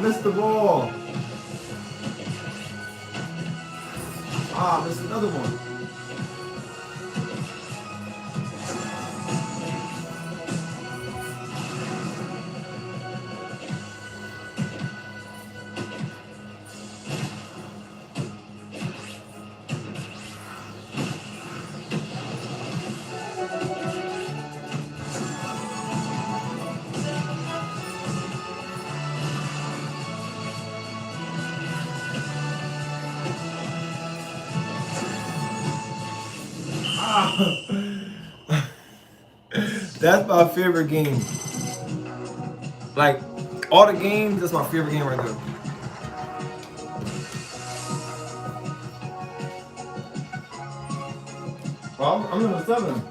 missed the ball. Ah, I missed another one. That's my favorite game. Like, all the games, that's my favorite game right there. Well, I'm in a 7.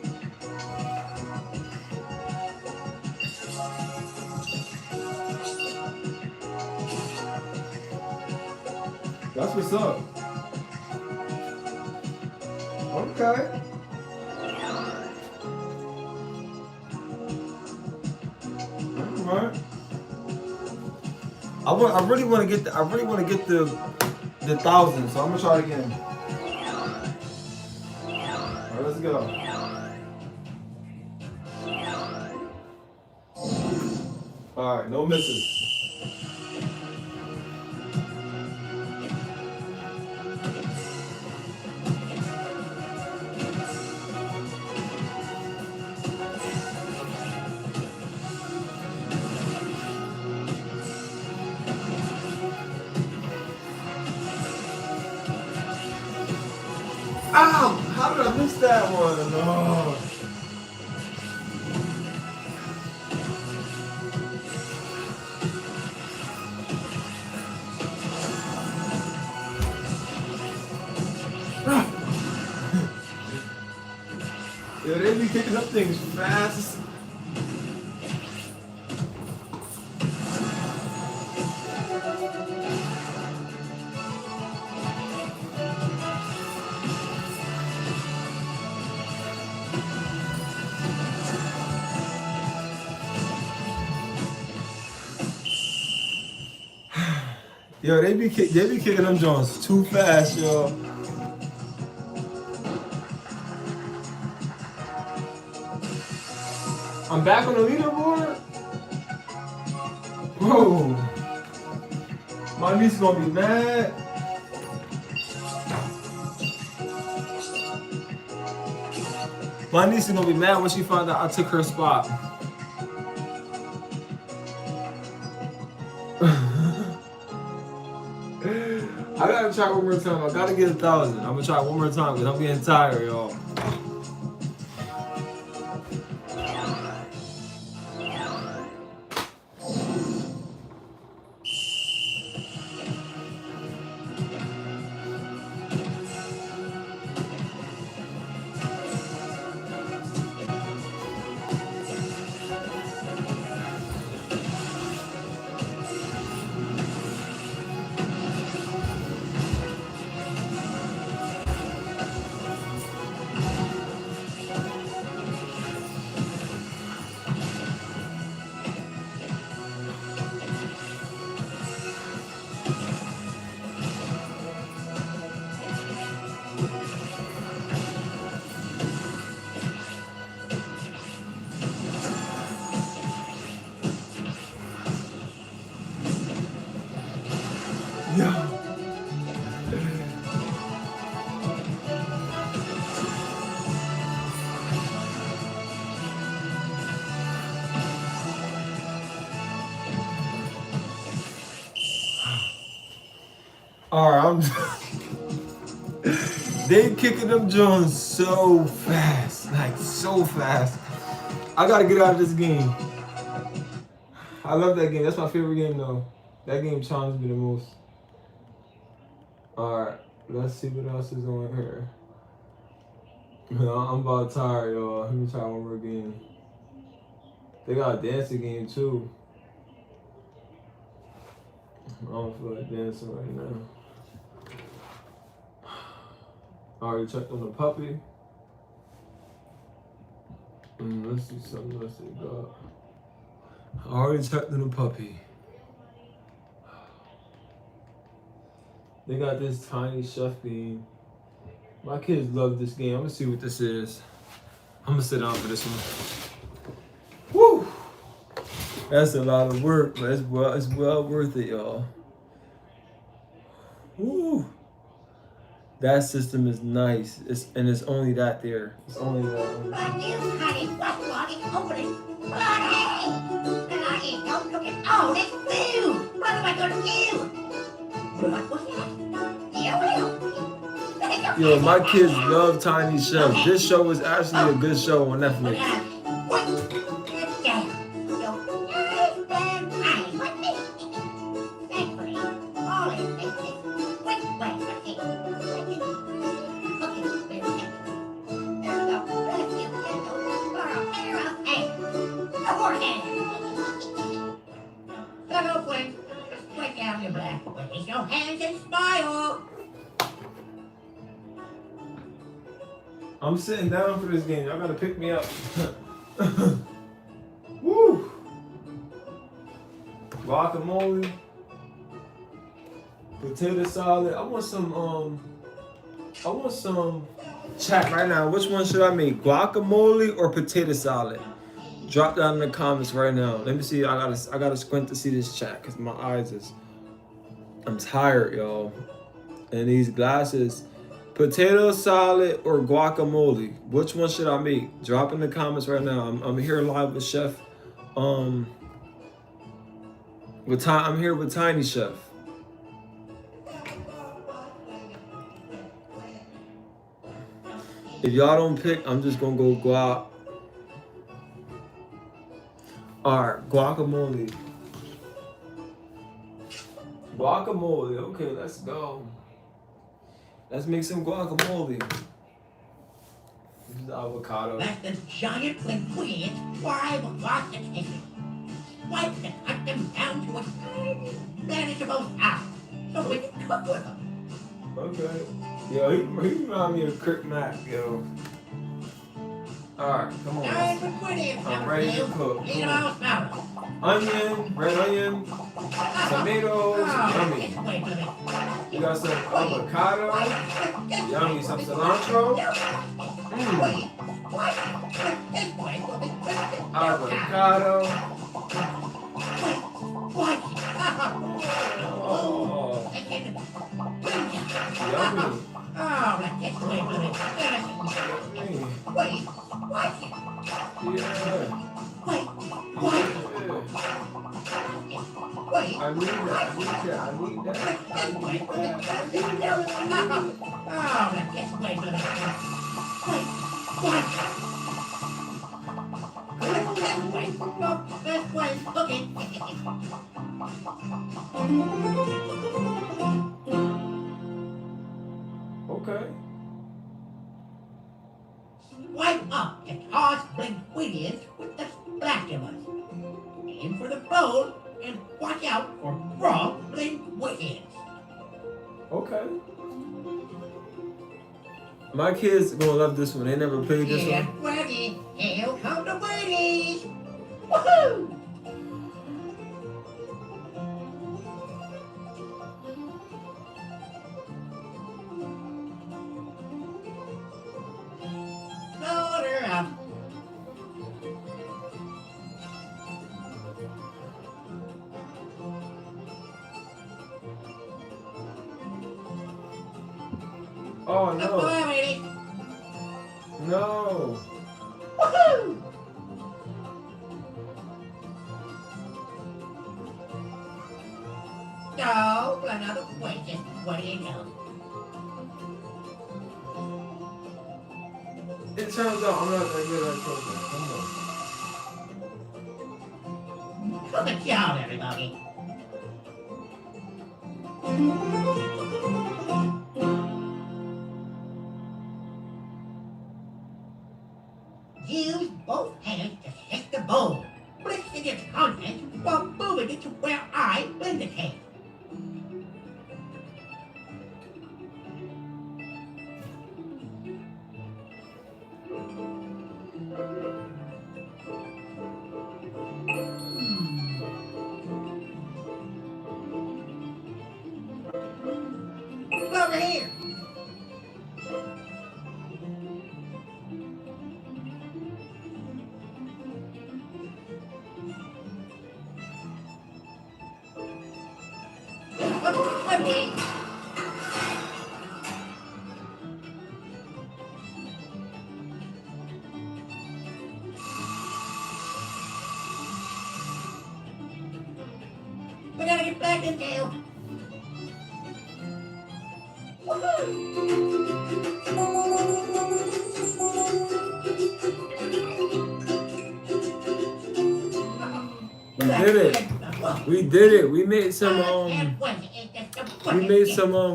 That's what's up. Okay. Alright. I really want to get the 1,000, so I'm gonna try it again. Alright, let's go. Alright, no misses. Ow! How did I miss that one? No. Yeah, they be kicking up things fast. Yo, they be kicking them joints too fast, yo. I'm back on the leaderboard. Whoa, my niece gonna be mad. My niece is gonna be mad when she found out I took her spot. I gotta try one more time. I gotta get 1,000. I'm gonna try one more time because I'm getting tired, y'all. Yeah. Alright, I'm they kicking them Jones so fast. Like so fast. I gotta get out of this game. I love that game. That's my favorite game though. That game charms me the most. Alright, let's see what else is on here. I'm about tired, y'all. Let me try one more game. They got a dancing game too. I don't feel like dancing right now. I already checked on the puppy. Let's see something else they got. I already checked on the puppy. They got this Tiny Chef game. My kids love this game. I'm gonna see what this is. I'm gonna sit down for this one. Woo! That's a lot of work, but it's well worth it, y'all. Woo! That system is nice. It's only that there. It's only that. Honey, what's wrong? Open it. Honey, don't look at all this food. What am I going to do? What was that? Yo, my kids love Tiny Chef. This show is actually a good show on Netflix. Raise your hands and smile. I'm sitting down for this game. Y'all gotta pick me up. Woo! Guacamole. Potato salad. I want some chat right now. Which one should I make? Guacamole or potato salad? Drop down in the comments right now. Let me see. I gotta squint to see this chat because my eyes is. I'm tired, y'all. And these glasses. Potato salad or guacamole? Which one should I make? Drop in the comments right now. I'm here live with Chef. I'm here with Tiny Chef. If y'all don't pick, I'm just gonna go guac. Alright, guacamole. Guacamole, okay, let's go. Let's make some guacamole. This is avocado. That's the giant linguine. Why was the chicken? Why to cut them down to a tiny manageable size so we can cook with them? Okay. Yo, he remind me of Kirk Mac, yo. Alright, come on. I'm ready to cook. Eat them all smells. Onion, red onion, tomatoes, yummy. You got some avocado, yummy, some cilantro. Avocado. Oh, yummy. I need that. Okay. Swipe up to toss ingredients with the spatulas. Aim for the bowl and watch out for raw linguines. Okay. My kids gonna love this one. They never played this Get one. ready. Here come the Wheaties. Woohoo! Load her up. Oh Good no. boy, Wheatie. No. Woohoo! So, another question. What do you know? It turns out I'm not that good at cooking. Come on. Cook a job, everybody. Use both hands to shake the bowl, mixing its contents while moving it to where I indicate. over here. Whoopee. We gotta get back in jail. We did it. We did it. We made some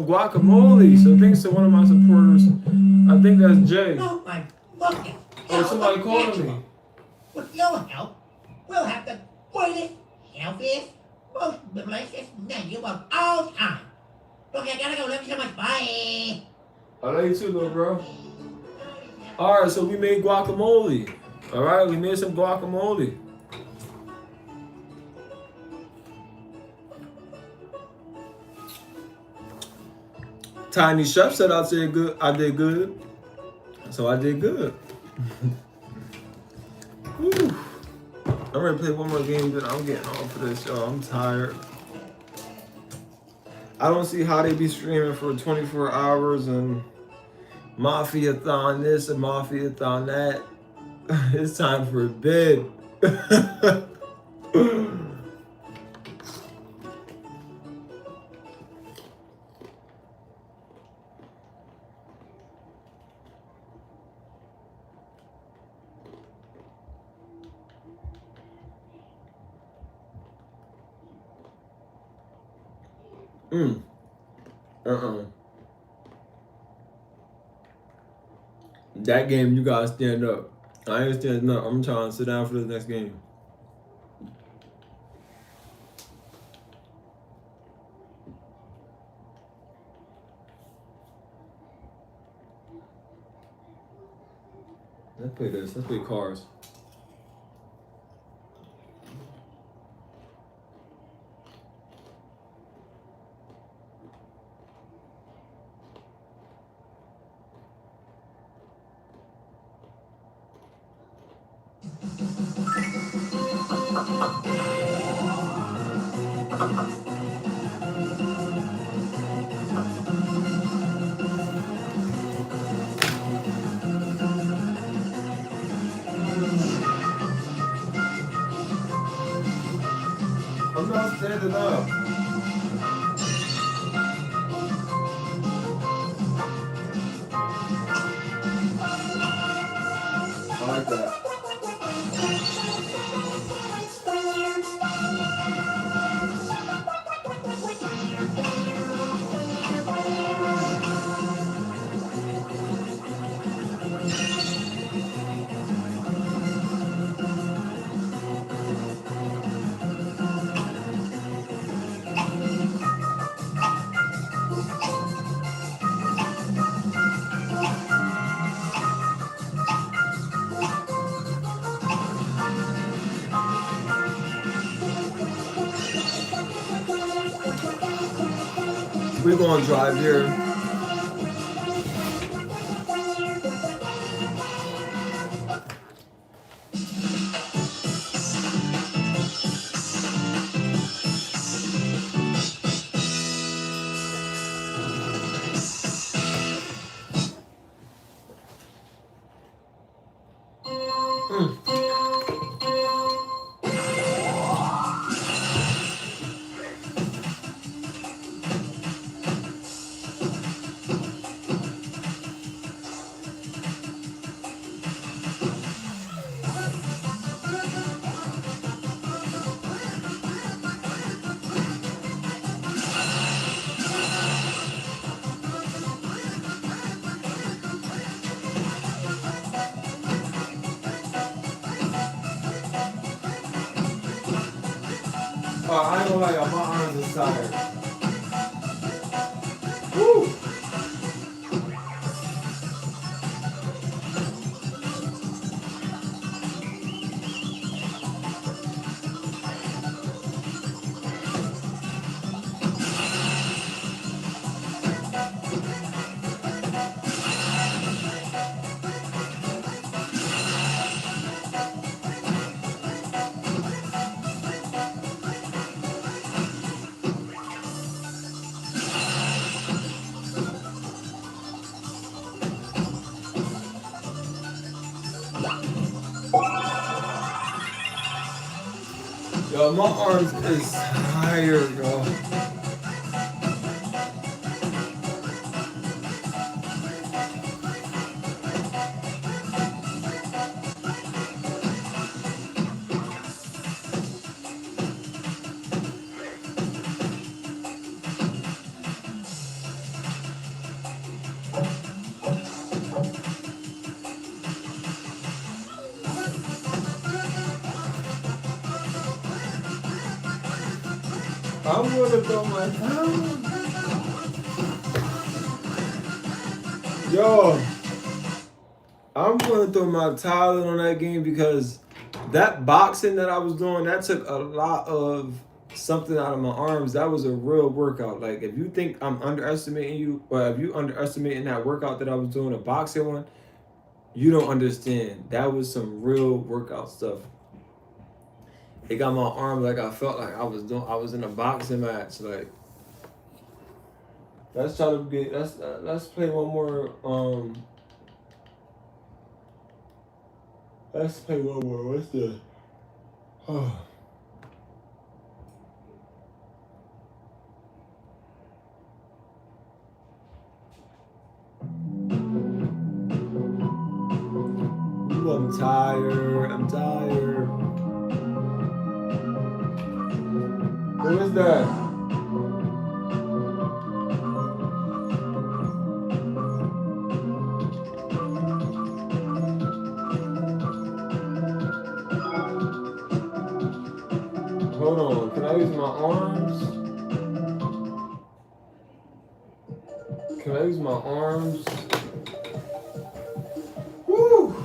guacamole. So thanks to one of my supporters. I think that's Jay. Oh my goodness. Oh, somebody calling me. With your help, we'll have the greatest, healthiest, most delicious menu of all time. Look, I gotta go. Love you so much. Bye. I love you too, little bro. Alright, so we made guacamole. Alright, we made some guacamole. Tiny Chef said I did good. I did good. So I did good. Whew. I'm ready to play one more game, then I'm getting off of this, y'all. I'm tired. I don't see how they be streaming for 24 hours and Mafia-thon this and Mafia-thon that. It's time for bed. That game, you gotta stand up. I ain't standing up. I'm trying to sit down for the next game. Let's play this. Let's play Cars. I'm not standing up. I like that. We're gonna drive here. I ain't gonna lie, y'all, my arms are tired. Woo! Yo, my arms is tired, yo. I'm gonna throw my towel. Yo, I'm gonna throw my towel in on that game because that boxing that I was doing, that took a lot of something out of my arms. That was a real workout. Like, if you think I'm underestimating you, or if you underestimating that workout that I was doing, a boxing one, you don't understand. That was some real workout stuff. It got my arm like I felt like I was in a boxing match. Like, let's try to get let's play one more. Let's play one more. What's the? Oh. Ooh, I'm tired. I'm tired. Who is that? Hold on. Can I use my arms? Can I use my arms? Woo!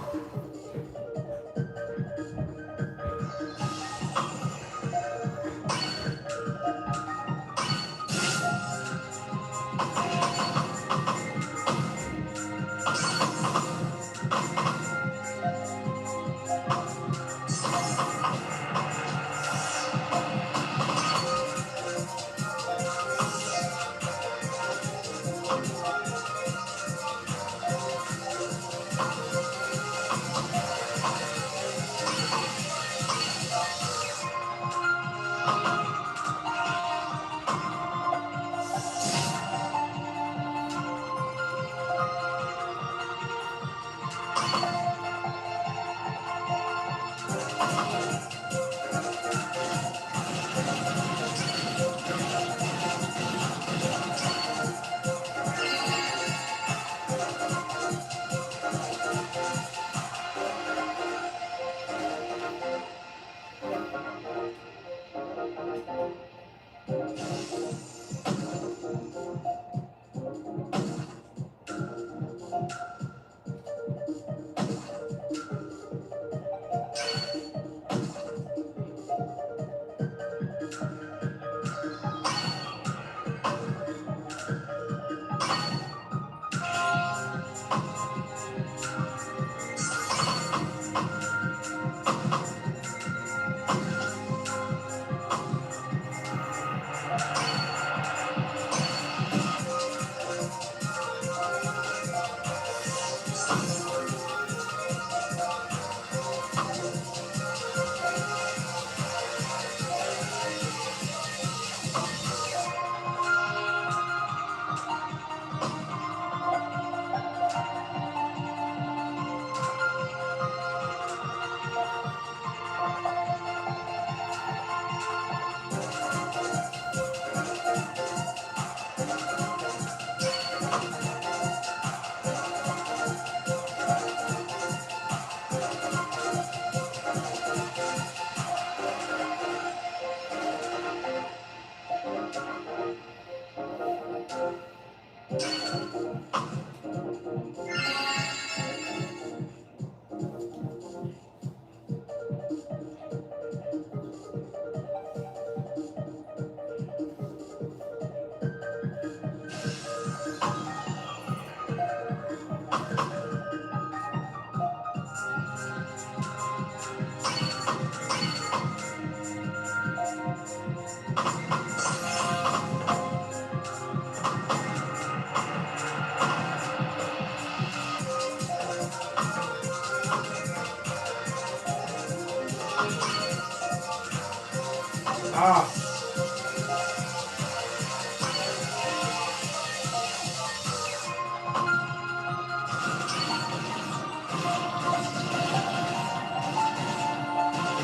Ah.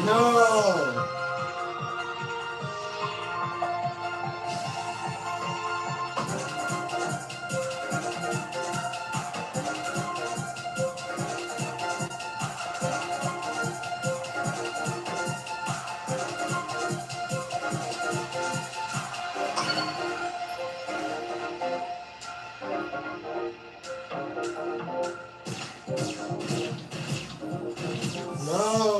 No. No.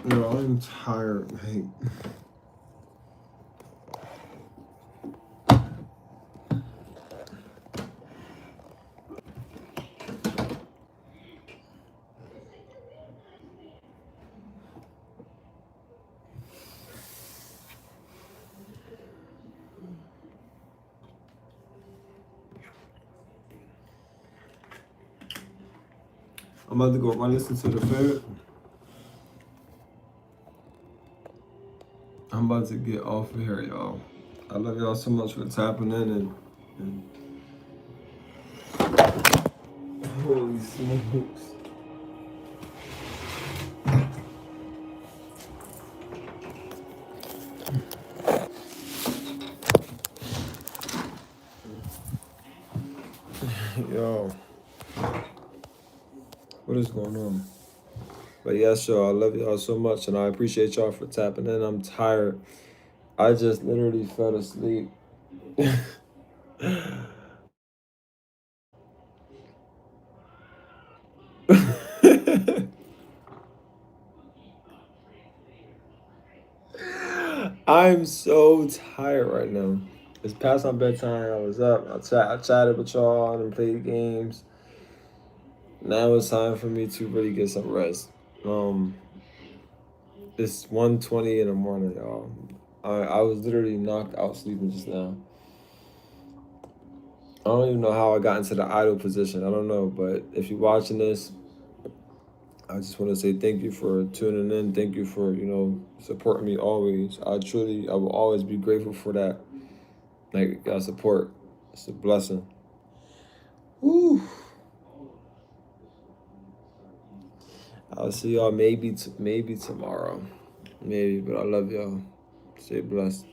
No, I'm tired. Like, I'm about to go run listen to the Fed. I'm about to get off of here, y'all. I love y'all so much for tapping in and holy smokes. Yo, what is going on? But yes, y'all, I love y'all so much, and I appreciate y'all for tapping in. I'm tired. I just literally fell asleep. I'm so tired right now. It's past my bedtime. I was up. I chatted with y'all and played games. Now it's time for me to really get some rest. It's 1:20 in the morning, y'all. I was literally knocked out sleeping just now. I don't even know how I got into the idle position. I don't know, but if you're watching this, I just want to say thank you for tuning in. Thank you for, supporting me always. I will always be grateful for that. Like, y'all support. It's a blessing. Woo. I'll see y'all maybe tomorrow. Maybe, but I love y'all. Stay blessed.